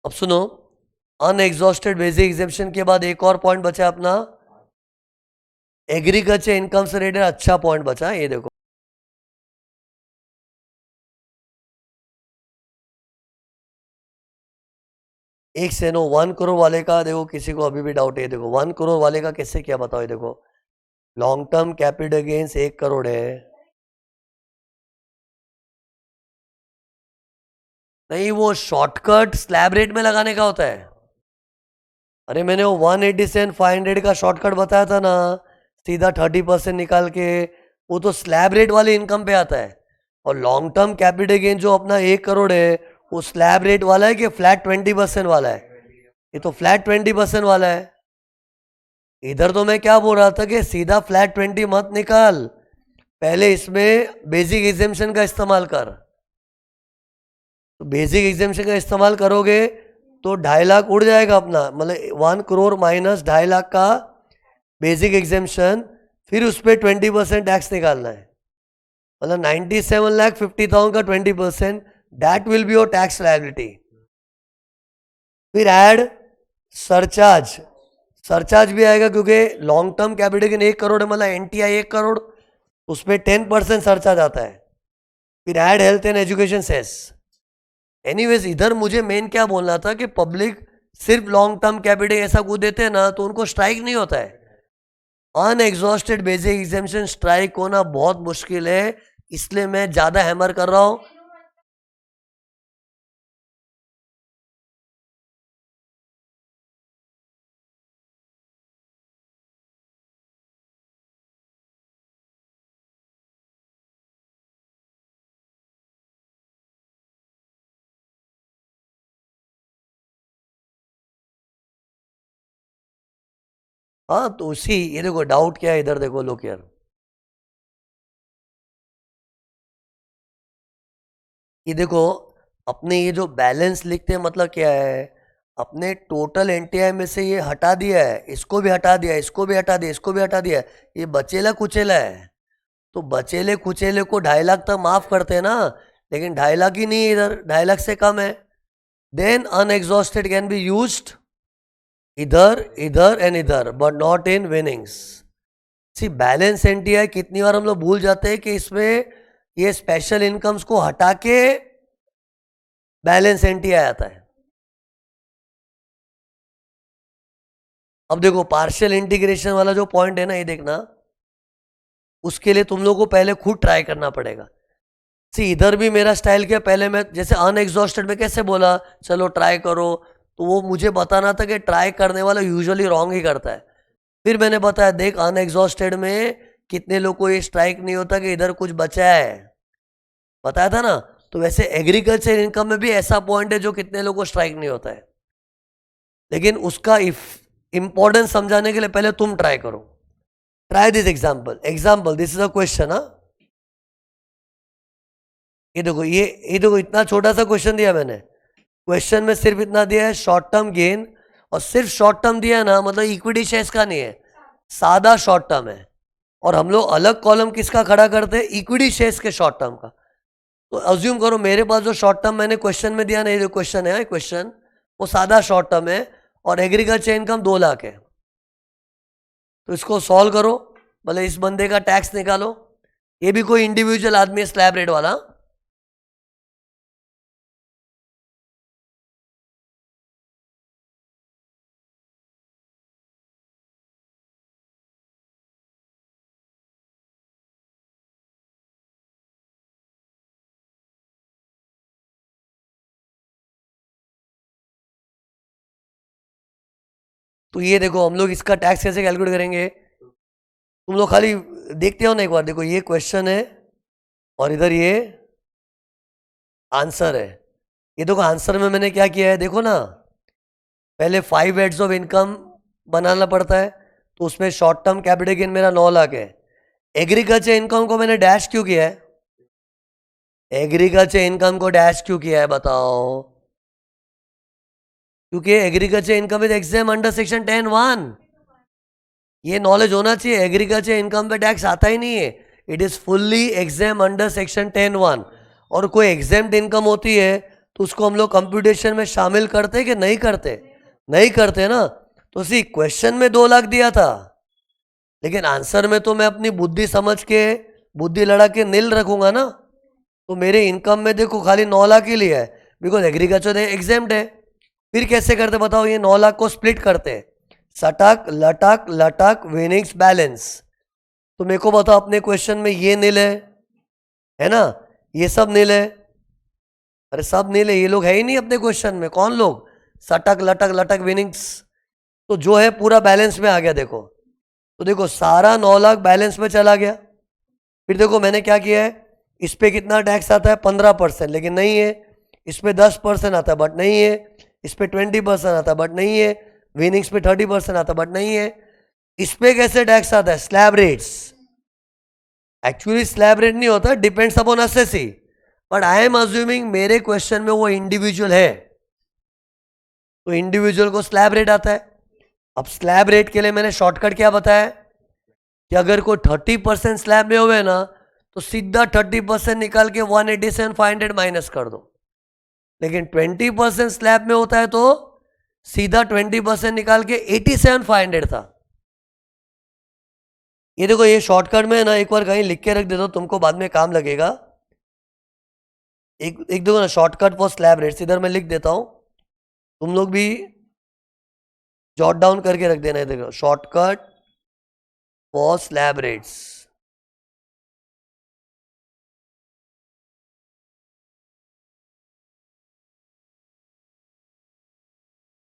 अब सुनो, अनएग्जॉस्टेड बेसिक एग्जामेशन के बाद एक और पॉइंट बचा अपना, एग्रीकल्चर इनकम से रिलेटेड अच्छा पॉइंट बचा, ये देखो। एक से नो 1 करोड़ वाले का देखो, किसी को अभी भी डाउट है, देखो 1 करोड़ वाले का कैसे क्या बताओ, ये देखो long term capital gains 1 crore है, नहीं वो शॉर्टकट स्लैब रेट में लगाने का होता है। अरे मैंने वो 187 500 का शॉर्टकट बताया था ना, सीधा 30% निकाल के, वो तो स्लैब रेट वाली इनकम पे आता है। और लॉन्ग टर्म कैपिटल गेन जो अपना 1 करोड़ है, वो स्लैब रेट वाला है कि फ्लैट 20% वाला है, ये तो फ्लैट 20% वाला है। इधर तो मैं क्या बोल रहा था कि सीधा फ्लैट 20 मत निकाल, पहले इसमें बेसिक एग्जामेशन का इस्तेमाल कर। तो बेसिक एग्जामेशन का इस्तेमाल करोगे तो 2.5 लाख उड़ जाएगा अपना, मतलब 1 करोड़ माइनस 2.5 लाख का बेसिक एग्जामेशन, फिर उस पर 20% टैक्स निकालना है, मतलब 97,50,000 का 20%, that will be your tax liability. फिर ऐड सरचार्ज, सरचार्ज भी आएगा क्योंकि long term capital gain 1 crore है, मतलब एनटीआई 1 करोड़, उस पर 10% सरचार्ज आता है। फिर add health and education cess. Anyways इधर मुझे मेन क्या बोलना था कि पब्लिक सिर्फ लॉन्ग टर्म कैपिटल ऐसा कूद देते हैं ना, तो उनको स्ट्राइक नहीं होता है। अनएग्जॉस्टेड बेसिक एग्जामेशन स्ट्राइक होना बहुत मुश्किल है, इसलिए मैं ज्यादा हैमर कर रहा हूं। हाँ तो उसी, ये देखो डाउट क्या है इधर देखो, लोग यार कि देखो अपने ये जो बैलेंस लिखते हैं मतलब क्या है, अपने टोटल एनटीआई में से ये हटा दिया है, इसको भी हटा दिया, इसको भी हटा दिया, इसको भी हटा दिया, ये बचेला कुचेला है। तो बचेले कुचेले को 2.5 लाख तक माफ करते हैं ना, लेकिन 2.5 लाख ही नहीं है इधर, 2.5 लाख से कम है। Then unexhausted can be used इधर इधर एंड इधर, but not in winnings. See balance NTI कितनी बार हम लोग भूल जाते हैं कि इसमें ये स्पेशल इनकम्स को हटा के बैलेंस एनटीआई आता है। अब देखो पार्शियल इंटीग्रेशन वाला जो पॉइंट है ना, ये देखना, उसके लिए तुम लोग को पहले खुद ट्राई करना पड़ेगा। सी इधर भी मेरा स्टाइल क्या, पहले मैं जैसे अनएग्जॉस्टेड में कैसे बोला चलो ट्राई करो, तो वो मुझे बताना था कि ट्राई करने वाला यूजुअली रॉन्ग ही करता है। फिर मैंने बताया देख अनएग्जॉस्टेड में कितने लोग को ये स्ट्राइक नहीं होता कि इधर कुछ बचा है, बताया था ना। तो वैसे एग्रीकल्चर इनकम में भी ऐसा पॉइंट है जो कितने लोगों को स्ट्राइक नहीं होता है, लेकिन उसका इंपॉर्टेंस समझाने के लिए पहले तुम ट्राई करो। Try this example this is a question. ये देखो इतना छोटा सा क्वेश्चन दिया मैंने, क्वेश्चन में सिर्फ इतना दिया है शॉर्ट टर्म गेन, और सिर्फ शॉर्ट टर्म दिया है ना, मतलब इक्विटी शेयर्स का नहीं है, सादा शॉर्ट टर्म है। और हम लोग अलग कॉलम किसका खड़ा करते हैं, इक्विटी शेयर्स के शॉर्ट टर्म का। तो अज्यूम करो मेरे पास जो शॉर्ट टर्म मैंने क्वेश्चन में दिया ना, ये जो क्वेश्चन है क्वेश्चन वो सादा शॉर्ट टर्म है, और एग्रीकल्चर इनकम 2 लाख है। तो इसको सॉल्व करो, भले इस बंदे का टैक्स निकालो, ये भी कोई इंडिविजुअल आदमी है स्लैब रेट वाला। तो ये देखो हम लोग इसका टैक्स कैसे कैलकुलेट करेंगे, तुम लोग खाली देखते हो ना एक बार, देखो ये क्वेश्चन है और इधर ये आंसर है। ये देखो आंसर में मैंने क्या किया है, देखो ना, पहले 5 हेड्स ऑफ इनकम बनाना पड़ता है, तो उसमें शॉर्ट टर्म कैपिटल गेन मेरा 9 लाख है। एग्रीकल्चर इनकम को मैंने डैश क्यों किया है, एग्रीकल्चर इनकम को डैश क्यों किया है बताओ, क्योंकि agriculture income is exam under section 10(1). ये नॉलेज होना चाहिए, एग्रीकल्चर इनकम पे टैक्स आता ही नहीं है, it is fully exempt under section 10(1). और कोई एग्जाम्ड इनकम होती है तो उसको हम लोग कंप्यूटेशन में शामिल करते कि नहीं करते, नहीं करते ना। तो सी क्वेश्चन में 2 लाख दिया था, लेकिन आंसर में तो मैं अपनी बुद्धि समझ के बुद्धि लड़ा के नील रखूंगा ना। तो मेरे इनकम में देखो खाली 9 लाख ही लिया है, बिकॉज एग्रीकल्चर एग्जाम्ड है। फिर कैसे करते बताओ, ये 9 लाख को स्प्लिट करते हैं, सटक लटक लटक विनिंग्स बैलेंस। तो मेरे को बताओ अपने क्वेश्चन में ये नील है ना, ये सब नील है, अरे सब नील है, ये लोग है ही नहीं अपने क्वेश्चन में, कौन लोग, सटक लटक लटक विनिंग्स। तो जो है पूरा बैलेंस में आ गया देखो, तो देखो सारा 9 लाख बैलेंस में चला गया। फिर देखो मैंने क्या किया है, इस पे कितना टैक्स आता है 15%, लेकिन नहीं है, इस पे 10% आता है बट नहीं है, इस पे 20% आता है बट नहीं है, विनिंग्स पे 30% आता है बट नहीं है। इस पे कैसे टैक्स आता है, slab rates, actually slab rate नहीं होता, depends upon assessee, but I am assuming मेरे क्वेश्चन में वो इंडिविजुअल है, तो इंडिविजुअल को स्लैब रेट आता है। अब स्लैब रेट के लिए मैंने शॉर्टकट क्या बताया कि अगर कोई 30% स्लैब में हुए ना, तो सीधा 30% निकाल के 187,500 माइनस कर दो, लेकिन 20% स्लैब में होता है तो सीधा 20% निकाल के 87,500 था। ये देखो ये शॉर्टकट में ना, एक बार कहीं लिख के रख दे दो, तुमको बाद में काम लगेगा। एक देखो ना, शॉर्टकट फॉर स्लैब रेट्स, इधर मैं लिख देता हूं, तुम लोग भी जॉट डाउन करके रख देना है। देखो शॉर्टकट फॉर स्लैब रेट्स,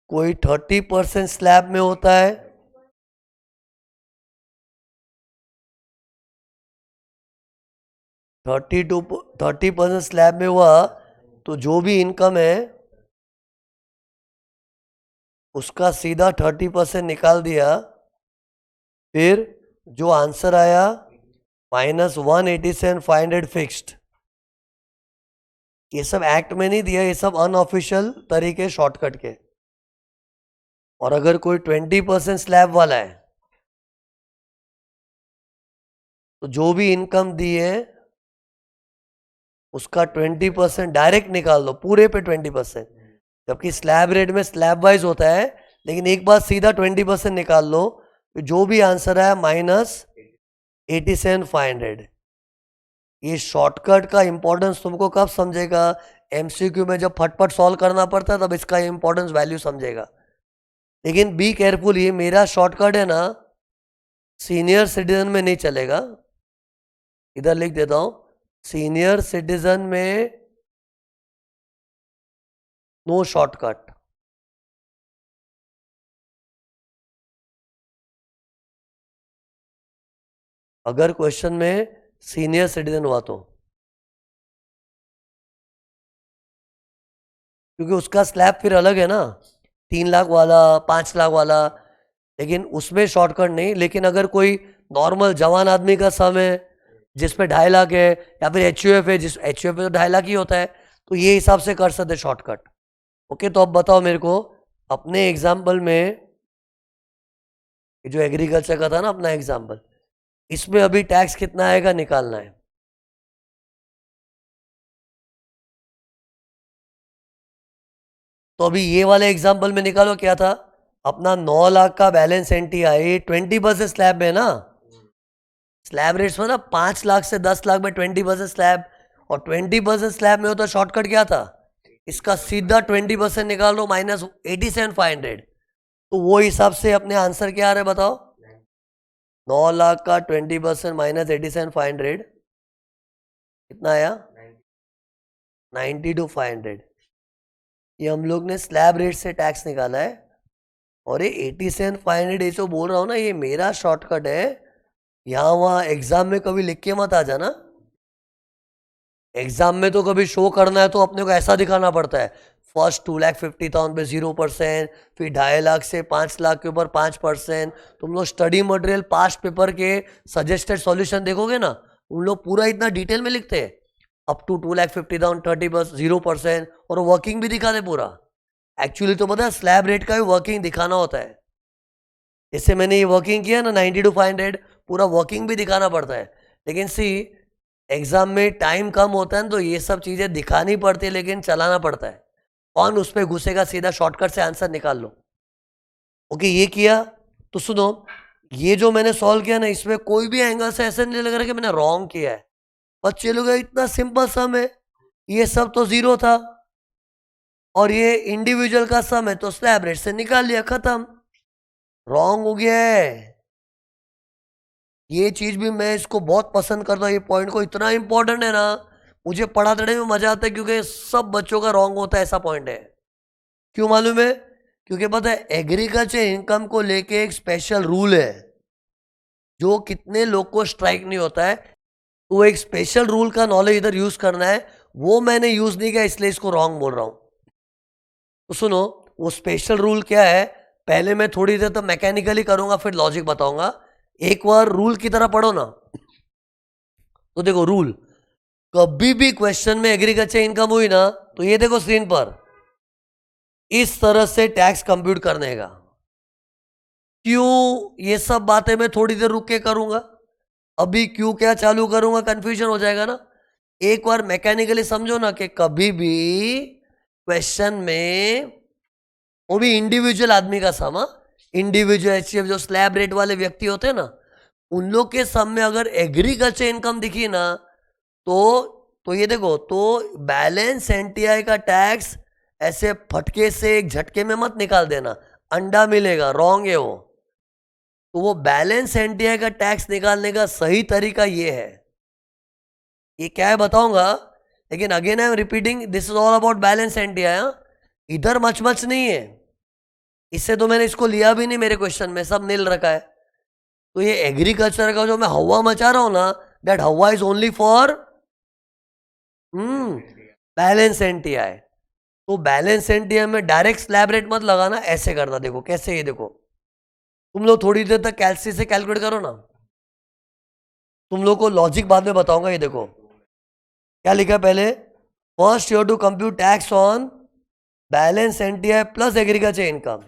कोई 30% स्लैब में होता है, 30% स्लैब में हुआ, तो जो भी इनकम है उसका सीधा 30% निकाल दिया, फिर जो आंसर आया -187,500 फिक्स्ड, ये सब एक्ट में नहीं दिया, ये सब अनऑफिशियल तरीके शॉर्टकट के। और अगर कोई 20% स्लैब वाला है तो जो भी इनकम दी है उसका 20% डायरेक्ट निकाल दो, पूरे पे 20%। जबकि स्लैब रेट में स्लैब वाइज होता है, लेकिन एक बार सीधा 20% निकाल लो, तो जो भी आंसर है -87,500। ये शॉर्टकट का इंपॉर्टेंस तुमको कब समझेगा? एमसीक्यू में जब फटफट सॉल्व करना पड़ता है तब इसका इंपॉर्टेंस वैल्यू समझेगा। लेकिन बी केयरफुल, ये मेरा शॉर्टकट है ना, सीनियर सिटीजन में नहीं चलेगा। इधर लिख देता हूं, सीनियर सिटीजन में नो शॉर्टकट। अगर क्वेश्चन में सीनियर सिटीजन हुआ तो, क्योंकि उसका स्लैब फिर अलग है ना, 3 लाख वाला, 5 लाख वाला, लेकिन उसमें शॉर्टकट नहीं। लेकिन अगर कोई नॉर्मल जवान आदमी का सम है जिसपे 2.5 लाख है, या फिर एचयूएफ है, जिस एचयूएफ पे तो 2.5 लाख ही होता है, तो ये हिसाब से कर सकते शॉर्टकट। ओके, तो अब बताओ मेरे को, अपने एग्जाम्पल में जो एग्रीकल्चर का था ना अपना एग्जाम्पल, इसमें अभी टैक्स कितना आएगा निकालना है। तो अभी ये वाले एग्जाम्पल में निकालो, क्या था अपना 9 लाख का बैलेंस एनटीआई 20% स्लैब में ना, स्लैब रेट्स में ना 5 लाख से 10 लाख में 20% स्लैब, और 20% स्लैब में होता शॉर्टकट क्या था, इसका सीधा 20% निकाल लो, -87,500। तो वो हिसाब से अपने आंसर क्या आ रहा है बताओ? 9 लाख का 20% -87,500 कितना आया? 92,500। ये हम लोग ने स्लैब रेट से टैक्स निकाला है। और ये 87,500 ये जो बोल रहा हूँ ना, ये मेरा शॉर्टकट है। यहाँ वहाँ एग्जाम में कभी लिख के मत आ जाना। एग्जाम में तो कभी शो करना है तो अपने को ऐसा दिखाना पड़ता है, फर्स्ट 2,50,000 पे 0%, फिर 2.5 लाख से 5 लाख के ऊपर 5%। तुम लोग स्टडी मटेरियल पास्ट पेपर के सजेस्टेड सॉल्यूशन देखोगे ना, उन लोग पूरा इतना डिटेल में लिखते हैं, अप टू 2,50,000 30% 0%, और वर्किंग भी दिखाते पूरा। एक्चुअली तो पता है स्लैब रेट का भी वर्किंग दिखाना होता है। जैसे मैंने ये वर्किंग किया ना 92,500, पूरा वर्किंग भी दिखाना पड़ता है। लेकिन सी, एग्जाम में टाइम कम होता है तो ये सब चीजें दिखानी पड़ती है, लेकिन चलाना पड़ता है। कौन उस पर घुसेगा, सीधा शॉर्टकट से आंसर निकाल लो। ओके, ये किया तो सुनो, ये जो मैंने सॉल्व किया ना, इसमें कोई भी एंगल से ऐसा नहीं लग रहा कि मैंने रॉन्ग किया है। बच्चे लोग इतना सिंपल सम है, ये सब तो 0 था, और ये इंडिविजुअल का सम है तो स्लैब रेट से निकाल लिया, खत्म। रॉन्ग हो गया है। ये चीज भी मैं इसको बहुत पसंद करता हूँ, ये पॉइंट को इतना इंपॉर्टेंट है ना, मुझे पढ़ाते में मजा आता है, क्योंकि सब बच्चों का रॉन्ग होता है, ऐसा पॉइंट है। क्यों मालूम है? क्योंकि पता है एग्रीकल्चर इनकम को लेके एक स्पेशल रूल है जो कितने लोग को स्ट्राइक नहीं होता है। तो एक स्पेशल रूल का नॉलेज इधर यूज करना है, वो मैंने यूज नहीं किया, इसलिए इसको रॉन्ग बोल रहा हूं। तो सुनो, वो स्पेशल रूल क्या है, पहले मैं थोड़ी देर तो मैकेनिकली करूंगा, फिर लॉजिक बताऊंगा। एक बार रूल की तरह पढ़ो ना, तो देखो रूल, कभी भी क्वेश्चन में एग्रीकल्चर इनकम हुई ना, तो ये देखो स्क्रीन पर, इस तरह से टैक्स कंप्यूट करने का। क्यों ये सब बातें मैं थोड़ी देर रुक के करूंगा, अभी क्यों क्या चालू करूंगा कंफ्यूजन हो जाएगा ना। एक बार मैकेनिकली समझो ना कि कभी भी क्वेश्चन में, वो भी इंडिविजुअल आदमी का सम, इंडिविजुअल एचसीएफ जो स्लैब रेट वाले व्यक्ति होते हैं ना, उन लोग के सम में अगर एग्रीकल्चर इनकम दिखी ना, तो ये देखो, तो बैलेंस एनटीआई का टैक्स ऐसे फटके से एक झटके में मत निकाल देना, अंडा मिलेगा, रॉन्ग है वो। तो वो बैलेंस एनटीआई का टैक्स निकालने का सही तरीका ये है। ये क्या है बताऊंगा, लेकिन again I am repeating, this is all about balance NTI. इधर मच मच नहीं है, इससे तो मैंने इसको लिया भी नहीं मेरे क्वेश्चन में, सब नील रखा है। तो ये एग्रीकल्चर का जो मैं हवा मचा रहा हूं ना, दैट हवा is only for balance NTI. तो बैलेंस एनटीआई में डायरेक्ट स्लैब रेट मत लगाना, ऐसे करना। देखो कैसे, ये देखो, तुम लोग थोड़ी देर तक कैलसी से कैलकुलेट करो ना, तुम लोग को लॉजिक बाद में बताऊंगा। ये देखो क्या लिखा है पहले, first you have to compute tax on balance NTI plus agriculture income.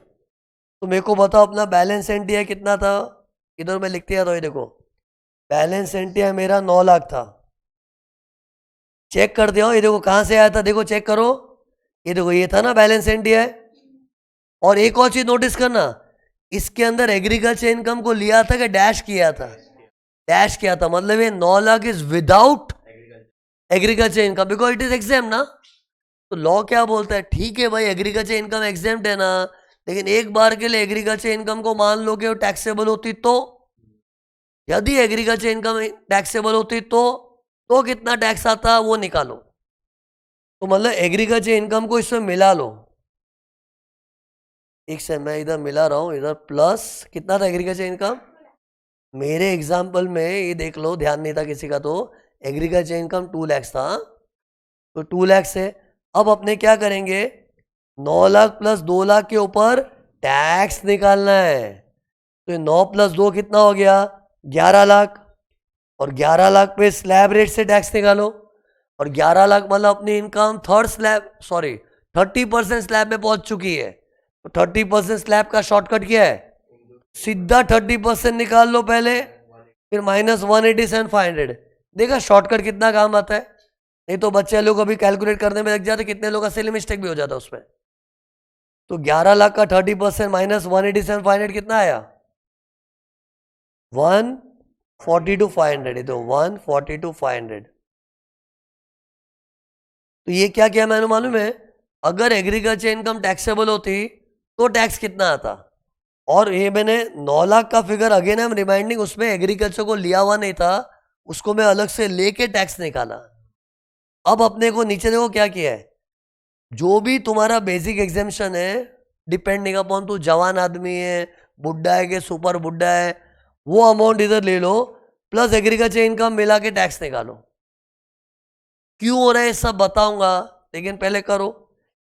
तो मेरे को बताओ अपना बैलेंस एनटीआई कितना था, इधर मैं लिखते आता हूँ, ये देखो बैलेंस एनटीआई मेरा 9 लाख था। चेक कर दिया, ये देखो कहाँ से आया था, देखो चेक करो, ये देखो ये था ना बैलेंस एनटीआई। और एक और चीज नोटिस करना, इसके अंदर एग्रीकल्चर इनकम को लिया था कि डैश किया था? डैश किया था, मतलब ये 9 lakh is without agriculture income because it is exam ना। तो लॉ क्या बोलता है, ठीक है भाई एग्रीकल्चर इनकम एग्जाम है ना, लेकिन एक बार के लिए एग्रीकल्चर इनकम को मान लो कि वो टैक्सेबल होती, तो यदि एग्रीकल्चर इनकम टैक्सेबल होती तो कितना टैक्स आता वो निकालो। तो मतलब एग्रीकल्चर इनकम को इसमें मिला लो। एक से मैं इधर मिला रहा हूं, इधर प्लस कितना था एग्रीकल्चर इनकम, मेरे एग्जाम्पल में ये देख लो, ध्यान नहीं था किसी का, तो एग्रीकल्चर इनकम 2 लाख था, तो 2 लाख से अब अपने क्या करेंगे, 9 लाख प्लस 2 लाख के ऊपर टैक्स निकालना है। तो ये 9 प्लस 2 कितना हो गया, 11 लाख, और 11 लाख पे स्लैब रेट से टैक्स निकालो, और 11 लाख मतलब अपनी इनकम 30% स्लैब में पहुंच चुकी है। तो 30% स्लैब का शॉर्टकट क्या है, सीधा 30% निकाल लो पहले, फिर माइनस 187,500। देखा शॉर्टकट कितना काम आता है, नहीं तो बच्चे लोग अभी कैलकुलेट करने में लग जाते, कितने लोग का सिली मिस्टेक भी हो जाता उसमें। तो 11 लाख का 30% माइनस 187,500 कितना आया, 142,500। तो 142,500। तो ये क्या किया मैंने मालूम है, अगर एग्रीकल्चर इनकम टैक्सेबल होती तो टैक्स कितना आता, और ये मैंने 9 लाख का figure again I am reminding, उसमें एग्रीकल्चर को लिया हुआ नहीं था, उसको मैं अलग से लेके टैक्स निकाला। अब अपने को नीचे देखो क्या किया है, जो भी तुम्हारा बेसिक एग्जाम्शन है, डिपेंडिंग अपॉन तू जवान आदमी है, बुढ़ा है कि सुपर बुढ़ा है, वो अमाउंट इधर ले लो, प्लस एग्रीकल्चर इनकम मिला के टैक्स निकालो। क्यों हो रहा है सब बताऊंगा, लेकिन पहले करो।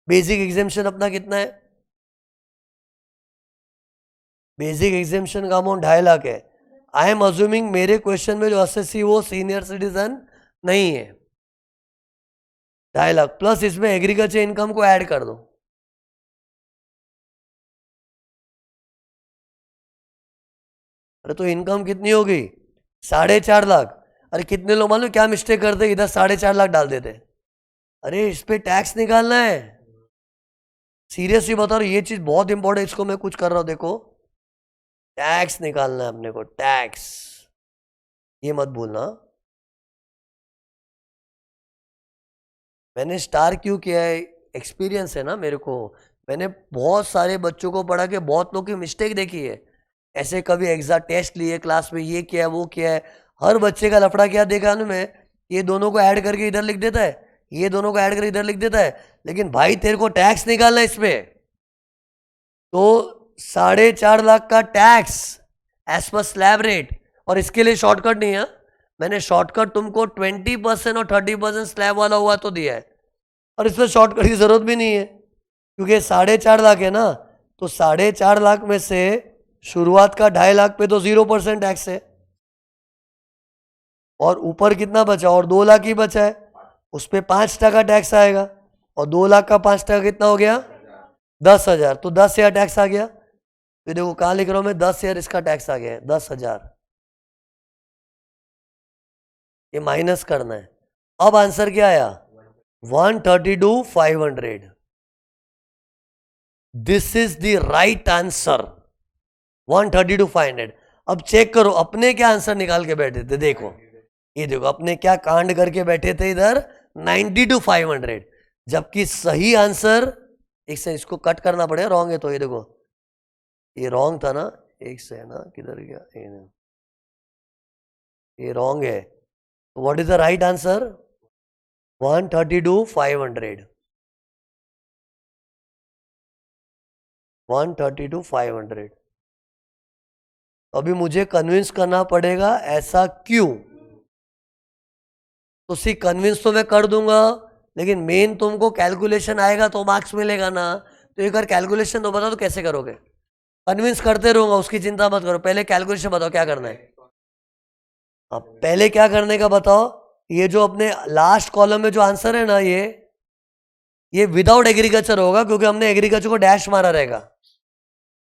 बेसिक एग्जाम्शन अपना कितना है, बेसिक एग्जाम्शन का अमाउंट 2.5 लाख है। आई एम अज्यूमिंग मेरे क्वेश्चन में जो एसएससी वो सीनियर सिटीजन नहीं है। 2.5 लाख प्लस इसमें एग्रीकल्चर इनकम को ऐड कर दो, अरे तो इनकम कितनी हो गई, 4.5 लाख। अरे कितने लोग मालूम क्या मिस्टेक करते, इधर 4.5 लाख डाल देते, अरे इस पे टैक्स निकालना है। सीरियसली बता रहा हूं, ये चीज बहुत इंपॉर्टेंट, इसको मैं कुछ कर रहा हूं, देखो टैक्स निकालना है अपने को, टैक्स, ये मत भूलना। मैंने स्टार क्यों किया है, एक्सपीरियंस है ना मेरे को, मैंने बहुत सारे बच्चों को पढ़ा के बहुत लोग की मिस्टेक देखी है, ऐसे कभी एग्जाम टेस्ट लिए क्लास में, ये किया है वो किया है, हर बच्चे का लफड़ा क्या देखा ना मैं, ये दोनों को ऐड करके इधर लिख देता है, ये दोनों को ऐड करके इधर लिख देता है, लेकिन भाई तेरे को टैक्स निकालना है इसमें। तो 4.5 लाख का tax as per slab rate, और इसके लिए शॉर्टकट नहीं है, मैंने शॉर्टकट तुमको 20% और 30% स्लैब वाला हुआ तो दिया है, और इसमें शॉर्टकट की जरूरत भी नहीं है, क्योंकि 4.5 लाख है ना, तो 4.5 लाख में से शुरुआत का 2.5 लाख पे तो 0% टैक्स है, और ऊपर कितना बचा, और 2 लाख ही बचा है, उस पर 5% टैक्स आएगा, और 2 लाख का 5% कितना हो गया, 10,000। तो 10,000 टैक्स आ गया। तो देखो कहाँ लिख रहा हूं मैं, 10,000 इसका टैक्स आ गया है, 10,000, ये माइनस करना है। अब आंसर क्या आया, 132,500। This is the right answer, 132,500। अब चेक करो अपने क्या आंसर निकाल के बैठे थे, देखो ये देखो अपने क्या कांड करके बैठे थे इधर, 92,500, जबकि सही आंसर, एक से इसको कट करना पड़ेगा, रॉन्ग है तो, ये देखो ये रॉन्ग था ना, एक से है ना, किधर गया ये रॉन्ग है, तो what is the right answer, 132,500, 132,500। अभी मुझे कन्विंस करना पड़ेगा, ऐसा क्यों, तो सी कन्विंस तो मैं कर दूंगा, लेकिन मेन तुमको कैलकुलेशन आएगा तो मार्क्स मिलेगा ना, तो एक बार कैलकुलेशन तो बताओ तो कैसे करोगे, कन्विंस करते रहूंगा उसकी चिंता मत करो, पहले कैलकुलेशन बताओ क्या करना है। अब पहले क्या करने का बताओ, ये जो अपने लास्ट कॉलम में जो आंसर है ना, ये विदाउट एग्रीकल्चर होगा, क्योंकि हमने एग्रीकल्चर को डैश मारा रहेगा।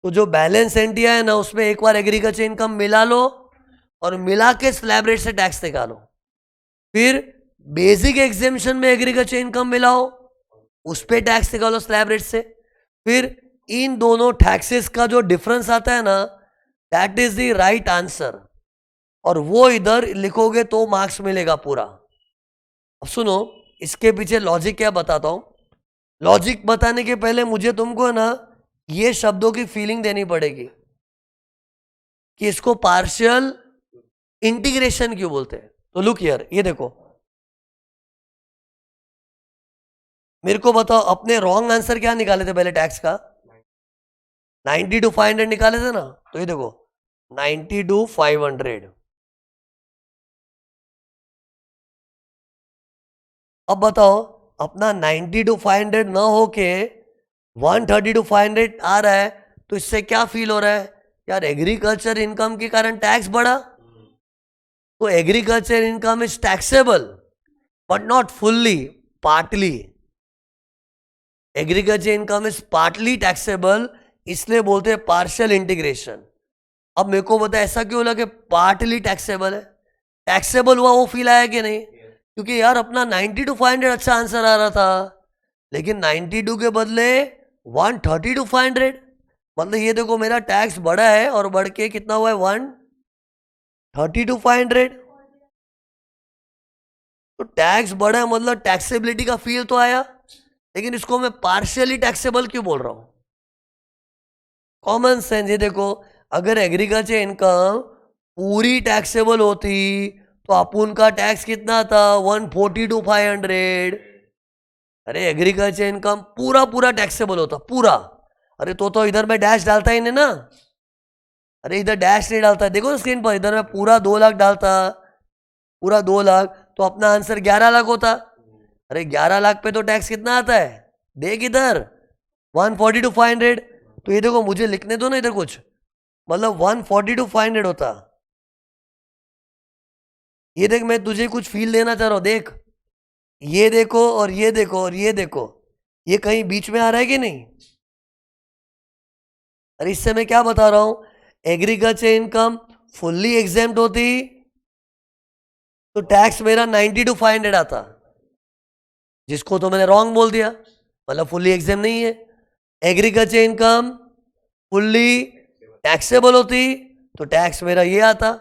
तो जो बैलेंस एंट्री है ना, उसमें एक बार एग्रीकल्चर इनकम मिला लो और मिला के स्लैब रेट से टैक्स निकालो। फिर बेसिक एग्जेम्पशन में एग्रीकल्चर इनकम मिलाओ, उस पे टैक्स निकालो स्लैब रेट से। फिर इन दोनों टैक्सेस का जो डिफरेंस आता है ना, that is the right answer, और वो इधर लिखोगे तो मार्क्स मिलेगा पूरा। अब सुनो, इसके पीछे लॉजिक क्या बताता हूं। लॉजिक बताने के पहले मुझे तुमको ना ये शब्दों की फीलिंग देनी पड़ेगी कि इसको पार्शियल इंटीग्रेशन क्यों बोलते हैं। तो लुक हियर, ये देखो, मेरे को बताओ, अपने रॉन्ग आंसर क्या निकाले थे पहले टैक्स का? 90 to 500 निकाले थे ना। तो ये देखो 90 to 500। अब बताओ, अपना 90 to 500 ना होके 130 to 500 आ रहा है, तो इससे क्या फील हो रहा है यार? एग्रीकल्चर इनकम के कारण टैक्स बढ़ा। तो agriculture income is taxable but not fully, partly. Agriculture income is partly taxable, इसलिए बोलते हैं पार्शियल इंटीग्रेशन। अब मेरे को बता, ऐसा क्यों लगा कि पार्टली टैक्सेबल है? टैक्सेबल हुआ वो फील आया कि नहीं? क्योंकि यार अपना 90 to 500 अच्छा आंसर आ रहा था, लेकिन 92 के बदले 130 to 500, मतलब ये देखो मेरा टैक्स बढ़ा है, और बढ़ के कितना हुआ है? 130 to 500। तो टैक्स बढ़ा है मतलब टैक्सेबिलिटी का फील तो आया, लेकिन इसको मैं पार्शियली टैक्सेबल क्यों बोल रहा हूं? Common sense. ये देखो, अगर एग्रीकल्चर इनकम पूरी टैक्सेबल होती तो अपुन का टैक्स कितना था? 140 to 500। अरे एग्रीकल्चर इनकम पूरा पूरा टैक्सेबल होता, पूरा। अरे तो इधर मैं डैश डालता ही नहीं ना। अरे इधर डैश नहीं डालता, देखो ना स्क्रीन पर, इधर मैं पूरा 2 लाख डालता, पूरा 2 लाख, तो अपना आंसर 11 लाख होता। अरे 11 लाख पे तो टैक्स कितना आता है? देख इधर 140 to 500। तो ये देखो, मुझे लिखने दो ना इधर कुछ, मतलब 140 to 500 होता। ये देख, मैं तुझे कुछ फील देना चाह रहा हूं, देख, ये देखो और ये देखो और ये देखो, ये कहीं बीच में आ रहा है कि नहीं? अरे इससे मैं क्या बता रहा हूं, एग्रीकल्चर इनकम फुल्ली एग्जेम्प्ट होती तो टैक्स मेरा 90 to 500 आता, जिसको तो मैंने रॉन्ग बोल दिया, मतलब फुल्ली एग्जेम्प्ट नहीं है। एग्रीकल्चर इनकम फुल्ली टैक्सेबल होती तो टैक्स मेरा ये आता,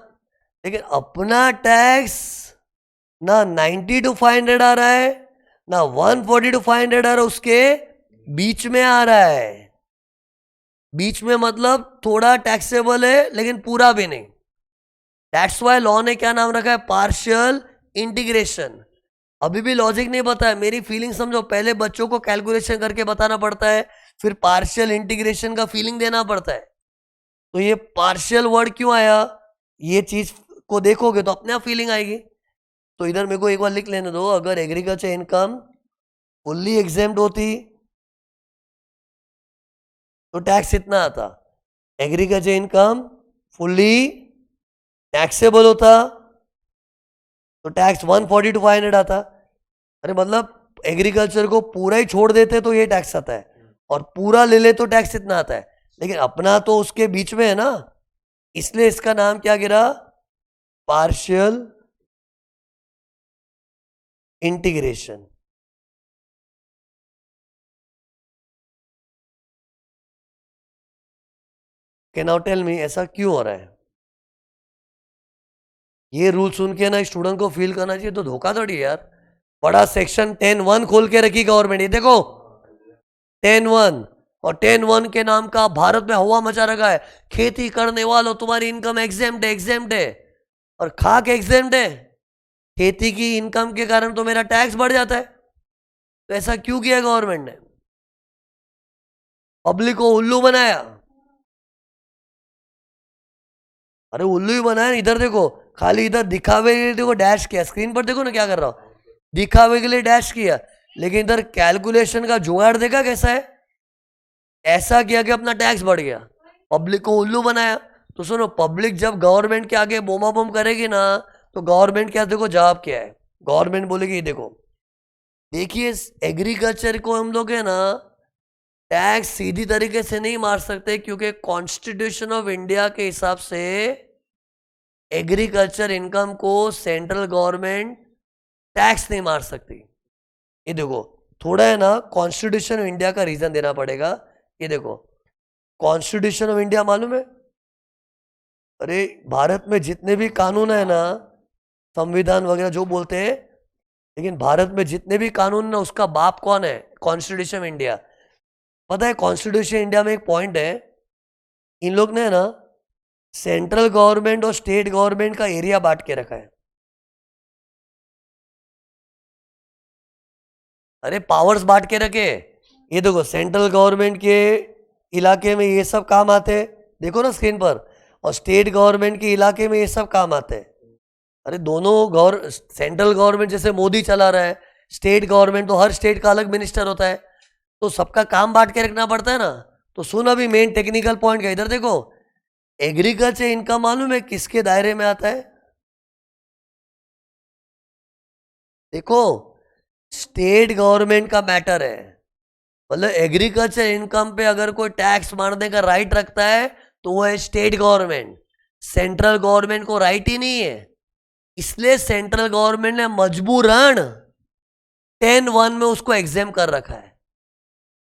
लेकिन अपना टैक्स ना 90 to 500 आ रहा है, ना 140 to 500 आ रहा है, उसके बीच में आ रहा है। बीच में मतलब थोड़ा टैक्सेबल है लेकिन पूरा भी नहीं। दैट्स वाई लॉ ने क्या नाम रखा है? Partial integration. अभी भी लॉजिक नहीं पता है, मेरी फीलिंग समझो। पहले बच्चों को कैलकुलेशन करके बताना पड़ता है, फिर पार्शियल इंटीग्रेशन का फीलिंग देना पड़ता है। तो ये पार्शियल वर्ड क्यों आया, ये चीज को देखोगे तो अपने आप फीलिंग आएगी। तो इधर मेरे को एक बार लिख लेने दो, अगर एग्रीकल्चर इनकम फुल्ली एग्जेम्प्ट होती तो टैक्स इतना आता, एग्रीकल्चर इनकम फुल्ली टैक्सेबल होता तो टैक्स 140 to 500 आता। अरे मतलब एग्रीकल्चर को पूरा ही छोड़ देते तो ये टैक्स आता है, और पूरा ले ले तो टैक्स इतना आता है, लेकिन अपना तो उसके बीच में है ना, इसलिए इसका नाम क्या गिरा? Partial integration. Can now tell me, ऐसा क्यों हो रहा है? ये रूल सुन के ना स्टूडेंट को फील करना चाहिए तो धोखाधड़ी है यार। बड़ा सेक्शन 10(1) खोल के रखी गवर्नमेंट, ये देखो 10(1), और 10(1) के नाम का भारत में हवा मचा रखा है। खेती करने वालों तुम्हारी इनकम एग्जेम्प्ट है, एग्जेम्प्ट है, और खाक एग्जेम्प्ट है। खेती की इनकम के कारण तो मेरा टैक्स बढ़ जाता है। तो ऐसा क्यों किया गवर्नमेंट ने? पब्लिक को उल्लू बनाया। अरे उल्लू ही बनाया। इधर देखो, खाली इधर दिखावे के लिए देखो डैश किया, स्क्रीन पर देखो ना क्या कर रहा हूं, दिखावे के लिए डैश किया, लेकिन इधर कैलकुलेशन का जुगाड़ देखा कैसा है? ऐसा किया कि अपना टैक्स बढ़ गया, पब्लिक को उल्लू बनाया। तो सुनो, पब्लिक जब गवर्नमेंट के आगे बोमा बोम करेगी ना, तो गवर्नमेंट क्या, देखो जवाब क्या है, गवर्नमेंट बोलेगी देखो, देखिए एग्रीकल्चर को हम लोग है ना टैक्स सीधी तरीके से नहीं मार सकते, क्योंकि कॉन्स्टिट्यूशन ऑफ इंडिया के हिसाब से एग्रीकल्चर इनकम को सेंट्रल गवर्नमेंट टैक्स नहीं मार सकती। ये देखो, थोड़ा है ना कॉन्स्टिट्यूशन ऑफ इंडिया का रीजन देना पड़ेगा। ये देखो, कॉन्स्टिट्यूशन ऑफ इंडिया मालूम है? अरे भारत में जितने भी कानून है ना, संविधान वगैरह जो बोलते हैं, लेकिन भारत में जितने भी कानून ना उसका बाप कौन है? Constitution of India. पता है कॉन्स्टिट्यूशन इंडिया में एक पॉइंट है, इन लोग ने ना सेंट्रल गवर्नमेंट और स्टेट गवर्नमेंट का एरिया बांट के रखा है। अरे पावर्स बांट के रखे। ये देखो, सेंट्रल गवर्नमेंट के इलाके में ये सब काम आते हैं, देखो ना स्क्रीन पर, और स्टेट गवर्नमेंट के इलाके में ये सब काम आते हैं। अरे दोनों सेंट्रल गवर्नमेंट जैसे मोदी चला रहा है, स्टेट गवर्नमेंट तो हर स्टेट का अलग मिनिस्टर होता है, तो सबका काम बांट के रखना पड़ता है ना। तो सुन, अभी मेन टेक्निकल पॉइंट का, इधर देखो, एग्रीकल्चर इनकम मालूम है किसके दायरे में आता है? देखो, स्टेट गवर्नमेंट का मैटर है। मतलब एग्रीकल्चर इनकम पे अगर कोई टैक्स मारने का राइट रखता है तो वो है स्टेट गवर्नमेंट, सेंट्रल गवर्नमेंट को राइट ही नहीं है। इसलिए सेंट्रल गवर्नमेंट ने मजबूरन 10(1) में उसको एग्जाम कर रखा है।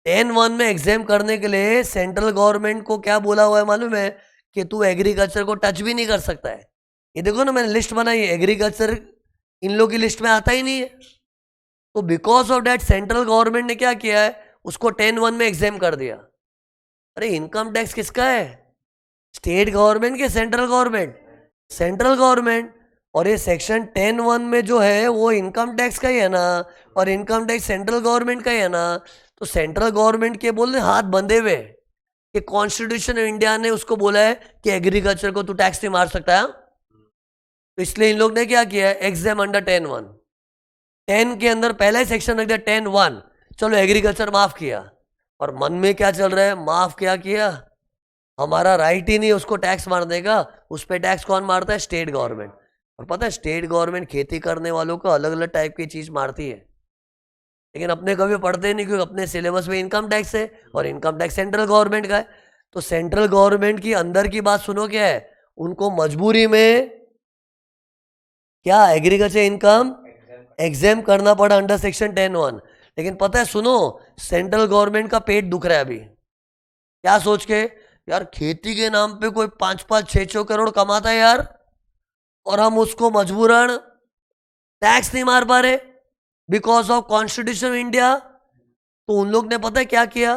10(1) में एग्जाम करने के लिए सेंट्रल गवर्नमेंट को क्या बोला हुआ है मालूम है? कि तू एग्रीकल्चर को टच भी नहीं कर सकता है। ये देखो ना, मैंने लिस्ट बनाई है, एग्रीकल्चर इन लोग की लिस्ट में आता ही नहीं है। तो because of that central government ने क्या किया है, उसको 10(1) में एग्जाम कर दिया। अरे इनकम टैक्स किसका है? स्टेट गवर्नमेंट के सेंट्रल गवर्नमेंट? Central government. और ये सेक्शन 10(1) में जो है वो इनकम टैक्स का ही है ना, और इनकम टैक्स सेंट्रल गवर्नमेंट का ही है ना। तो सेंट्रल गवर्नमेंट के बोल रहे हाथ बंधे हुए कि कॉन्स्टिट्यूशन ऑफ इंडिया ने उसको बोला है कि एग्रीकल्चर को तू टैक्स नहीं मार सकता है। तो इसलिए इन लोग ने क्या किया है, एग्जाम अंडर 10(1), 10 के अंदर पहला ही सेक्शन रख दिया 10(1), चलो एग्रीकल्चर माफ किया। और मन में क्या चल रहा है, माफ क्या किया, हमारा राइट ही नहीं उसको टैक्स मारने का। उस पर टैक्स कौन मारता है? State government. और पता है स्टेट गवर्नमेंट खेती करने वालों को अलग अलग टाइप की चीज मारती है, लेकिन अपने कभी पढ़ते नहीं, क्योंकि अपने सिलेबस में इनकम टैक्स है और इनकम टैक्स सेंट्रल गवर्नमेंट का है। तो सेंट्रल गवर्नमेंट की अंदर की बात सुनो, क्या है, उनको मजबूरी में क्या एग्रीकल्चर इनकम एग्जाम करना पड़ा अंडर सेक्शन 10(1). लेकिन पता है, सुनो, सेंट्रल गवर्नमेंट का पेट दुख रहा है अभी, क्या सोच के, यार खेती के नाम पे कोई 5-5, 6-6 करोड़ कमाता है यार, और हम उसको मजबूरन टैक्स नहीं मार पा रहे बिकॉज ऑफ कॉन्स्टिट्यूशन इंडिया। तो उन लोग ने पता है क्या किया,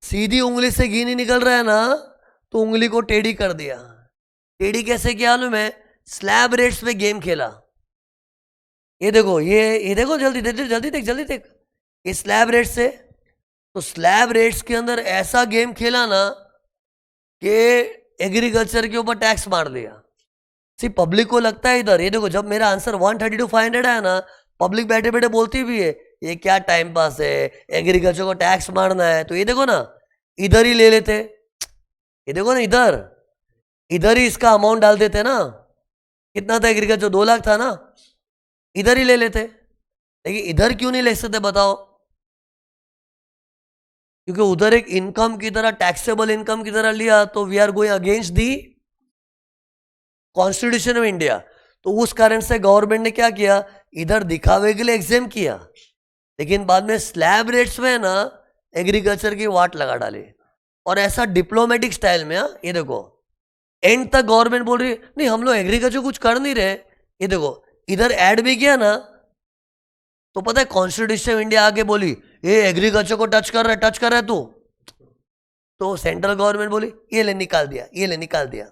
सीधी उंगली से घी नहीं निकल रहा है ना, तो उंगली को टेढ़ी कर दिया। टेढ़ी कैसे किया मालूम है? स्लैब रेट्स पे गेम खेला। ये देखो, ये देखो, जल्दी देख, जल्दी देख, जल्दी देख, ये स्लैब रेट्स से, तो स्लैब रेट्स के अंदर ऐसा गेम खेला ना कि एग्रीकल्चर के ऊपर टैक्स मार दिया। सिर्फ पब्लिक को लगता है इधर, ये देखो, जब मेरा आंसर 132,500 है ना, पब्लिक बैठे बैठे बोलती भी है ये क्या टाइम पास है, एग्रीकल्चर को टैक्स मारना है। तो ये देखो ना, इधर ही ले लेते, ये देखो ना, इधर इधर ही इसका अमाउंट डाल देते ना। कितना था एग्रीकल्चर? 2 लाख था ना, इधर ही ले लेते। लेकिन इधर क्यों नहीं ले सकते बताओ? क्योंकि उधर एक इनकम की तरह, टैक्सेबल इनकम की तरह लिया, तो we are going against the constitution of India. तो उस कारण से गवर्नमेंट ने क्या किया, इधर दिखावे के लिए एग्जाम किया, लेकिन बाद में स्लैब रेट्स में ना एग्रीकल्चर की वाट लगा डाली, और ऐसा डिप्लोमेटिक स्टाइल में। ये देखो, एंड तक गवर्नमेंट बोल रही है नहीं हम लोग एग्रीकल्चर कुछ कर नहीं रहे। ये देखो, इधर ऐड भी किया ना, तो पता है कॉन्स्टिट्यूशन ऑफ इंडिया आके बोली ये एग्रीकल्चर को टच कर रहा है तू। तो सेंट्रल गवर्नमेंट बोली ये ले निकाल दिया, ये ले निकाल दिया।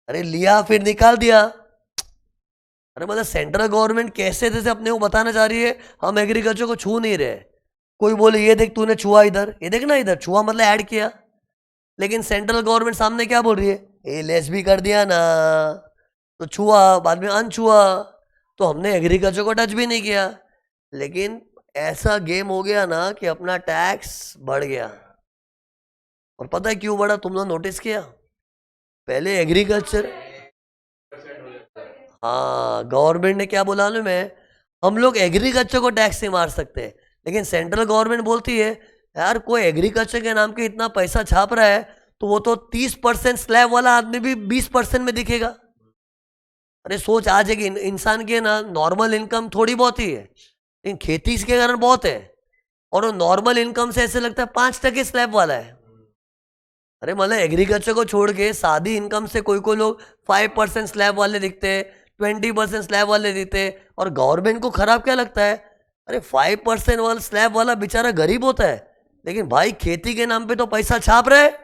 अरे लिया फिर निकाल दिया। अरे मतलब सेंट्रल गवर्नमेंट कैसे जैसे अपने को बताना चाह रही है हम एग्रीकल्चर को छू नहीं रहे। कोई बोले ये देख तूने छुआ, इधर ये देख ना, इधर छुआ मतलब ऐड किया। लेकिन सेंट्रल गवर्नमेंट सामने क्या बोल रही है, ये लेस भी कर दिया ना, तो छुआ, बाद में अनछुआ, तो हमने एग्रीकल्चर को टच भी नहीं किया। लेकिन ऐसा गेम हो गया ना कि अपना टैक्स बढ़ गया। और पता है क्यों बढ़ा? तुम लोग नोटिस किया? पहले एग्रीकल्चर, हाँ, गवर्नमेंट ने क्या बोला ना, मैं हम लोग एग्रीकल्चर को टैक्स नहीं मार सकते, लेकिन सेंट्रल गवर्नमेंट बोलती है यार कोई एग्रीकल्चर के नाम के इतना पैसा छाप रहा है तो वो तो 30% स्लैब वाला आदमी भी 20% में दिखेगा। अरे सोच, आज एक इंसान की ना नॉर्मल इनकम थोड़ी बहुत ही है, लेकिन खेती इसके कारण बहुत है, और वो नॉर्मल इनकम से ऐसे लगता है 5% स्लैब वाला है। अरे मतलब एग्रीकल्चर को छोड़ के सादी इनकम से कोई कोई लोग 5% स्लैब वाले दिखते हैं, 20% स्लैब वाले दिखते हैं, और गवर्नमेंट को खराब क्या लगता है, अरे 5% वाला स्लैब वाला बेचारा गरीब होता है, लेकिन भाई खेती के नाम पे तो पैसा छाप रहा है,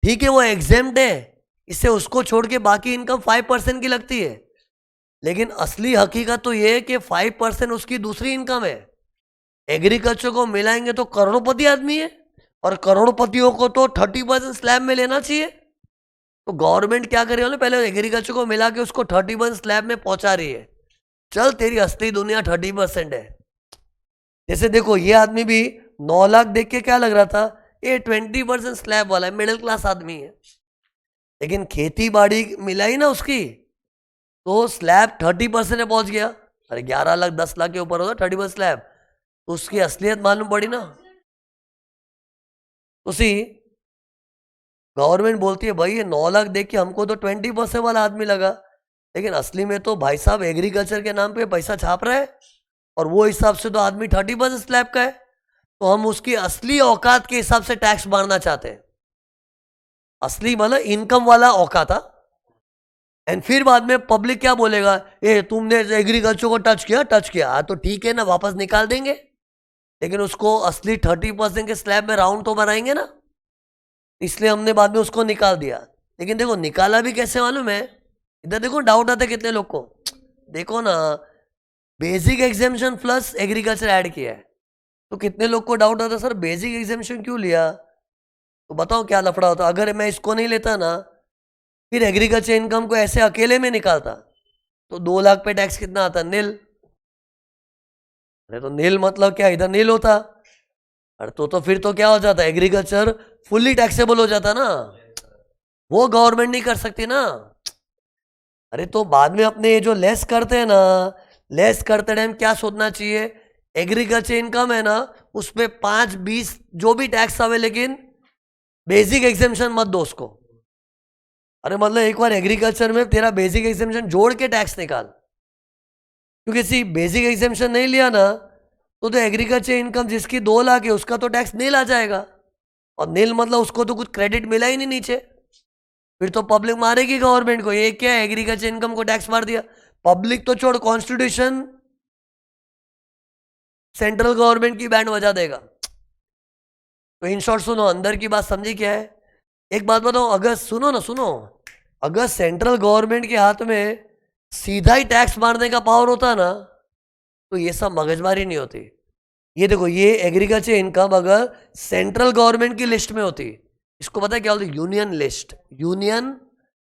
ठीक है वो एग्जेम्प्ट है, इससे उसको छोड़ के बाकी इनकम 5% की लगती है, लेकिन असली हकीकत तो ये है कि 5% उसकी दूसरी इनकम है। एग्रीकल्चर को मिलाएंगे तो करोड़पति आदमी है, और करोड़पतियों को तो 30% स्लैब में लेना चाहिए। तो गवर्नमेंट क्या कर रही है ना, पहले एग्रीकल्चर को मिला के उसको 30% स्लैब में पहुंचा रही है। चल तेरी असली दुनिया 30% है। जैसे देखो ये आदमी भी 9 लाख देख के क्या लग रहा था, ये 20% स्लैब वाला है, मिडिल क्लास आदमी है, लेकिन खेती बाड़ी मिलाई ना उसकी तो स्लैब 30% में पहुंच गया। अरे 11 लाख 10 लाख के ऊपर होता 30% स्लैब, तो उसकी असलियत मालूम पड़ी ना। उसी गवर्नमेंट बोलती है भाई ये 9 लाख देख के हमको तो 20% वाला आदमी लगा, लेकिन असली में तो भाई साहब एग्रीकल्चर के नाम पे पैसा छाप रहा है, और वो हिसाब से तो आदमी 30% स्लैब का है, तो हम उसकी असली औकात के हिसाब से टैक्स मारना चाहते हैं। असली मतलब इनकम वाला औकात था। एंड फिर बाद में पब्लिक क्या बोलेगा, ये तुमने एग्रीकल्चर को टच किया तो ठीक है ना, वापस निकाल देंगे, लेकिन उसको असली 30% के स्लैब में राउंड तो बनाएंगे ना, इसलिए हमने बाद में उसको निकाल दिया। लेकिन देखो निकाला भी कैसे मालूम है, इधर देखो डाउट आता है कितने लोग को, देखो ना basic exemption plus agriculture add किया है, तो कितने लोग को डाउट आता है सर बेसिक एग्जेम्पशन क्यों लिया, तो बताओ क्या लफड़ा होता, अगर मैं इसको नहीं लेता ना फिर एग्रीकल्चर इनकम को ऐसे अकेले में निकालता तो 2 लाख पे टैक्स कितना आता, नील। अरे तो नील मतलब क्या, इधर नील होता, अरे तो फिर तो क्या हो जाता, एग्रीकल्चर फुल्ली टैक्सेबल हो जाता ना, वो गवर्नमेंट नहीं कर सकती ना। अरे तो बाद में अपने ये जो लेस करते हैं ना, लेस करते टाइम क्या सोचना चाहिए, एग्रीकल्चर इनकम है ना उस पर 5-20 जो भी टैक्स आवे, लेकिन बेसिक एग्जेम्पशन मत दो उसको। अरे मतलब एक बार एग्रीकल्चर में तेरा बेसिक एग्जेम्पशन जोड़ के टैक्स निकाल, क्योंकि सी बेसिक एग्जेम्पशन नहीं लिया ना तो एग्रीकल्चर इनकम जिसकी 2 लाख है उसका तो टैक्स नील आ जाएगा, और नील मतलब उसको तो कुछ क्रेडिट मिला ही नहीं नीचे, फिर तो पब्लिक मारेगी गवर्नमेंट को, ये क्या एग्रीकल्चर इनकम को टैक्स मार दिया। पब्लिक तो छोड़, कॉन्स्टिट्यूशन सेंट्रल गवर्नमेंट की बैंड बजा देगा। तो इन शॉर्ट सुनो, अंदर की बात समझी क्या है, एक बात बताओ, अगर सुनो ना सुनो, अगर सेंट्रल गवर्नमेंट के हाथ में सीधा ही टैक्स मारने का पावर होता ना तो ये सब मगजमारी नहीं होती। ये देखो ये एग्रीकल्चर इनकम अगर सेंट्रल गवर्नमेंट की लिस्ट में होती, इसको पता है क्या होती, यूनियन लिस्ट, यूनियन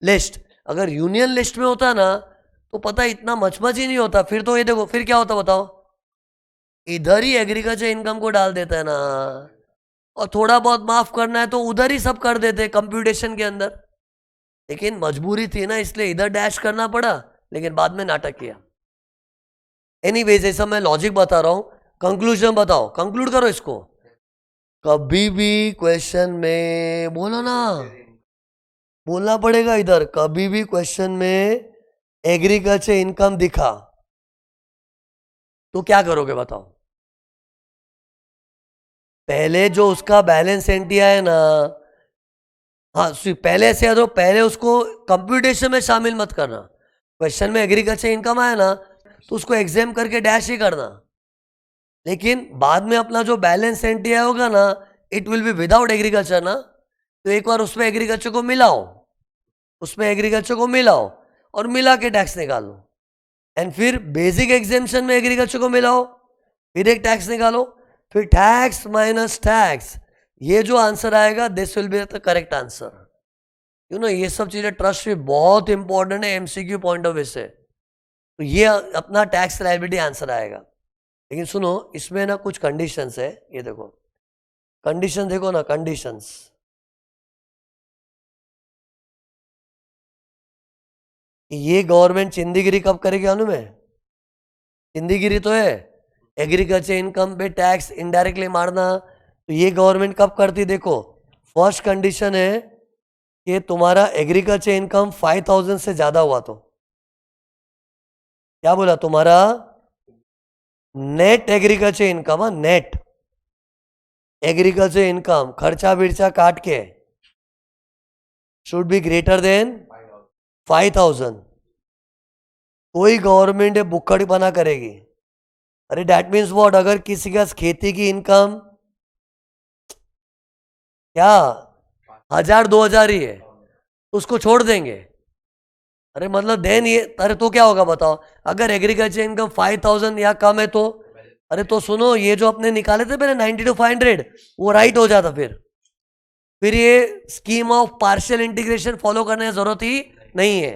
लिस्ट, अगर यूनियन लिस्ट में होता ना तो पता इतना मचमच ही नहीं होता, फिर तो ये देखो फिर क्या होता बताओ, इधर ही एग्रीकल्चर इनकम को डाल देता है ना, और थोड़ा बहुत माफ करना है तो उधर ही सब कर देते कंप्यूटेशन के अंदर, लेकिन मजबूरी थी ना इसलिए इधर डैश करना पड़ा, लेकिन बाद में नाटक किया। एनीवेज ऐसा मैं लॉजिक बता रहा हूं, कंक्लूजन बताओ, कंक्लूड करो इसको। कभी भी क्वेश्चन में बोलो ना, बोलना पड़ेगा इधर, कभी भी क्वेश्चन में एग्रीकल्चर इनकम दिखा तो क्या करोगे बताओ, पहले जो उसका बैलेंस एंट्री है ना, हाँ पहले ऐसे याद रहो, पहले उसको कंप्यूटेशन में शामिल मत करना, क्वेश्चन में एग्रीकल्चर इनकम आया ना तो उसको एग्जाम करके डैश ही करना, लेकिन बाद में अपना जो बैलेंस एंट्री आया होगा ना it will be without agriculture ना, तो एक बार उसमें एग्रीकल्चर को मिलाओ, उसमें एग्रीकल्चर को मिलाओ और मिला के टैक्स निकालो, एंड फिर बेसिक एग्जेम्पशन में एग्रीकल्चर को मिलाओ, फिर एक टैक्स निकालो, फिर टैक्स माइनस टैक्स, ये जो आंसर आएगा this will be the correct answer. You know ये सब चीजें ट्रस्ट भी बहुत इंपॉर्टेंट है एमसीक्यू पॉइंट ऑफ व्यू से, तो ये अपना टैक्स लायबिलिटी आंसर आएगा। लेकिन सुनो इसमें ना कुछ कंडीशंस है, ये देखो कंडीशन देखो ना, कंडीशंस, ये गवर्नमेंट चिंदीगिरी कब करेगी अनु में? चिंदीगिरी तो है, एग्रीकल्चर इनकम पे टैक्स इनडायरेक्टली मारना, तो ये गवर्नमेंट कब करती? देखो, फर्स्ट कंडीशन है कि तुम्हारा एग्रीकल्चर इनकम 5,000 से ज्यादा हुआ तो। क्या बोला? तुम्हारा net agriculture income, net agriculture income खर्चा बिर्चा काट के शुड बी ग्रेटर देन 5,000। कोई गवर्नमेंट बुक्कड़पना करेगी। अरे डैट मीन्स व्हाट? अगर किसी का खेती की इनकम क्या 1,000-2,000 ही है, उसको छोड़ देंगे। अरे मतलब देन ये, अरे तो क्या होगा बताओ? अगर एग्रीकल्चर इनकम 5,000 या कम है तो, अरे तो सुनो, ये जो अपने निकाले थे पहले 90 to 500, वो राइट हो जाता। फिर ये scheme of partial integration follow करने की जरूरत ही नहीं है।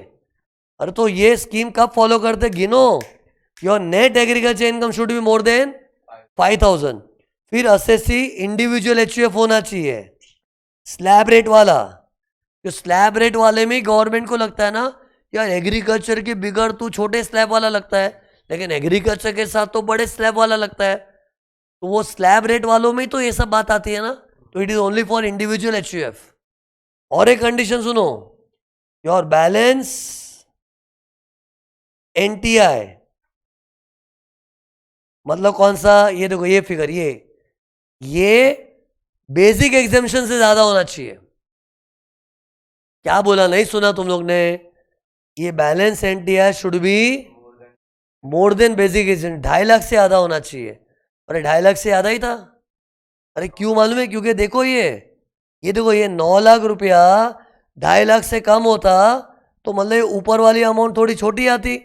अरे तो ये स्कीम कब फॉलो करते? गिनो, your net agriculture income should be more then 5,000। फिर एसएससी इंडिविजुअल एचयूएफ होना चाहिए, स्लैब रेट वाला। तो स्लैब रेट वाले में गवर्नमेंट को लगता है ना यार एग्रीकल्चर के बिगड़ तू छोटे स्लैब वाला लगता है, लेकिन एग्रीकल्चर के साथ तो बड़े स्लैब वाला लगता है। तो वो स्लैब रेट वालों में तो ये सब बात आती है ना, तो it is only for individual HUF. और एक कंडीशन सुनो, योर बैलेंस एनटीआई, मतलब कौन सा? ये देखो, ये फिगर, ये बेसिक एग्जामिशन से ज्यादा होना चाहिए। क्या बोला? नहीं सुना तुम लोग ने? ये balance NTI should be more than basic exemption, 2.5 lakh से ज्यादा होना चाहिए। अरे 2.5 लाख से ज्यादा ही था। अरे क्यों मालूम है? क्योंकि देखो ये देखो, ये 9 लाख रुपया 2.5 लाख से कम होता तो मतलब ऊपर वाली अमाउंट थोड़ी छोटी आती।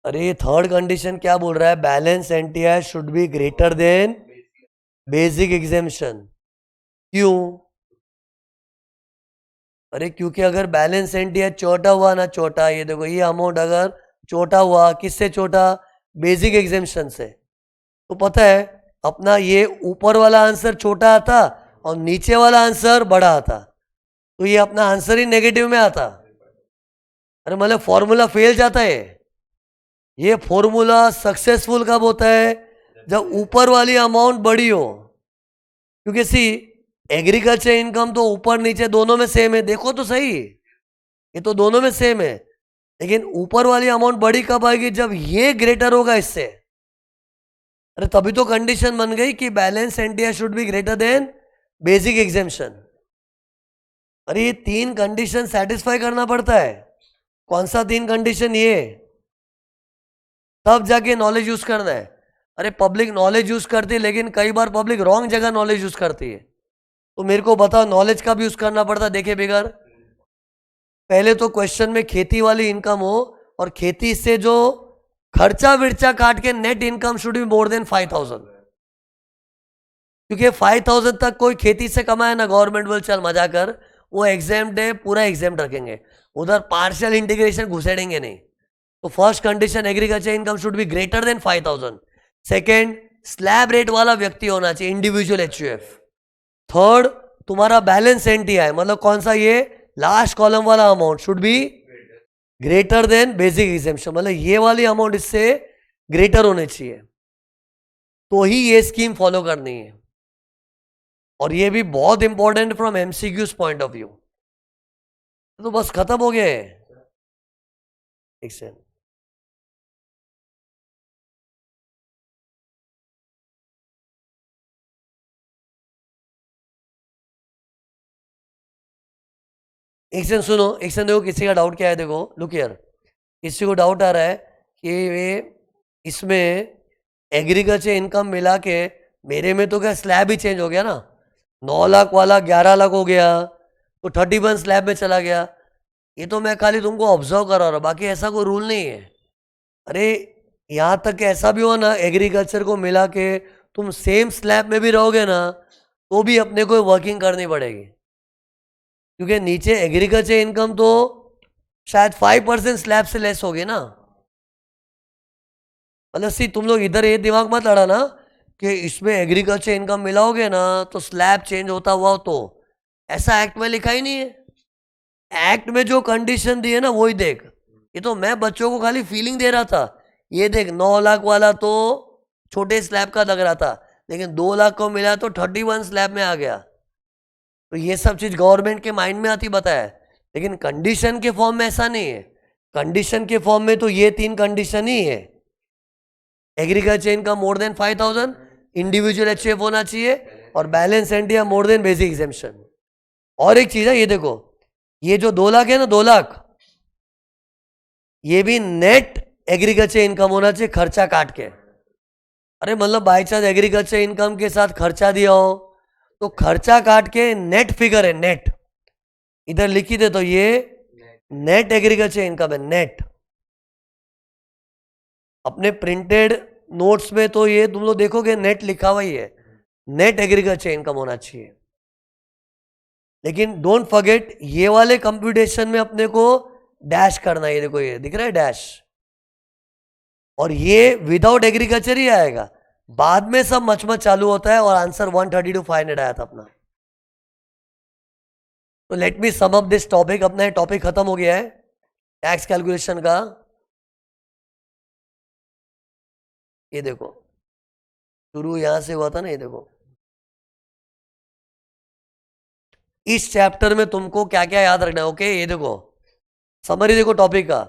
अरे ये थर्ड कंडीशन क्या बोल रहा है? Balance NTI should be greater than basic exemption. क्यों? अरे क्योंकि अगर बैलेंस एनटीआई छोटा हुआ ना, छोटा, ये देखो, ये अमाउंट अगर छोटा हुआ, किससे छोटा? बेसिक एग्जामिशन से, तो पता है अपना ये ऊपर वाला आंसर छोटा आता और नीचे वाला आंसर बड़ा आता, तो ये अपना आंसर ही नेगेटिव में आता। अरे मतलब फॉर्मूला फेल जाता है। ये फॉर्मूला सक्सेसफुल कब होता है? जब ऊपर वाली अमाउंट बड़ी हो। क्योंकि सी, एग्रीकल्चर इनकम तो ऊपर नीचे दोनों में सेम है, देखो तो सही, ये तो दोनों में सेम है, लेकिन ऊपर वाली अमाउंट बड़ी कब आएगी? जब ये ग्रेटर होगा इससे। अरे तभी तो कंडीशन बन गई कि balance NTI should be greater than basic exemption. अरे ये 3 कंडीशन सेटिस्फाई करना पड़ता है। कौन सा 3 कंडीशन? ये, तब जाके नॉलेज यूज करना है। अरे पब्लिक नॉलेज यूज करती है, लेकिन कई बार पब्लिक रॉन्ग जगह नॉलेज यूज करती है। तो मेरे को बताओ नॉलेज कब यूज करना पड़ता है? देखिए बिगर, पहले तो क्वेश्चन में खेती वाली इनकम हो और खेती से जो खर्चा विर्चा काट के net income should be more then 5,000। क्योंकि 5,000 तक कोई खेती से कमाए ना, गवर्नमेंट बोल चल मजा कर, वो एग्जाम्ड है, पूरा एग्जाम्ड रखेंगे, उधर पार्शियल इंटीग्रेशन घुसेड़ेंगे नहीं। तो first condition, agriculture income should be greater than 5,000। Second, slab rate वाला व्यक्ति होना चाहिए, इंडिविजुअल एचयूएफ। थर्ड, तुम्हारा बैलेंस एनटीआई, मतलब कौन सा? ये लास्ट कॉलम वाला amount should be greater than basic exemption, मतलब ये वाली अमाउंट इससे ग्रेटर होने चाहिए, तो ही ये स्कीम फॉलो करनी है। और ये भी बहुत important from MCQs point of view. तो बस खत्म हो गया है। एक सेकंड, सुनो, एक सेकंड देखो, किसी का डाउट क्या है? देखो लुक हियर, किसी को डाउट आ रहा है कि ये इसमें एग्रीकल्चर इनकम मिला के मेरे में तो क्या स्लैब ही चेंज हो गया ना, 9 लाख वाला 11 लाख हो गया, तो 31 स्लैब में चला गया। ये तो मैं खाली तुमको ऑब्जर्व करा रहा हूँ, बाकी ऐसा कोई रूल नहीं है। अरे यहाँ तक ऐसा भी हो ना, एग्रीकल्चर को मिला के तुम सेम स्लैब में भी रहोगे ना, तो भी अपने को वर्किंग करनी पड़ेगी, क्योंकि नीचे एग्रीकल्चर इनकम तो शायद 5% स्लैब से लेस होगी ना। मतलब सी, तुम लोग इधर ये दिमाग मत लड़ाना कि इसमें एग्रीकल्चर इनकम मिलाओगे ना तो स्लैब चेंज होता हुआ, तो ऐसा एक्ट में लिखा ही नहीं है। एक्ट में जो कंडीशन दी है ना वही देख, ये तो मैं बच्चों को खाली फीलिंग दे रहा था। ये देख 9 लाख वाला तो छोटे स्लैब का लग रहा था, लेकिन 2 लाख को मिला तो 31 स्लैब में आ गया। तो ये सब चीज गवर्नमेंट के माइंड में आती बताया, लेकिन कंडीशन के फॉर्म में ऐसा नहीं है। कंडीशन के फॉर्म में तो ये 3 कंडीशन ही है। Agriculture income more than 5,000, individual HUF होना चाहिए, और बैलेंस एनटीआर मोर देन बेसिक एग्जेम्पशन। और एक चीज है, ये देखो, ये जो 2 लाख है ना, 2 लाख, ये भी नेट एग्रीकल्चर इनकम होना चाहिए, खर्चा काट के। अरे मतलब बाई चांस एग्रीकल्चर इनकम के साथ खर्चा दिया हो तो खर्चा काट के नेट फिगर है, नेट इधर लिखी दे, तो ये नेट एग्रीकल्चर इनकम है, नेट। अपने प्रिंटेड नोट्स में तो ये तुम लोग देखोगे नेट लिखा हुआ ही है, नेट एग्रीकल्चर इनकम होना चाहिए। लेकिन डोंट फॉरगेट, ये वाले कंप्यूटेशन में अपने को डैश करना है। ये देखो, ये दिख रहा है डैश, और ये विदाउट एग्रीकल्चर ही आएगा। बाद में सब मचमच चालू होता है, और आंसर 132 500 आया था अपना। तो let me sum up this topic. अपना ये टॉपिक खत्म हो गया है टैक्स कैलकुलेशन का। ये देखो, शुरू यहां से हुआ था ना, ये देखो इस चैप्टर में तुमको क्या क्या याद रखना है। ओके, ये देखो समरी, देखो टॉपिक का,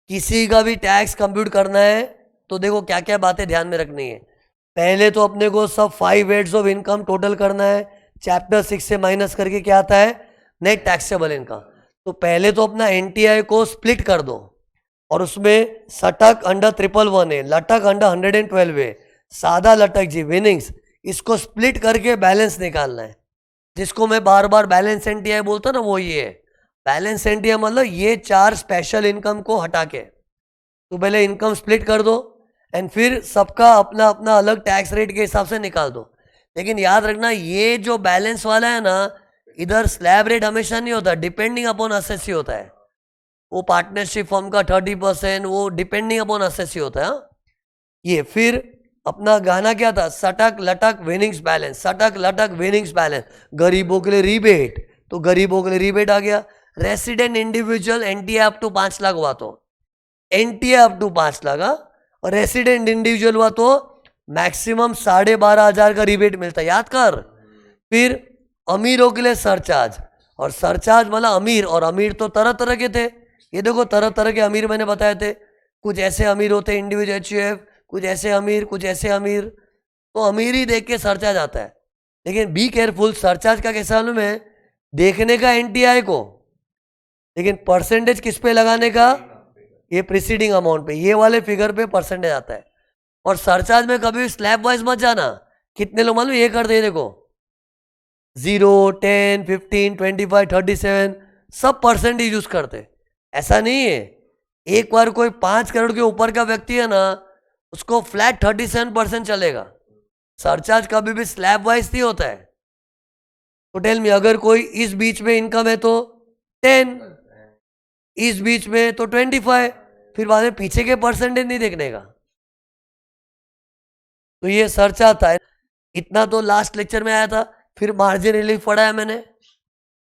किसी का भी टैक्स कंप्यूट करना है तो देखो क्या क्या बातें ध्यान में रखनी है। पहले तो अपने को सब 5 हेड्स ऑफ इनकम टोटल करना है। चैप्टर 6 से माइनस करके क्या आता है, नेट टैक्सेबल इनकम। तो पहले तो अपना एनटीआई को स्प्लिट कर दो, और उसमें सटक अंडर 111 है, लटक अंडर 112 है, सादा लटक जी विनिंग्स, इसको स्प्लिट करके बैलेंस निकालना है। जिसको मैं बार बार बैलेंस एनटीआई बोलता ना, वो ये है बैलेंस एनटीआई। मतलब ये 4 स्पेशल इनकम को हटा के तो पहले इनकम स्प्लिट कर दो, एंड फिर सबका अपना अपना अलग टैक्स रेट के हिसाब से निकाल दो। लेकिन याद रखना, ये जो बैलेंस वाला है ना, इधर स्लैब रेट हमेशा नहीं होता, डिपेंडिंग अपॉन असेसी होता है। वो पार्टनरशिप फॉर्म का 30%, वो डिपेंडिंग अपॉन असेसी होता है। ये फिर अपना गाना क्या था, सटक लटक विनिंग्स बैलेंस, सटक लटक विनिंग्स बैलेंस। गरीबों के लिए रिबेट, तो गरीबों के लिए रिबेट आ गया। Resident individual NTI up to 5 lakh हुआ तो एनटीआई अप टू 5 लाख, और रेसिडेंट इंडिविजुअल हुआ तो मैक्सिमम 12,500 का रिबेट मिलता है, याद कर। फिर अमीरों के लिए सरचार्ज, और सरचार्ज मतलब अमीर, और अमीर तो तरह तरह के थे। ये देखो तरह तरह के अमीर मैंने बताए थे। कुछ ऐसे अमीर होते इंडिविजुअल एचयूएफ, कुछ ऐसे अमीर, कुछ ऐसे अमीर। तो अमीर ही देख के सरचार्ज आता है। लेकिन बी केयरफुल, सरचार्ज का कैसा मालूम है, देखने का एनटीआई को, लेकिन परसेंटेज किस पे लगाने का, ये प्रीसीडिंग अमाउंट पे, ये वाले फिगर पे परसेंटेज आता है। और सरचार्ज में कभी स्लैब वाइज मत जाना। कितने लोग मालूम ये करते हैं, देखो 0, 10, 15, 25, 37 सब परसेंटेज यूज करते। ऐसा नहीं है, एक बार कोई 5 करोड़ के ऊपर का व्यक्ति है ना, उसको फ्लैट 37% चलेगा। सरचार्ज कभी भी स्लैब वाइज नहीं होता है। तो टेल मी, अगर कोई इस बीच में इनकम है तो 10, इस बीच में तो 25, फिर बाद में पीछे के परसेंटेज नहीं देखने का। तो ये सरचार्ज था। इतना तो लास्ट लेक्चर में आया था। फिर मार्जिन रिलीफ पढ़ा है मैंने,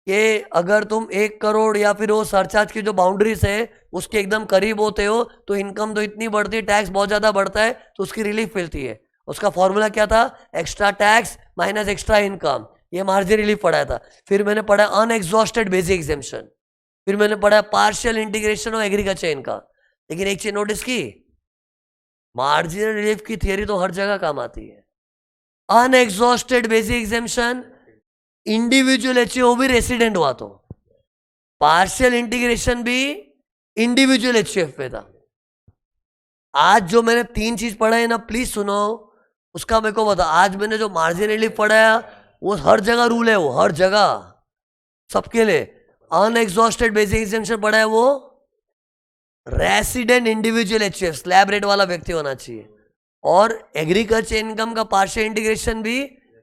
कि अगर तुम 1 करोड़ या फिर वो सरचार्ज की जो बाउंड्रीज है उसके एकदम करीब होते हो तो इनकम तो इतनी बढ़ती है, टैक्स बहुत ज़्यादा बढ़ता है, तो उसकी रिलीफ मिलती है। उसका फॉर्मूला क्या था, extra tax minus extra income. ये मार्जिन रिलीफ पढ़ाया था। फिर मैंने पढ़ा अनएग्जॉस्टेड बेसिक एग्जेम्पशन, फिर मैंने पढ़ा partial integration of agriculture income. लेकिन एक चीज नोटिस की, मार्जिन रिलीफ की थियरी तो हर जगह काम आती है। Unexhausted basic exemption, individual HUF भी रेसिडेंट हुआ तो, पार्शियल इंटीग्रेशन भी इंडिविजुअल एचयूएफ पे था। आज जो मैंने 3 चीज पढ़ा है ना, प्लीज सुनो, उसका मेरे को बता। आज मैंने जो मार्जिन रिलीफ पढ़ाया वो हर जगह रूल है, वो हर जगह सबके लिए। अनएग्जॉस्टेड बेसिक एग्जेम्पशन पढ़ा है, वो resident individual HUF slab rate वाला व्यक्ति होना चाहिए। और एग्रीकल्चर इनकम का पार्शियल इंटीग्रेशन भी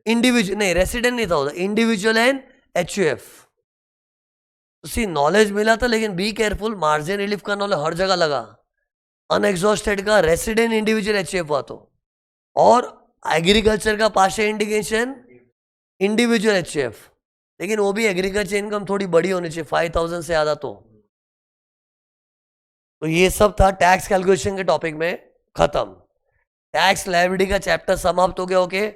इंडिविजुअल नहीं, रेसिडेंट नहीं था उधर, individual and HUF. See knowledge मिला था, लेकिन बी केयरफुल, मार्जिन रिलीफ का नॉलेज हर जगह लगा। अनएग्जॉस्टेड का रेसिडेंट इंडिविजुअल एचयूएफ हुआ तो, और एग्रीकल्चर का पार्शियल इंटीग्रेशन इंडिविजुअल एचयूएफ। लेकिन वो भी एग्रीकल्चर इनकम थोड़ी बड़ी होनी चाहिए, 5,000 से ज़्यादा तो। तो ये सब था टैक्स कैलकुलेशन के टॉपिक में, खत्म। टैक्स लायबिलिटी का चैप्टर समाप्त हो गया। ओके